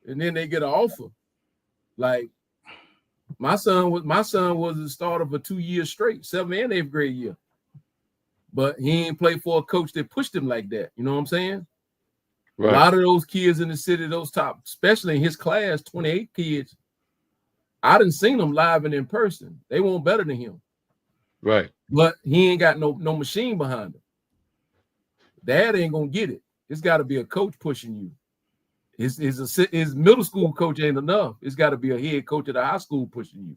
And then they get an offer. Like, my son was the starter for 2 years straight, 7th and 8th grade year. But he ain't played for a coach that pushed him like that. You know what I'm saying? Right. A lot of those kids in the city, those top, especially in his class, 28 kids, I done seen them live and in person. They want better than him. Right. But he ain't got no machine behind him. Dad ain't gonna get it. It's got to be a coach pushing you. His middle school coach ain't enough. It's got to be a head coach at the high school pushing you.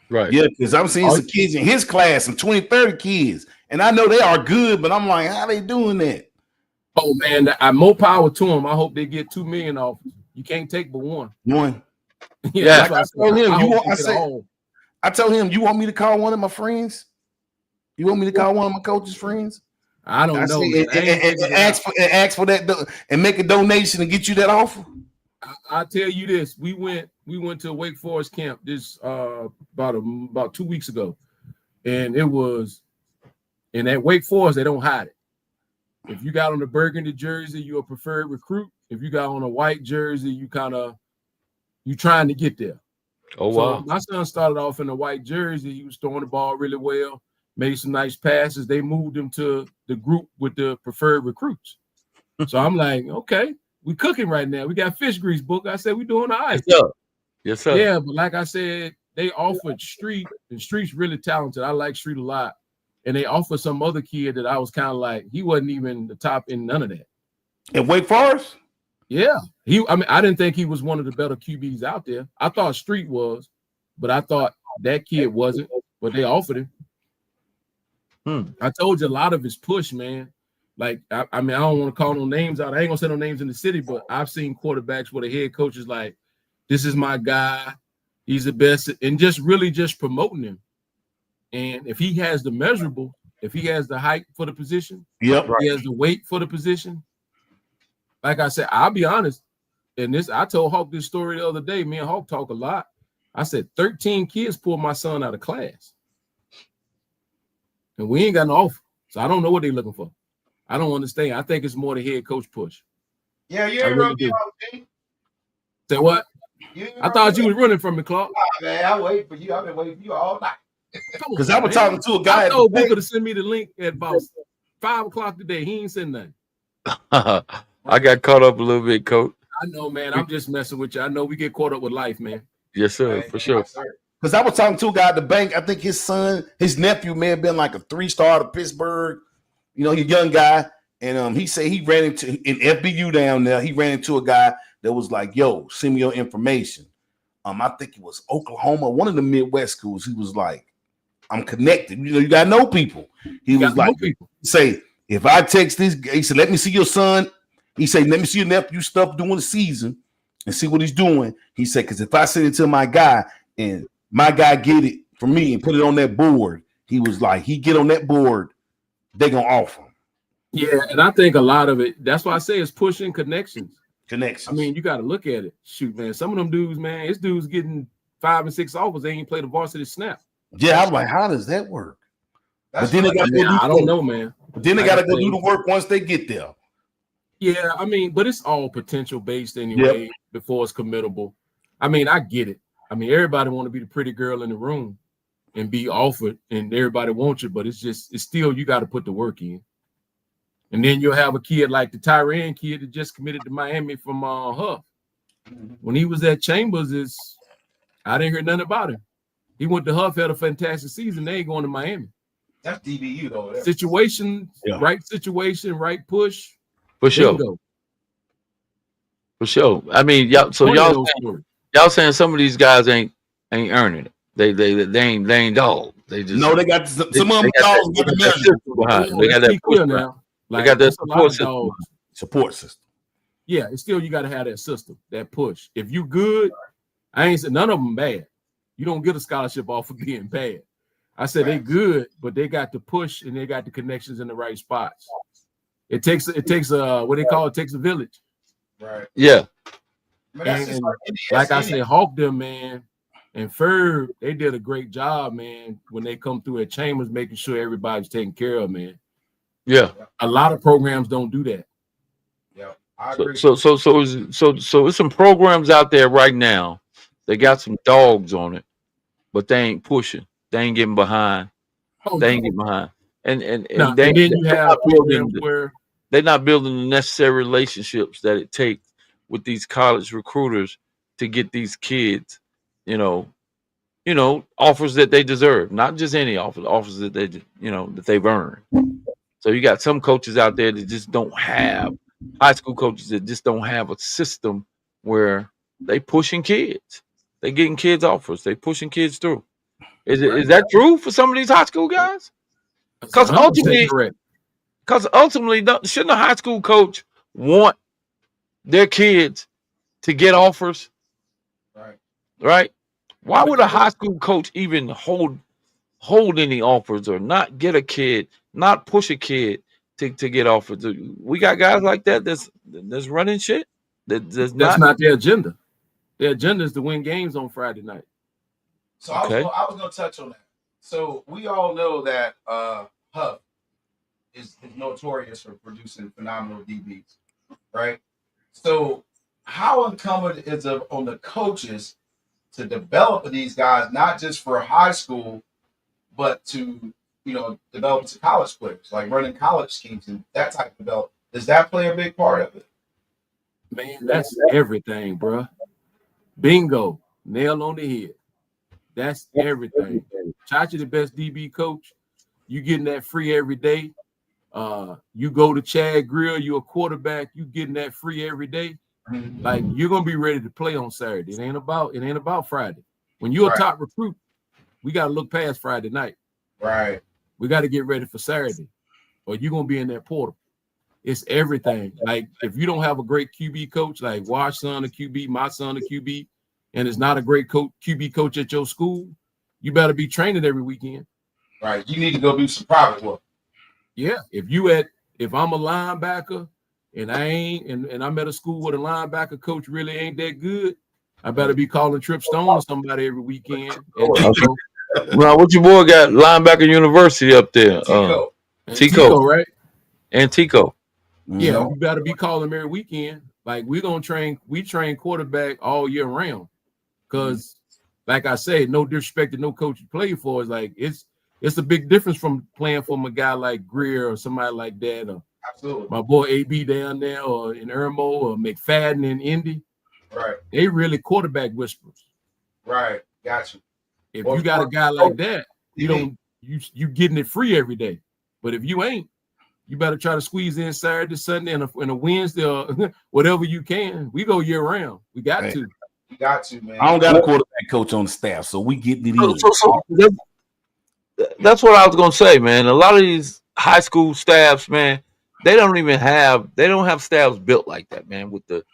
Right. Yeah, because I'm seeing some kids in his class, some 20, 30 kids. And I know they are good, but I'm like, how they doing that? Oh, man, more power to them. I hope they get $2 million off. You can't take but one. One. Yeah. I told him, you want me to call one of my friends? You want me to call one of my coach's friends? I don't know. And ask for that and make a donation and get you that offer. I tell you this, we went to a Wake Forest camp this about 2 weeks ago, and it was in that Wake Forest they don't hide it. If you got on the burgundy jersey, you're a preferred recruit. If you got on a white jersey, you trying to get there. Oh So wow. my son started off in a white jersey. He was throwing the ball really well, made some nice passes. They moved him to the group with the preferred recruits. So I'm like, okay, we cooking right now. We got fish grease book. I said we doing all right. Yes, sir. Yes, sir. Yeah, but like I said, they offered Street, and Street's really talented. I like Street a lot. And they offered some other kid that I was kind of like, he wasn't even the top in none of that. And Wake Forest? Yeah. I didn't think he was one of the better QBs out there. I thought Street was, but I thought that kid wasn't, but they offered him. I told you a lot of his push, man. Like, I don't want to call no names out. I ain't gonna say no names in the city, but I've seen quarterbacks where the head coach is like, this is my guy. He's the best, and just promoting him. And if he has the measurable, if he has the height for the position, yep, he has the weight for the position. Like I said, I'll be honest. And I told Hawk this story the other day. Me and Hawk talk a lot. I said 13 kids pulled my son out of class. And we ain't got no offer. So I don't know what they're looking for. I don't understand. I think it's more the head coach push. Yeah, you I ain't really really do. G. Say what? I thought you was running from me, Clark. Nah, man, I wait for you. I've been waiting for you all night. Because I was talking to a guy. I told Booker to send me the link at about 5 o'clock today. He ain't send nothing. I got caught up a little bit, Coach. I know, man. I'm just messing with you. I know we get caught up with life, man. Yes, sir, for sure. Because I was talking to a guy at the bank. I think his nephew may have been like a 3-star to Pittsburgh. You know, he's a young guy. And he said he ran into, in FBU down there, he ran into a guy that was like, yo, send me your information. I think it was Oklahoma, one of the Midwest schools. He was like, I'm connected. You know, you gotta know people. He was like, say, if I text this, he said, let me see your son. He said, let me see your nephew stuff during the season and see what he's doing. He said, because if I send it to my guy and my guy get it for me and put it on that board, he was like, he get on that board, they gonna offer him. Yeah, and I think a lot of it, that's why I say it's pushing connections. Connections. I mean, you got to look at it. Shoot, man, some of them dudes, man, this dude's getting 5 and 6 offers. They ain't played a varsity snap. Yeah, I'm like, how does that work? That's but then they got to I don't know, man. But then they got to go do the work once they get there. Yeah, I mean, but it's all potential based anyway before it's committable. I mean, I get it. I mean, everybody want to be the pretty girl in the room and be offered, and everybody wants you, but it's still, you got to put the work in. And then you'll have a kid like the Tyrann kid that just committed to Miami from Huff. When he was at Chambers, I didn't hear nothing about him. He went to Huff, had a fantastic season. They ain't going to Miami. That's DBU though. Situation, right situation, right push. For sure. For sure. I mean, y'all saying some of these guys ain't earning it. They ain't dogs. They just they got some of them dogs got the measure. They got that push now. Like, they got that support system. Yeah, it's still, you got to have that system, that push. If you good, I ain't said none of them bad. You don't get a scholarship off of being bad. I said they good, but they got the push and they got the connections in the right spots. It takes what they call it takes a village. Right. Yeah. And like I said, Hawk them, man, and Ferb, they did a great job, man, when they come through at Chambers, making sure everybody's taken care of, man. Yeah. A lot of programs don't do that. Yeah. I agree. So there's some programs out there right now. They got some dogs on it, but they ain't pushing. They ain't getting behind. They ain't getting behind. And then you have programs where they're not building the necessary relationships that it takes with these college recruiters to get these kids, offers that they deserve, not just any offers that that they've earned. So you got some coaches out there that just don't have high school coaches that just don't have a system where they pushing kids. They getting kids offers. They pushing kids through. Is that true for some of these high school guys? Because ultimately, shouldn't a high school coach want their kids to get offers? Right? Why would a high school coach even hold any offers or not get a kid, not push a kid to get offers? We got guys like that that's running shit. That's That's not their agenda. Their agenda is to win games on Friday night. So Okay. I was gonna touch on that. So we all know that Huff is notorious for producing phenomenal DBs, right? So how incumbent is it on the coaches to develop these guys, not just for high school, but to develop to college players, like running college schemes and that type of development? Does that play a big part of it? Man, that's everything, bro. Bingo, nail on the head. That's everything. Chachi, the best DB coach. You getting that free every day. You go to Chad Grill, you're a quarterback, you getting that free every day. Like you're gonna be ready to play on Saturday. It ain't about Friday. When you're a top recruit, we gotta look past Friday night. Right. We got to get ready for Saturday, or you're gonna be in that portal. It's everything. Like if you don't have a great QB coach, like Wash son a QB, my son a QB, and it's not a great QB coach at your school, you better be training every weekend. Right. You need to go do some private work. Yeah. If I'm a linebacker and I'm at a school where the linebacker coach really ain't that good, I better be calling Trip Stone or somebody every weekend. Now, what your boy got? Linebacker University up there. Tico, right? And Tico. Yeah, you better be calling them every weekend. Like we train quarterback all year round. Because, like I said, no disrespect to no coach you play for, is like it's a big difference from playing for a guy like Greer or somebody like that, or absolutely my boy AB down there, or in Irmo or McFadden in Indy. Right. They really quarterback whisperers. Right. Gotcha. If you got a guy like that, you getting it free every day. But if you ain't, you better try to squeeze in Saturday, Sunday, and a Wednesday, or whatever you can. We go year round. We got to. You got to, man. I don't got a quarterback coach on the staff, so we getting it in. So that's what I was gonna say, man. A lot of these high school staffs, man, they don't have staffs built like that, man. With the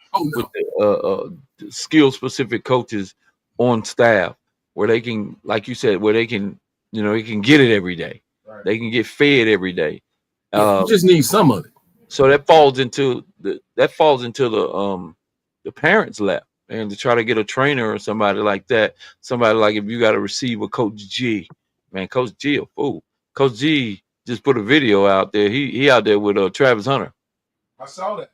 skill specific coaches on staff, where they can, like you said, where they can, you can get it every day. Right. They can get fed every day. You just need some of it. So that falls into the parents' lap, and to try to get a trainer or somebody like that. Somebody like, if you got to receive a Coach G, man, Coach G a fool. Coach G just put a video out there. He out there with Travis Hunter. I saw that.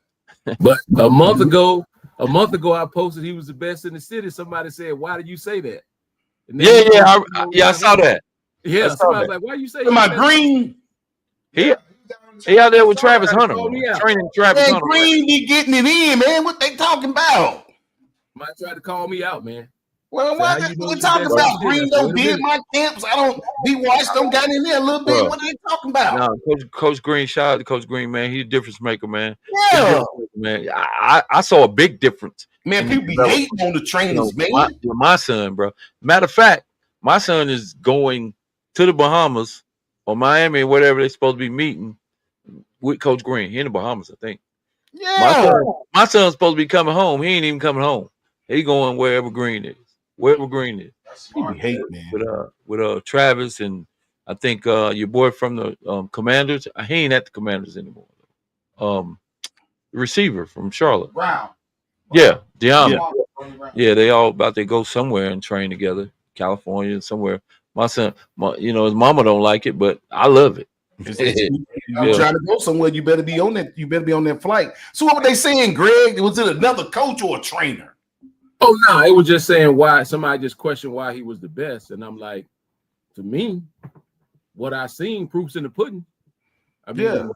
But a month ago, I posted he was the best in the city. Somebody said, "Why did you say that?" I saw that. Yeah, somebody was like, "Why you say my Green?" He out there with Travis Hunter, training Travis Hunter. Green be getting it in, man. What they talking about? Might try to call me out, man. Well, what we talking about? Green don't did my camps. I don't be watched. Don't got in there a little bit. What are they talking about? No, Coach Green. Shout out to Coach Green, man. He's a difference maker, man. Yeah, man. I saw a big difference. Man, people be hating on the trainers, man. My son, bro. Matter of fact, my son is going to the Bahamas or Miami or whatever they're supposed to be meeting with Coach Green. He in the Bahamas, I think. Yeah. My son's supposed to be coming home. He ain't even coming home. He going wherever Green is. Wherever Green is. That's smart. Hate, man. With Travis, and I think your boy from the Commanders. He ain't at the Commanders anymore. The receiver from Charlotte. Brown. Yeah, Deanna. Yeah, they all about to go somewhere and train together. California, somewhere. My son, his mama don't like it, but I love it. I'm trying to go somewhere. You better be on that. You better be on that flight. So what were they saying, Greg? Was it another coach or a trainer? Oh no, it was just saying why. Somebody just questioned why he was the best, and I'm like, to me, what I seen proofs in the pudding. I mean, how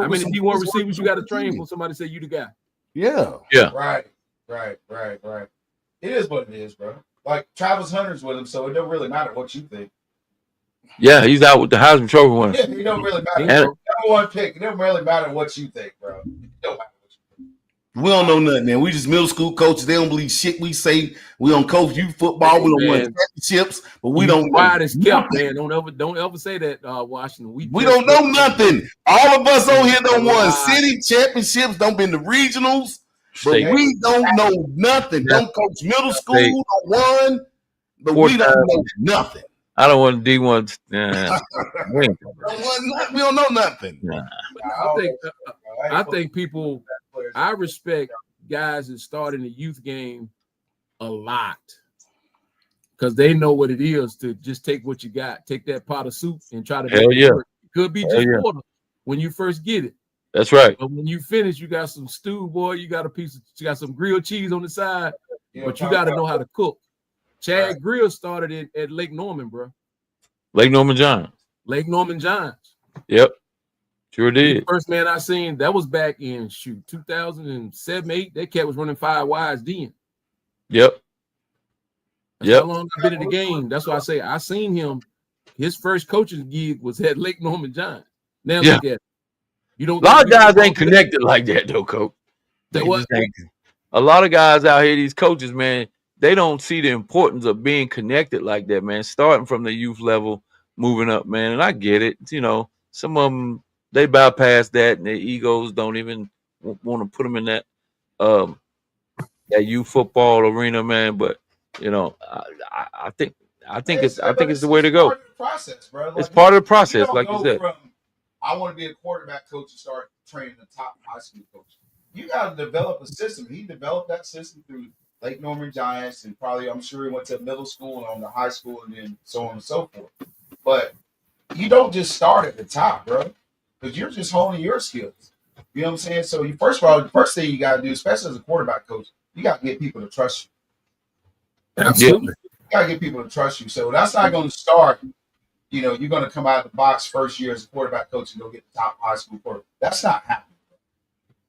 many D1 receivers you got to train for somebody to say you the guy? Yeah. Right. It is what it is, bro. Like Travis Hunter's with him, so it don't really matter what you think. Yeah, he's out with the Heisman Trophy winner. Yeah, it don't really matter. Number one pick. It don't really matter what you think, bro. It don't matter. We don't know nothing, man. We just middle school coaches. They don't believe shit we say. We don't coach you football. We don't win championships, but we don't. Quiet as kept, man. Don't ever say that, Washington. We don't know nothing. All of us on here don't won city championships. Don't been to regionals, but we don't know nothing. Don't coach middle school. Don't won, but we don't know nothing. I don't want D1. We don't know nothing. I think people. I respect guys that start in the youth game a lot because they know what it is to just take what you got, take that pot of soup and try to make Hell it yeah. work. It could be Hell just yeah. water when you first get it. That's right. But when you finish, you got some stew, boy. You got you got some grilled cheese on the side, but you got to know how to cook. Chad Grill started at Lake Norman, bro. Lake Norman Giants. Lake Norman Giants. Yep. Sure did. The first man I seen, that was back in 2007, 8. That cat was running 5 wides then. Yep. That's how long I've been in the game. That's why I say I seen him. His first coaching gig was at Lake Norman Giants. Now look at it. You don't. A lot of guys ain't connected like that though, coach. A lot of guys out here, these coaches, man, they don't see the importance of being connected like that, man. Starting from the youth level, moving up, man. And I get it. You know, some of them, they bypass that, and their egos don't even want to put them in that that youth football arena, man. But you know, I think it's the way to go. Part of the process, bro. It's part of the process, like you said. I want to be a quarterback coach and start training the top high school coach. You got to develop a system. He developed that system through Lake Norman Giants, and probably I'm sure he went to middle school and on the high school, and then so on and so forth. But you don't just start at the top, bro, because you're just honing your skills. You know what I'm saying? So you first of all, the first thing you got to do, especially as a quarterback coach, you got to get people to trust you. Absolutely. You got to get people to trust you. So that's not going to start. You know, you're going to come out of the box first year as a quarterback coach and go get the top high school quarterback. That's not happening.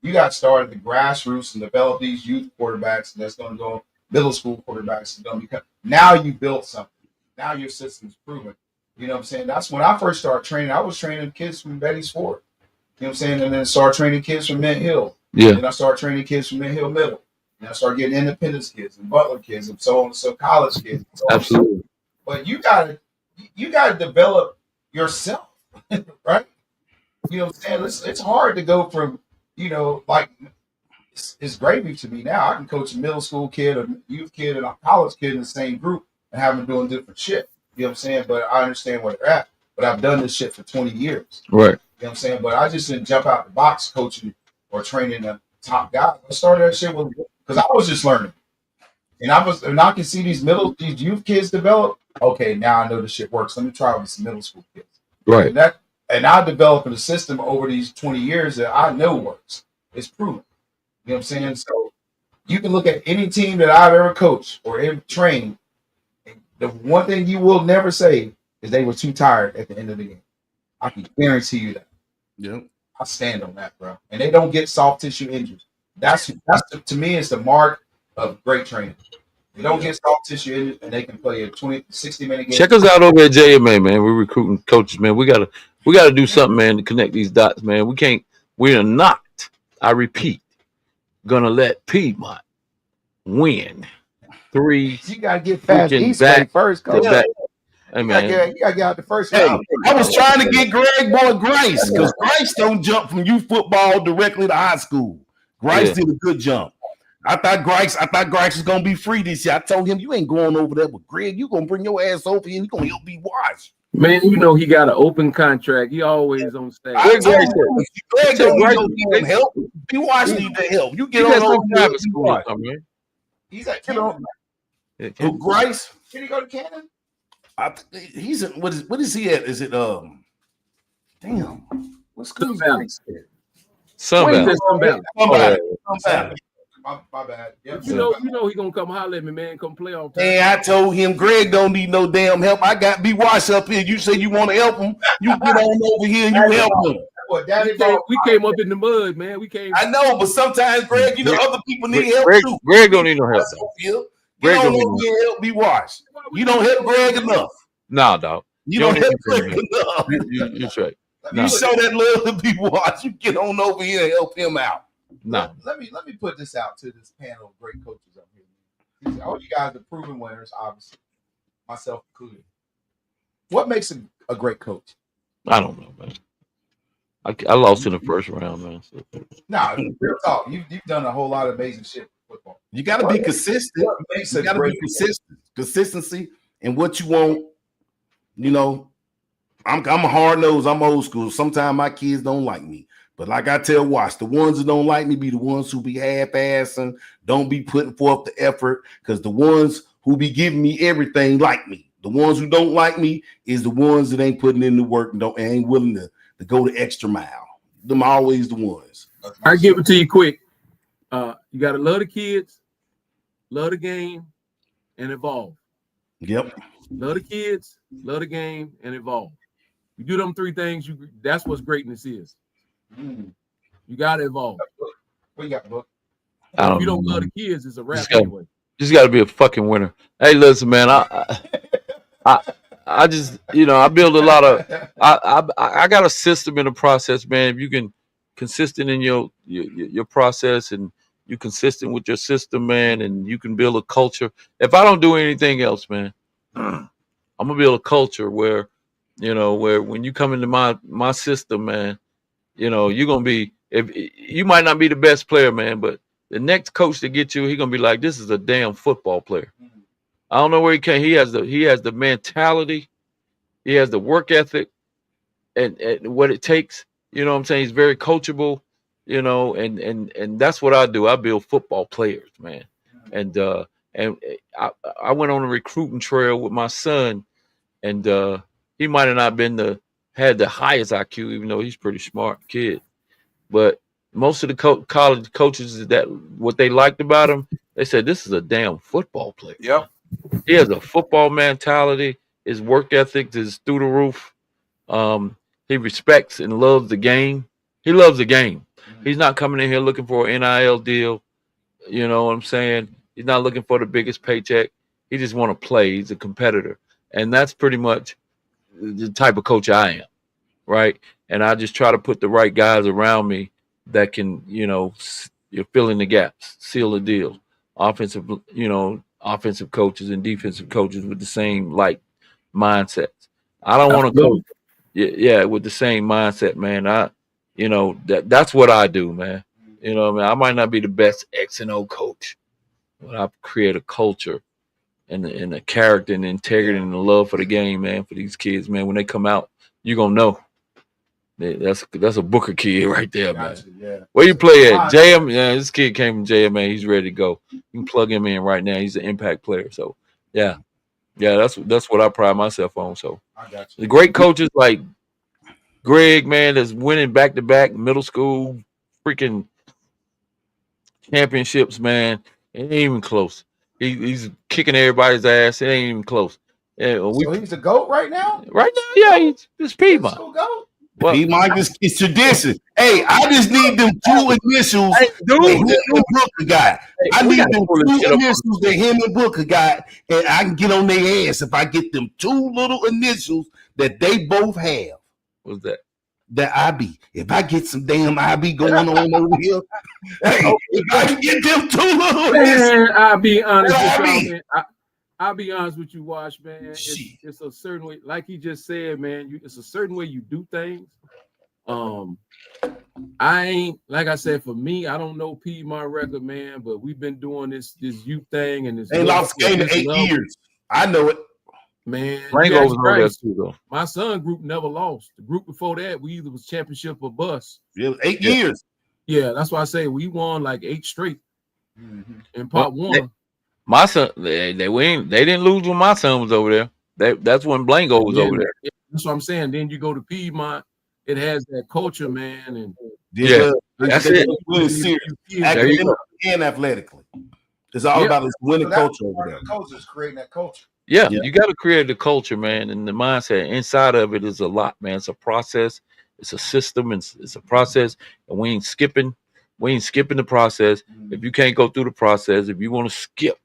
You got to start at the grassroots and develop these youth quarterbacks, and that's going to go middle school quarterbacks. And going to become, now you built something. Now your system's proven. You know what I'm saying? That's when I first started training. I was training kids from Betty's Ford. You know what I'm saying? And then started training kids from Mint Hill. Yeah. Then I started training kids from Mint Hill Middle. And I started getting Independence kids and Butler kids and so on, so college kids. So absolutely. But you gotta develop yourself, right? You know what I'm saying? It's hard to go from, you know, like it's gravy to me now. I can coach a middle school kid, a youth kid, and a college kid in the same group and have them doing different shit. You know what I'm saying? But I understand where they're at. But I've done this shit for 20 years. Right. You know what I'm saying? But I just didn't jump out the box coaching or training the top guys. I started that shit because I was just learning. And I can see these youth kids develop. Okay, now I know this shit works. Let me try with some middle school kids. Right. And I developed a system over these 20 years that I know works. It's proven. You know what I'm saying? So you can look at any team that I've ever coached or ever trained. The one thing you will never say is they were too tired at the end of the game. I can guarantee you that. Yeah. I stand on that, bro. And they don't get soft tissue injuries. That's to me, it's the mark of great training. They don't get soft tissue injuries, and they can play a 60-minute game. Check us out over at JMA, man. We're recruiting coaches, man. We gotta do something, man, to connect these dots, man. We are not, I repeat, gonna let Piedmont win 3. You gotta get fast east back first, coach. Hey, man. You gotta get out the first Hey, round. I was trying to get Greg boy Grice because Grice don't jump from youth football directly to high school. Grice did a good jump. I thought Grice was gonna be free this year. I told him you ain't going over there with Greg. You gonna bring your ass over here. You gonna help me watch. Man, you know he got an open contract. He always on stage. Greg don't need no help. Be watching need the help. You get on over there. Man. He's at Cannon. Who, Grice? Can he go to Cannon? He's in, what is he at? Is it damn, what's good? Sunbelt. My bad. Yep. You know he gonna come holler at me, man. Come play off time. Hey, I told him Greg don't need no damn help. I got B Wash up here. You say you want to help him, you get on over here and you help him. We came up in the mud, man. I know, but sometimes Greg, other people need help too. Greg don't need no help. Get on over here and help B Wash. You don't help Greg enough. Nah, dog. You don't help Greg enough. You're right. You show that love to B Wash. You get on over here and help him out. No. Let me put this out to this panel of great coaches up here. All you guys are proven winners, obviously, myself included. What makes a great coach? I don't know, man. I lost in the first round, man. So. No, real talk. You've done a whole lot of amazing shit with football. You got to be consistent. You got to be consistent. Consistency in what you want. You know, I'm a hard nose. I'm old school. Sometimes my kids don't like me. But like I tell Watch, the ones that don't like me be the ones who be half-assing, don't be putting forth the effort, because the ones who be giving me everything like me. The ones who don't like me is the ones that ain't putting in the work and ain't willing to go the extra mile. Them always the ones. I give it to you quick. You gotta love the kids, love the game, and evolve. Yep. Love the kids, love the game, and evolve. You do them three things, that's what greatness is. You gotta evolve. What you got, book? If you don't love the kids, it's a wrap anyway. Just got to be a fucking winner. Hey, listen, man. I just, I build a lot of. I got a system in the process, man. If you can consistent in your process and you consistent with your system, man, and you can build a culture. If I don't do anything else, man, I'm gonna build a culture where, where when you come into my system, man, you're gonna be. If you might not be the best player, man, but the next coach to get you, he's gonna be like, this is a damn football player. I don't know where he came. He has the mentality, he has the work ethic, and what it takes. You know what I'm saying? He's very coachable, and that's what I do. I build football players, man. And I went on a recruiting trail with my son, and he might have not had the highest IQ, even though he's a pretty smart kid. But most of the college coaches, that what they liked about him, they said this is a damn football player. Yep. He has a football mentality. His work ethic is through the roof. He respects and loves the game. He loves the game. He's not coming in here looking for an NIL deal. You know what I'm saying? He's not looking for the biggest paycheck. He just want to play. He's a competitor. And that's pretty much the type of coach I am, right? And I just try to put the right guys around me that can, you're filling the gaps, seal the deal. Offensive coaches and defensive coaches with the same mindsets. I don't want to coach, with the same mindset, man. That's what I do, man. I might not be the best X and O coach, but I create a culture and a character and integrity and the love for the game, man, for these kids, man. When they come out, you're gonna know. That's a Booker kid right there, man. Yeah. Where you play at? JM? Yeah, this kid came from JM, man. He's ready to go. You can plug him in right now. He's an impact player. So yeah, that's what I pride myself on. So I got you. the great coaches like Greg, man, that's winning back-to-back middle school freaking championships, man. It ain't even close. He's kicking everybody's ass. It ain't even close. Yeah, So he's the GOAT right now? Right now, yeah, he's Piedmont. Still GOAT? Well, Piedmont is tradition. Hey, I just need them two initials Hey, dude, that him and Booker got. I we need gotta them pull this shit two up. initials that him and Booker got, and I can get on their ass if I get them two little initials that they both have. What's that? The IB. If I get some damn IB going on over here, hey, if I can get them two little initials, Man, I'll be honest with I y'all, mean. man. I'll be honest with you, Wash, man. It's a certain way, like he just said, man. It's a certain way you do things. I ain't, like I said, for me, I don't know Piedmont record, man, but we've been doing this youth thing and this. They lost the game in 8 years. I know it. Man, Rango was over there too, though. my son group never lost. The group before that, we either was championship or bust. It was 8 years. Yeah, that's why I say we won like 8 straight in part one. My son, they didn't lose when my son was over there. That's when Blanco was over there. Yeah, that's what I'm saying. Then you go to Piedmont, it has that culture, man, and that's it. Academically and athletically. It's all about this winning culture over there. Culture is creating that culture. Yeah, you got to create the culture, man, and the mindset. Inside of it is a lot, man. It's a process. It's a system. It's a process, and we ain't skipping the process. If you can't go through the process, if you want to skip,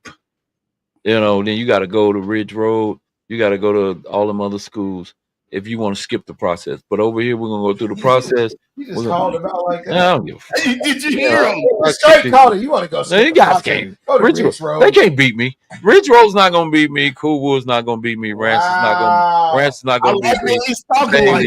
then you got to go to Ridge Road. You got to go to all them other schools if you want to skip the process. But over here, we're gonna go through the process. You just called him out like that. I don't give a fuck. Did you hear him? Straight called it. You want to go? You guys can't. Go to Ridge Ridge Road. Road. They can't beat me. Ridge Road's not gonna beat me. Coolwood's not gonna beat me. Rance is not gonna beat me. He's talking like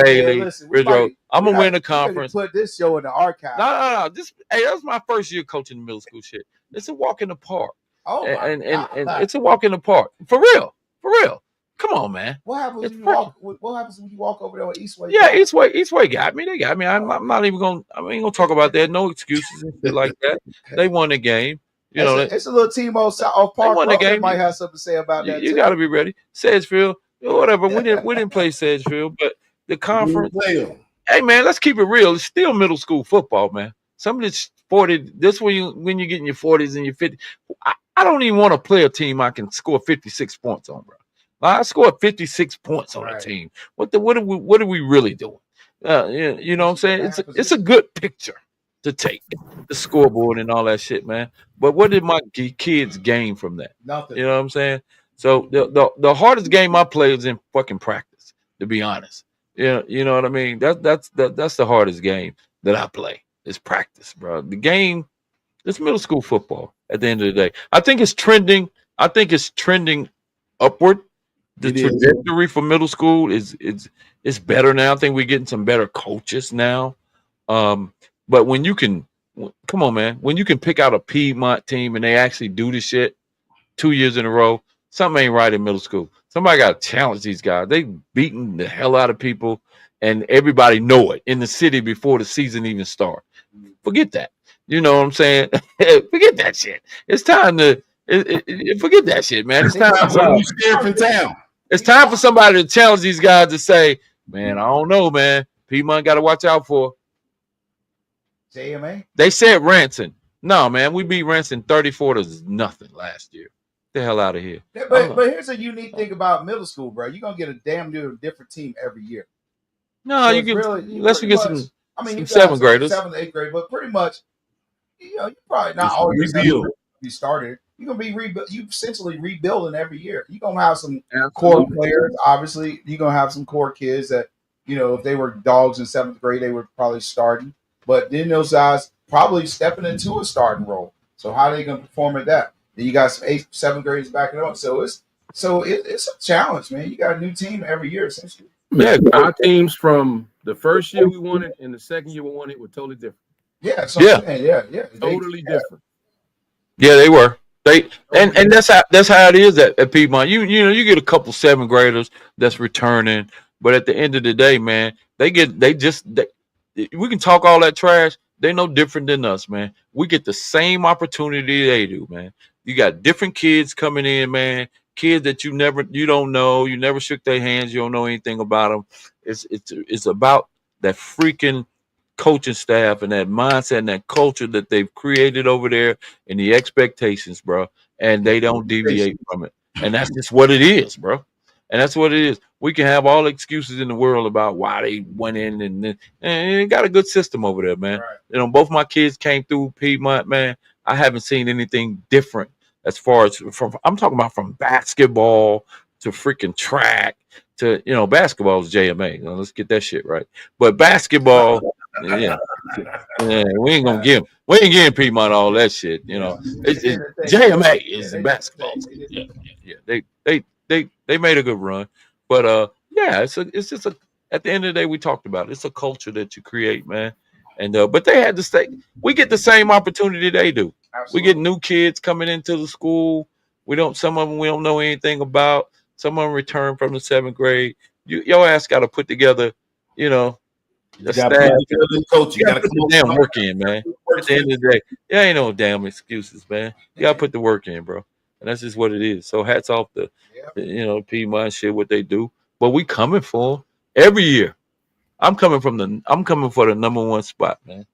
Bailey, listen, Ridge Road. I'm gonna win the conference. Put this show in the archive. No. That was my first year coaching the middle school shit. It's a walk in the park. Oh my and God. it's a walk in the park. For real. Come on, man. What happens It's when you practice. walk? What happens when you walk over there with Eastway? Yeah, Eastway got me. They got me. I'm not even gonna. I ain't gonna talk about that. No excuses and shit like that. They won the game. You know, It's a little team off they Park won the Road that game. might have something to say about You, that you too. got to be ready. Sedgefield, whatever. We didn't play Sedgefield, but the We didn't conference. play 'em. Hey man, let's keep it real. It's still middle school football, man. Some of this 40. This when you get in your 40s and your 50s. I don't even want to play a team I can score 56 points on, bro. I scored 56 points on a Right. team. What are we really doing? You know what I'm saying? It's a good picture to take the scoreboard and all that shit, man. But what did my kids gain from that? Nothing. You know what I'm saying? So the hardest game I play is in fucking practice, to be honest. Yeah, you know what I mean. That's the hardest game that I play is practice, bro. The game, it's middle school football. At the end of the day, I think it's trending. I think it's trending upward. The It is. trajectory for middle school is better now. I think we're getting some better coaches now. But when you can, come on, man, when you can pick out a Piedmont team and they actually do the shit 2 years in a row, something ain't right in middle school. Somebody got to challenge these guys. They beating the hell out of people, and everybody know it in the city before the season even start. Forget that. You know what I'm saying? Forget that shit. It's time to forget that shit, man. It's time for Time for a new sheriff in town. it's time for somebody to challenge these guys to say, man, I don't know, man. Piedmont got to watch out for. JMA. They said Ranson. No, man, we beat Ranson 34-0 last year. Get the hell out of here. But here's a unique thing about middle school, bro. You're gonna get a damn near different team every year. No, So you it's get really- you unless we pretty get much- some. I mean, Some you seventh graders. 7th, 8th grade, but pretty much, you're probably not It's always rebuild. be started. You're gonna be you essentially rebuilding every year. You're gonna have some core Absolutely. players. Obviously, you're gonna have some core kids that if they were dogs in 7th grade, they were probably starting. But then those guys probably stepping into a starting role. So how are they gonna perform at that? Then you got some 8th, 7th graders backing up. So it's a challenge, man. You got a new team every year essentially. Yeah, Our teams from the first year we won it and the second year we won it were totally different. Yeah, so Yeah. yeah. Totally different. Yeah, they were. And that's how it is at Piedmont. You know you get a couple 7th graders that's returning, but at the end of the day, man, we can talk all that trash. They no different than us, man. We get the same opportunity they do, man. You got different kids coming in, man. Kids that you don't know, you never shook their hands, you don't know anything about them. It's about that freaking coaching staff and that mindset and that culture that they've created over there and the expectations, bro. And they don't deviate from it. And that's just what it is, bro. And that's what it is. We can have all the excuses in the world about why they went in and they got a good system over there, man. Right. You know, both my kids came through Piedmont, man. I haven't seen anything different as far as I'm talking about from basketball to freaking track to basketball is JMA. Let's get that shit right. But basketball, yeah, we ain't gonna give Piedmont all that shit. It's JMA is the basketball. Yeah. They made a good run, but yeah, it's just at the end of the day we talked about it. It's a culture that you create, man. And but they had to stay. We get the same opportunity they do. Absolutely. We get new kids coming into the school. Some of them we don't know anything about. Some of them return from the 7th grade. Your ass got to put together, You a got staff. to coach. You got to put the damn work in, man. At the end of the day, there ain't no damn excuses, man. You got to put the work in, bro. And that's just what it is. So hats off to, Piedmont shit, what they do. But we coming for them every year. I'm coming for the #1 spot, man.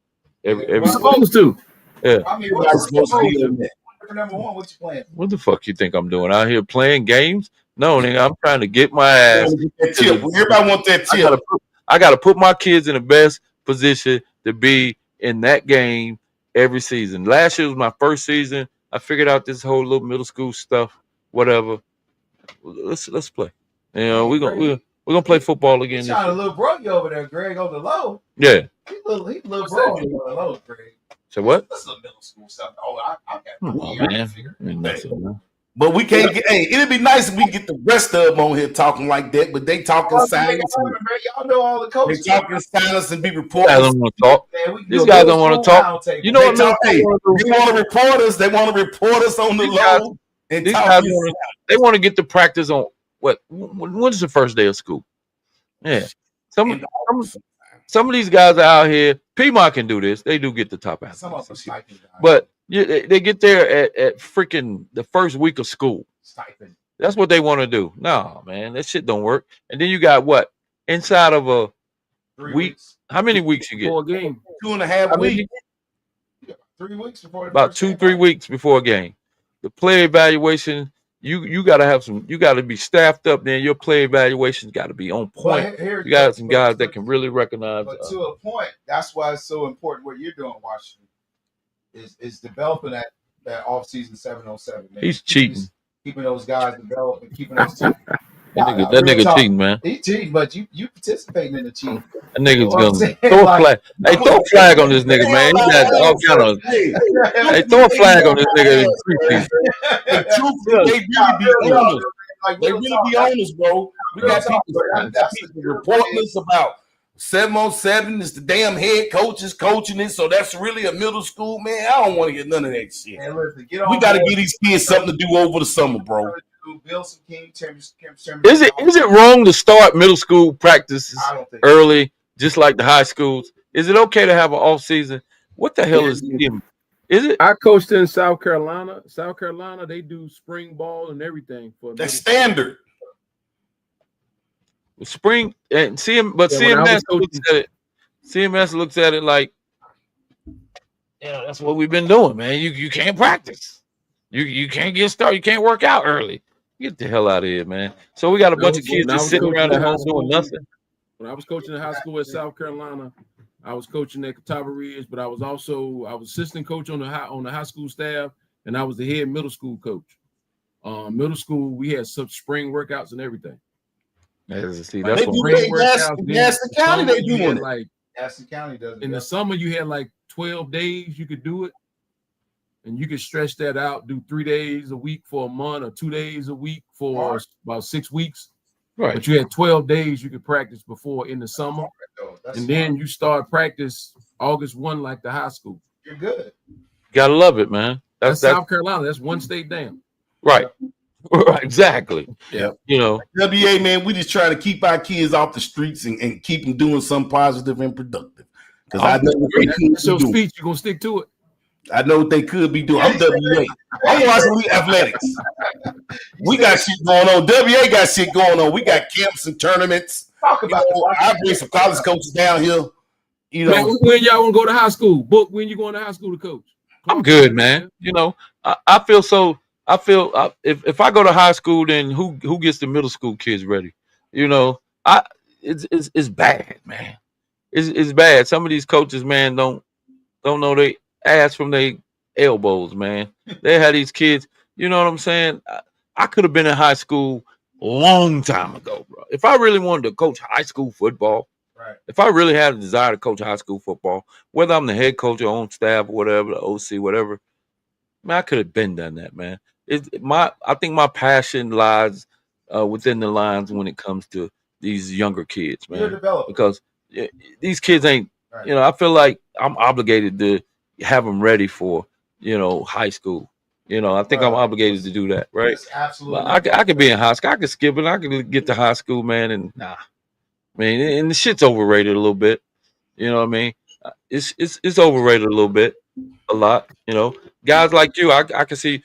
Every We're supposed to. yeah. I mean, Everybody's supposed to be in there. number one, what you playing? What the fuck you think I'm doing out here playing games? No, nigga, I'm trying to get my ass. That tip. Everybody want that tip. I gotta put my kids in the best position to be in that game every season. Last year was my first season. I figured out this whole little middle school stuff, whatever. Let's play. We're gonna play football again. He's trying to little bro you over there, Greg, on the low. Yeah. He little bro on the low, Greg. So what? That's some middle school stuff. Oh, I got Oh, man. But we can't get. Hey, it'd be nice if we get the rest of them on here talking like that. But they talking silence. Y'all know all the They coaches. talking silence and be These guys reporters. don't want to talk. Man, we can These do a guys middle don't want to school talk. roundtable. You know They what? talk, hey, Middle school they want to report us. They want to report us on the These guys- low and These talk. guys they want to get the practice on When's the first day of school? Yeah. Some In the some, office. some of these guys are out here. Piedmont can do this. They do get the top Some of athletes them this year. stipend guys. But they get there at freaking the first week of school. Stipend. That's what they want to do. No, man, that shit don't work. And then you got what? Inside of a 3 week. weeks. How many weeks you get? For a game. 2.5 How many? weeks. 3 weeks before the About first 2-3 game. weeks before a game. The play evaluation, you gotta have some, you gotta be staffed up. Then your play evaluation's got to be on point. But here, You got some guys that can really recognize. But to a point, that's why it's so important what you're doing, Washington, is developing that off-season 707. Man. He's cheating. Keeping those guys developed and keeping those teams. That real nigga talk. cheating, man. He's cheating, but you participating in the cheating. That nigga's You know what I'm gonna saying? throw a Like- flag. Hey, throw a flag on this nigga, man. He got all kind of. Hey, throw a flag on this nigga. Hey, truthfully, they really be honest. They really be honest, bro. We got people reporting us about 7-on-7 is the damn head coaches coaching it, so that's really a middle school, man. I don't want to get none of that shit. Man, listen, We got to give these kids something to do over the summer, bro. Build some King Is it wrong to start middle school practices I don't think early, just like the high schools? Is it okay to have an off season? What the hell is it? I coached in South Carolina. South Carolina, they do spring ball and everything for That's standard. Spring and CMS looks at it. CMS looks at it like, yeah, that's what we've been doing, man. You can't practice. You can't get started. You can't work out early. Get the hell out of here, man. So we got a bunch of kids just sitting around at home doing nothing. When I was coaching in high school at South Carolina, I was coaching at Catawba Ridge, but I was assistant coach on the high school staff, and I was the head middle school coach. Middle school, we had some spring workouts and everything. See, They that's do what that in Gaston County. They doing it. Like Gaston County does it. in the summer, you had like 12 days you could do it, and you could stretch that out, do 3 days a week for a month or 2 days a week for about 6 weeks. right. But you had 12 days you could practice before in the summer, and then you start practice August 1 like the high school. You're good. Gotta love it, man. That's South Carolina. That's one state down. Right. Right, exactly. Yeah. You know, WA, man, we just trying to keep our kids off the streets and keep them doing something positive and productive. Because I know what they could That's your be doing. speech. You're gonna stick to it. I know what they could be doing. I'm WA. I'm watching Elite Athletics. We got shit going on. WA got shit going on. We got camps and tournaments. Talk about I bring some college coaches down here. You Man, know, when y'all want to go to high school? Book when you going to high school to coach? I'm good, man. You know, I feel so. I feel if I go to high school, then who gets the middle school kids ready? You know, it's bad, man. It's bad. Some of these coaches, man, don't know they ass from their elbows, man. They had these kids. You know what I'm saying? I could have been in high school a long time ago, bro. If I really wanted to coach high school football, right. if I really had a desire to coach high school football, whether I'm the head coach or on staff or whatever, the OC, whatever, man, I could have been done that, man. I think my passion lies within the lines when it comes to these younger kids, You're a man. developer. Because these kids ain't, Right. you know, I feel like I'm obligated to have them ready for, you know, high school. You know, I think I'm obligated to do that, right? Yes, absolutely. I could be in high school. I could skip it. I could get to high school, man, and man, and the shit's overrated a little bit. You know what I mean? It's overrated a little bit, a lot. You know, guys like you, I can see.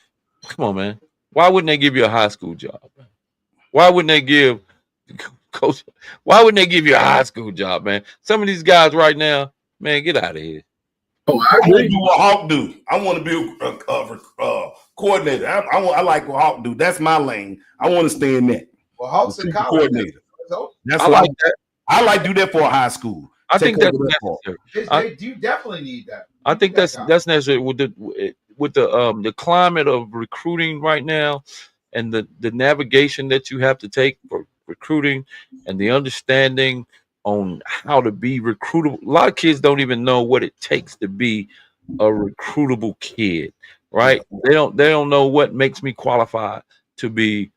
Come on, man. Why wouldn't they give you a high school job? Why wouldn't they give coach? Why wouldn't they give you a high school job, man? Some of these guys right now, man, get out of here. Oh, I want to do what Hawk do. I want to be a coordinator. I like what Hawk do. That's my lane. I want to stay in that. Well, Hawks in college. Coordinator. That's I why like that. I like do that for a high school. I think that's over that part. necessary. You definitely need that. I think that's necessary with the climate of recruiting right now, and the navigation that you have to take for recruiting, and the understanding on how to be recruitable. A lot of kids don't even know what it takes to be a recruitable kid, right? They don't know what makes me qualified to be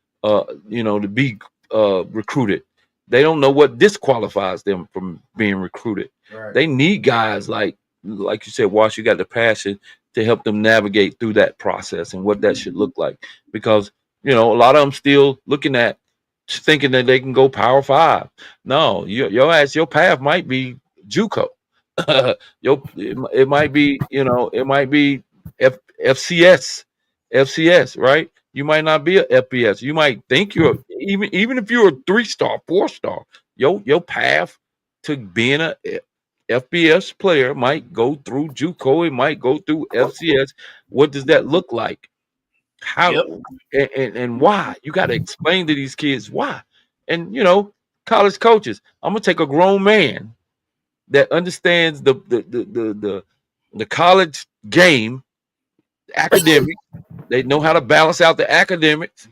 recruited. They don't know what disqualifies them from being recruited. Right. They need guys like you said, Wash, you got the passion to help them navigate through that process and what that should look like. Because, you know, a lot of them still looking at thinking that they can go Power 5. No, your path might be JUCO. It might be, it might be FCS, right? You might not be a FBS. You might think you're even if you're a 3-star, 4-star, your path to being a FBS player might go through JUCO. It might go through FCS. What does that look like? How Yep. and why? You got to explain to these kids why. And college coaches. I'm gonna take a grown man that understands the college game, academic. They know how to balance out the academics,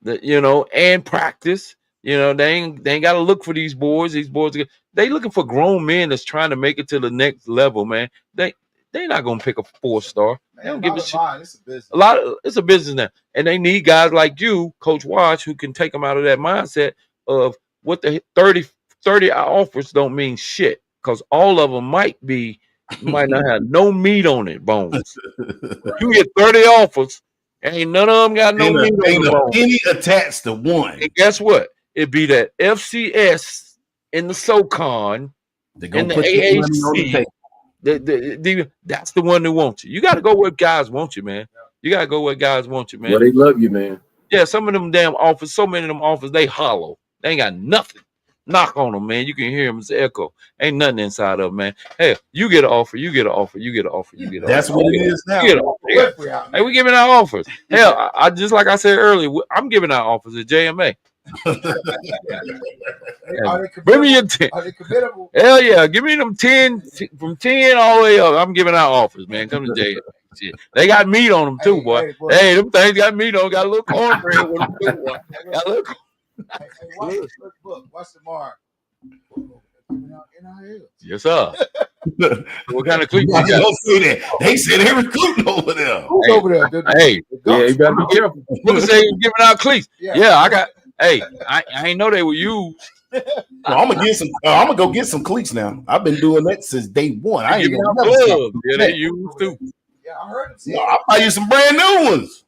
and practice. They ain't got to look for these boys. These boys, they looking for grown men that's trying to make it to the next level, man. They not gonna pick a 4-star. They don't give a shit. It's a business. It's a business now, and they need guys like you, Coach Watch, who can take them out of that mindset of what the 30 offers don't mean shit, because all of them might not have no meat on it, bones. You get 30 offers, ain't none of them got no meat on the bones. Any attached to one. And guess what? It'd be that FCS in the SoCon in the AAC. That's the one that wants you. You got to go where guys want you, man. You got to go where guys want you, man. Well, they love you, man. Yeah, some of them damn offers, so many of them offers, they hollow. They ain't got nothing. Knock on them, man. You can hear them. It's echo. Ain't nothing inside of them, man. Hey, you get an offer. You get an offer. You get an offer. You get an That's offer. what it is now. Hey, we giving out offers. Hell, I just like I said earlier, I'm giving out offers at JMA. Bring me your 10. Are they committable? Hell yeah, give me them 10 from 10 all the way up. I'm giving out offers, man. Come to JMA. Shit. They got meat on them too, boy. Hey, them things got meat on. Got a little cornbread with them too, boy. Got a little. Watch tomorrow. Yes, sir. What kind of clique you got? They said they recruiting over there. Who's over there? Hey, Yeah, you better be careful. Look, say you giving out cleats. Yeah, I got. Hey, I ain't know they were used. Well, I'm gonna get some. I'm gonna go get some cleats now. I've been doing that since day one. I ain't Giving even out never gloves. Yeah, they used too. Yeah, I heard him say I'll buy you some brand new ones.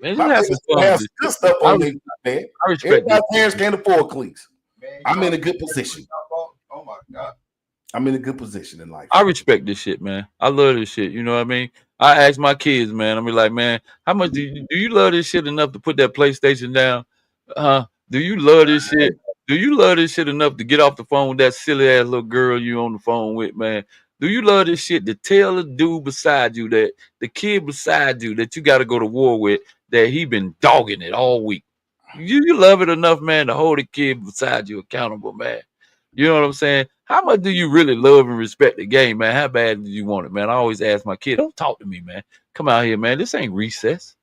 Man, My you have some parents have fun. good stuff on their man. I respect My this. parents can't afford cleats. Man, I'm in a good position. Oh my God. I'm in a good position in life. I respect this shit, man. I love this shit. You know what I mean? I ask my kids, man. I'm be like, man, how much do you love this shit enough to put that PlayStation down? Do you love this shit? Do you love this shit enough to get off the phone with that silly ass little girl you on the phone with, man? Do you love this shit to tell the dude beside you, that the kid beside you that you got to go to war with, that he been dogging it all week? You love it enough, man, to hold the kid beside you accountable, man. You know what I'm saying? How much do you really love and respect the game, man? How bad do you want it, man? I always ask my kid, don't talk to me, man. Come out here, man. This ain't recess.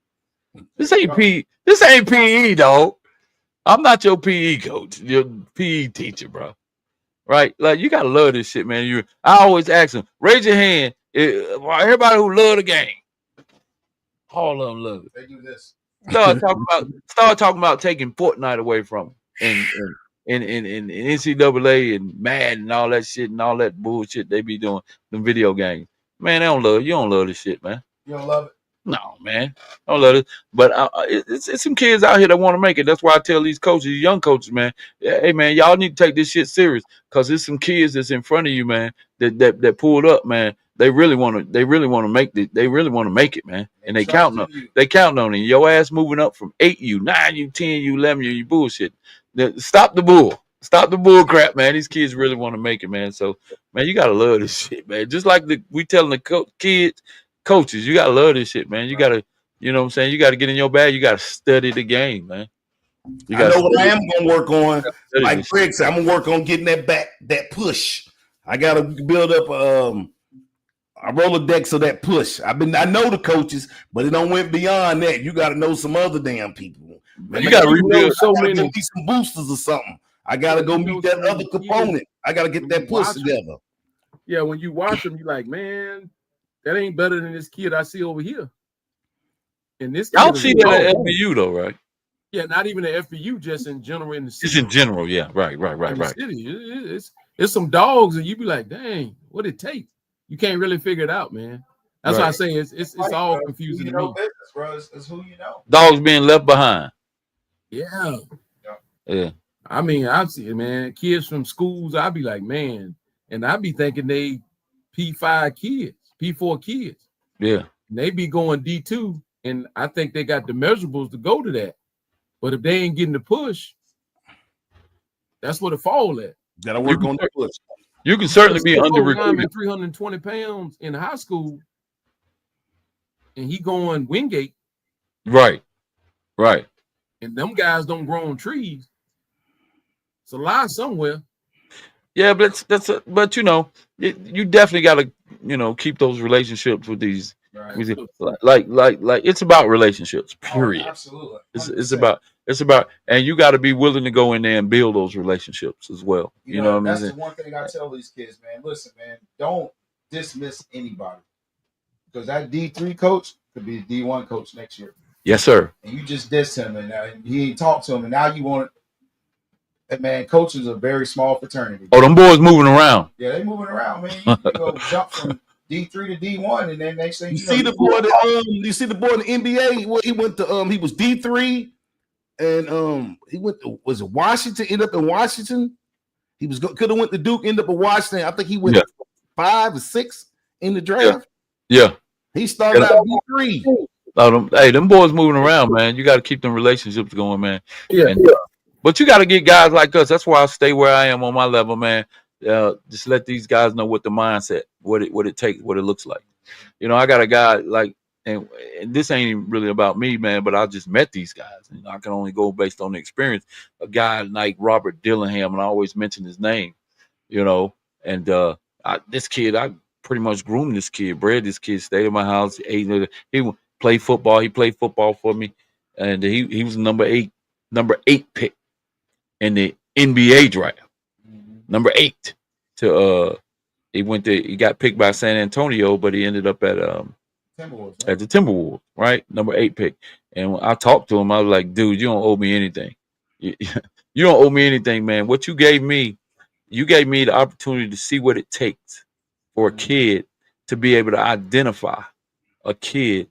This ain't PE, dog. I'm not your PE coach, your PE teacher, bro. Right? Like, you gotta love this shit, man. I always ask them, raise your hand. Everybody who love the game. All of them love it. They do this. Start talking about taking Fortnite away from them. And NCAA and Madden and all that shit and all that bullshit they be doing, them video games. Man, you don't love this shit, man. You don't love it? No, man. I don't love it. But it's some kids out here that want to make it. That's why I tell these coaches, these young coaches, man, hey, man, y'all need to take this shit serious, because there's some kids that's in front of you, man, that pulled up, man. They really want to make it, man. And they counting on it. Your ass moving up from 8U, 9U, 10U, 11U, you bullshit. Stop the bull crap, man. These kids really want to make it, man. So, man, you gotta love this shit, man. Just like we telling the kids, coaches, you gotta love this shit, man. You gotta, you know what I'm saying? You gotta get in your bag. You gotta study the game, man. I know what I am gonna work on. Like Craig said, I'm gonna work on getting that push. I gotta build up a Rolodex of that push. I know the coaches, but it don't went beyond that. You gotta know some other damn people. Man, you gotta rebuild so many. Be some boosters or something. I gotta go meet that other component. I gotta get that push together. Yeah, when you watch them, you're like, man, that ain't better than this kid I see over here. And this, I don't see that at FBU though, right? Yeah, not even at FBU, just in general in the city. Just in general, yeah, right. City. It's some dogs, and you be like, dang, what it take? You can't really figure it out, man. That's why I say it's all confusing to me. Business, bro. It's who you know. Dogs being left behind. Yeah. Yeah. I mean, I've seen, man, kids from schools, I'd be like, man, and I'd be thinking they P5 kids, P4 kids. Yeah. And they be going D2, and I think they got the measurables to go to that. But if they ain't getting the push, that's what it fall at. Gotta work on the push. You can certainly be under recruited. 320 pounds in high school, and he going Wingate. Right. Right. And them guys don't grow on trees. It's a lie somewhere. Yeah, but but you know, you definitely got to, you know, keep those relationships with these. Right. Like it's about relationships. Period. Oh, absolutely. It's about, and you got to be willing to go in there and build those relationships as well. You know what that's I the mean? one thing I tell these kids, man. Listen, man, don't dismiss anybody because that D3 coach could be the D1 coach next year. Yes, sir. And you just dissed him, and he ain't talked to him, and now you want to. Hey, man, coaching is a very small fraternity. Oh, them boys moving around. Yeah, they moving around, man. You go jump from D3 to D1, and then next thing you see the boy in the NBA. Well, he went to he was D3, and he went to, was it Washington? Ended up in Washington. He was could have went to Duke. Ended up in Washington. I think he went 5 or 6 in the draft. Yeah. He started out D3. Them boys moving around, man. You got to keep them relationships going, man. Yeah. But you got to get guys like us. That's why I stay where I am on my level, man. Just let these guys know what the mindset, what it takes, what it looks like. You know, I got a guy like, and this ain't even really about me, man. But I just met these guys, and I can only go based on the experience. A guy like Robert Dillingham, and I always mention his name. You know, and this kid, I pretty much groomed this kid, bred this kid, stayed in my house. He played football. He played football for me, and he was number 8 pick in the NBA draft. Number 8 to he got picked by San Antonio, but he ended up at Timberwolves, at the Timberwolves, right? Number 8 pick. And when I talked to him, I was like, dude, you don't owe me anything. You don't owe me anything, man. What you gave me the opportunity to see what it takes for a kid to be able to identify a kid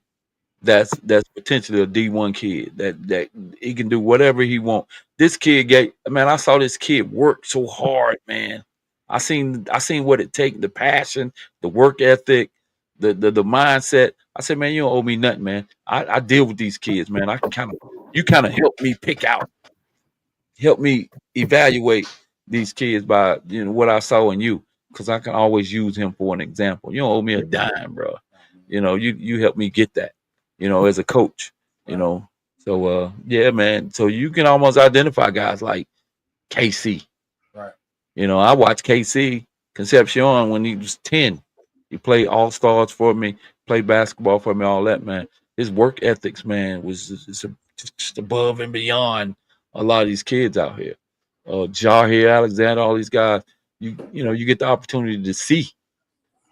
that's potentially a D1 kid that he can do whatever he wants. This kid I saw this kid work so hard, man. I seen what it takes, the passion, the work ethic, the mindset. I said, man, you don't owe me nothing, man. I deal with these kids, man. You kind of help me evaluate these kids by what I saw in you, because I can always use him for an example. You don't owe me a dime, bro. You help me get that, as a coach, So yeah, man. So you can almost identify guys like KC. Right. I watched KC Concepcion when he was 10. He played all stars for me, played basketball for me, all that, man. His work ethics, man, was just above and beyond a lot of these kids out here. Jahir Alexander, all these guys. You get the opportunity to see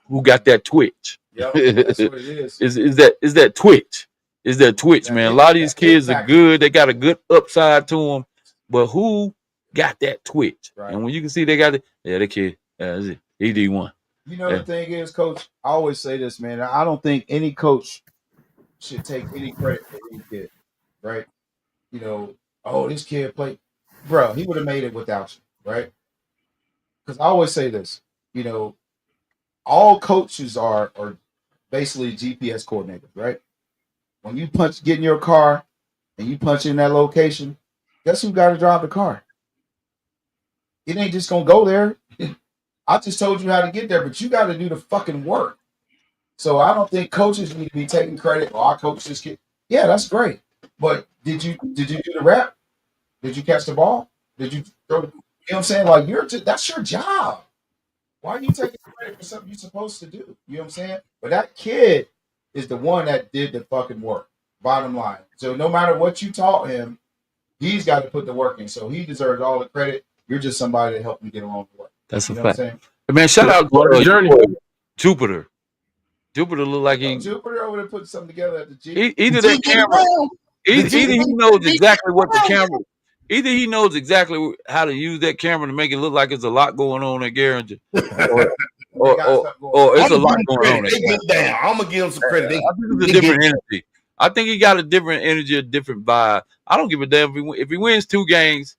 who got that twitch. Yeah, that's what it is. Is that twitch? Is that twitch, man? A lot of these kids are good. They got a good upside to them, but who got that twitch? Right. And when you can see they got it, the kid, he D1. The thing is, Coach, I always say this, man. I don't think any coach should take any credit for any kid, right? This kid played. Bro, he would have made it without you, right? Because I always say this, all coaches are basically GPS coordinators, right? When you get in your car and you punch in that location, guess who got to drive the car? It ain't just gonna go there. I just told you how to get there, but you got to do the fucking work. So I don't think coaches need to be taking credit. I coach this kid. Yeah, that's great. But did you do the rep? Did you catch the ball? Did you throw? You know what I'm saying? Like that's your job. Why are you taking credit for something you're supposed to do? You know what I'm saying? But that kid is the one that did the fucking work. Bottom line. So no matter what you taught him, he's got to put the work in. So he deserves all the credit. You're just somebody to help him get along the way. That's a You know fact. what I'm saying? Man, shout out to journey. Jupiter. Jupiter look like Jupiter over there putting something together at the G. Either that camera. Either he knows exactly what the camera. Either he knows exactly how to use that camera to make it look like there's a lot going on at Garinger, or it's a lot going on. I'm gonna give him some credit. I think it's a different energy. I think he got a different energy, a different vibe. I don't give a damn if he wins 2 games.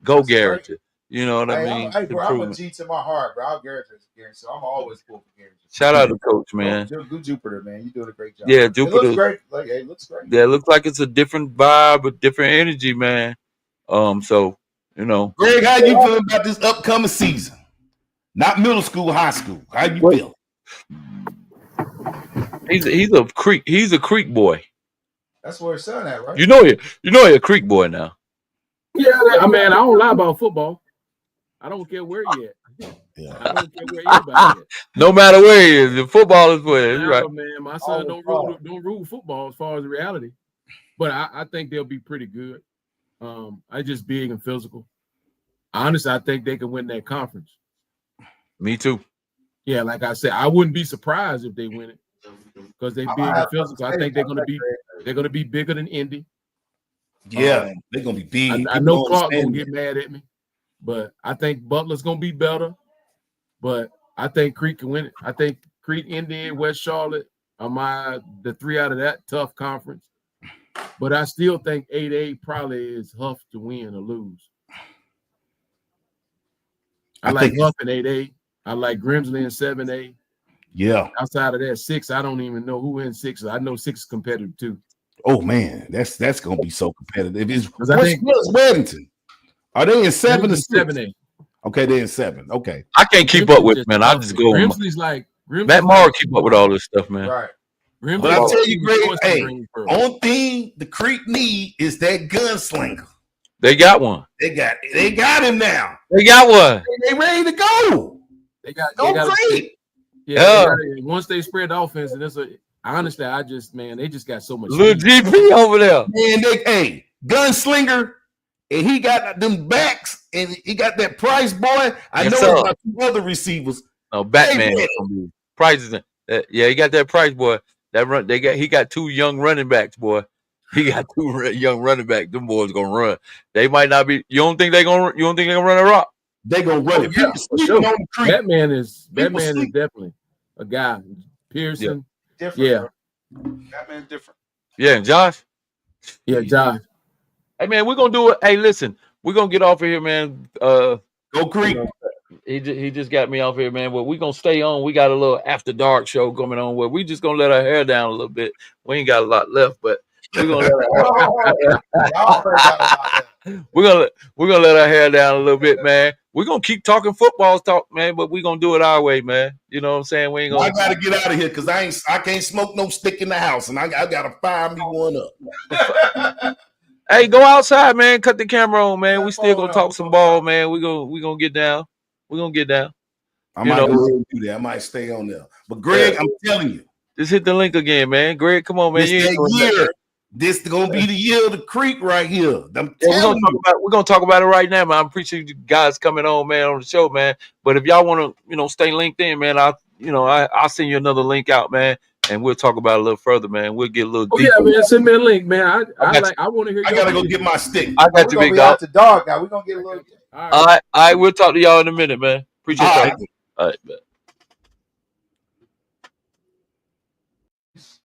Go That's Garrett. You know what I mean? Hey, bro, I'm a Improvement. G to my heart, bro. I'm Garrett, so I'm always cool for Garrett. Shout out to Coach, man. Good Jupiter, man. You doing a great job. Yeah, It looks Jupiter. great. Like, hey, it looks great. Yeah, it looks like it's a different vibe, a different energy, man. So you know, Greg, how you feeling about this upcoming season? Not middle school, high school. How you feel? he's a creek boy. That's where his son at, right? You know he a creek boy now. Yeah, I mean, I don't lie about football. I don't care where he at. Yeah. I don't care where anybody at. No matter where he is, the football is where. You're right. Man, my son don't rule football as far as the reality, but I think they'll be pretty good. I just big and physical. Honestly, I think they can win that conference. Me too. Yeah, like I said, I wouldn't be surprised if they win it because they big and physical. I think they're gonna be bigger than Indy. Yeah, they're gonna be big. I know Clark gonna get mad at me, but I think Butler's gonna be better. But I think Creek can win it. I think Creek, Indy, and West Charlotte are the three out of that tough conference. But I still think 8A probably is Huff to win or lose. I like Huff in 8A. I like Grimsley in 7A. Yeah. Outside of that, 6, I don't even know who in 6. I know 6 is competitive too. Oh man, that's gonna be so competitive. What's Weddington? Are they in 7 or 6? 7A. Okay, they're in 7. Okay. I can't keep up with it, man. I just go. Grimsley's like Matt Morrow keep up with all this stuff, man. Right. But I tell you, Greg, hey, only thing the Creek need is that gunslinger. They got one. They got him now. They got one. They ready to go. They got Creek. Yeah. Once they spread the offense, and honestly, they just got so much. Little GP over there. Man, gunslinger, and he got them backs, and he got that Price boy. I know about 2 other receivers. No, Batman. Price is he got that Price boy. He got 2 young running backs, boy. He got 2 young running backs. Them boys gonna run. They might not be. You don't think they're gonna run a rock? They gonna run it. Yeah, for sure. Batman is definitely a guy. Pearson. Different. Yeah. Batman's different. Yeah, and Josh. Yeah, Josh. Hey man, we're gonna do it. Hey, listen, we're gonna get off of here, man. Go Creek. He just got me off here, man. But we're gonna stay on. We got a little after dark show coming on where we just gonna let our hair down a little bit. We ain't got a lot left, but we're gonna let our hair down a little bit, man. We're gonna keep talking football talk, man, but we're gonna do it our way, man. You know what I'm saying? We ain't gonna. I gotta get out of here because I can't smoke no stick in the house, and I gotta fire me one up. Hey, go outside, man. Cut the camera on, man. We still gonna talk some ball, man. We gonna get down. We're gonna get down. I might go ahead and do that. I might stay on there. But Greg, I'm telling you. Just hit the link again, man. Greg, come on, man. This is gonna be the year of the Creek right here. We're gonna talk about it right now, man. I appreciate you guys coming on, man, on the show, man. But if y'all want to, stay linked in, man, I'll send you another link out, man, and we'll talk about it a little further, man. We'll get a little deeper. Yeah, man. Send me a link, man. I want to hear. I gotta go get my stick. I got you, big dog. The dog now. We're gonna get a little. All right. We'll talk to y'all in a minute, man. Appreciate y'all. All right, man.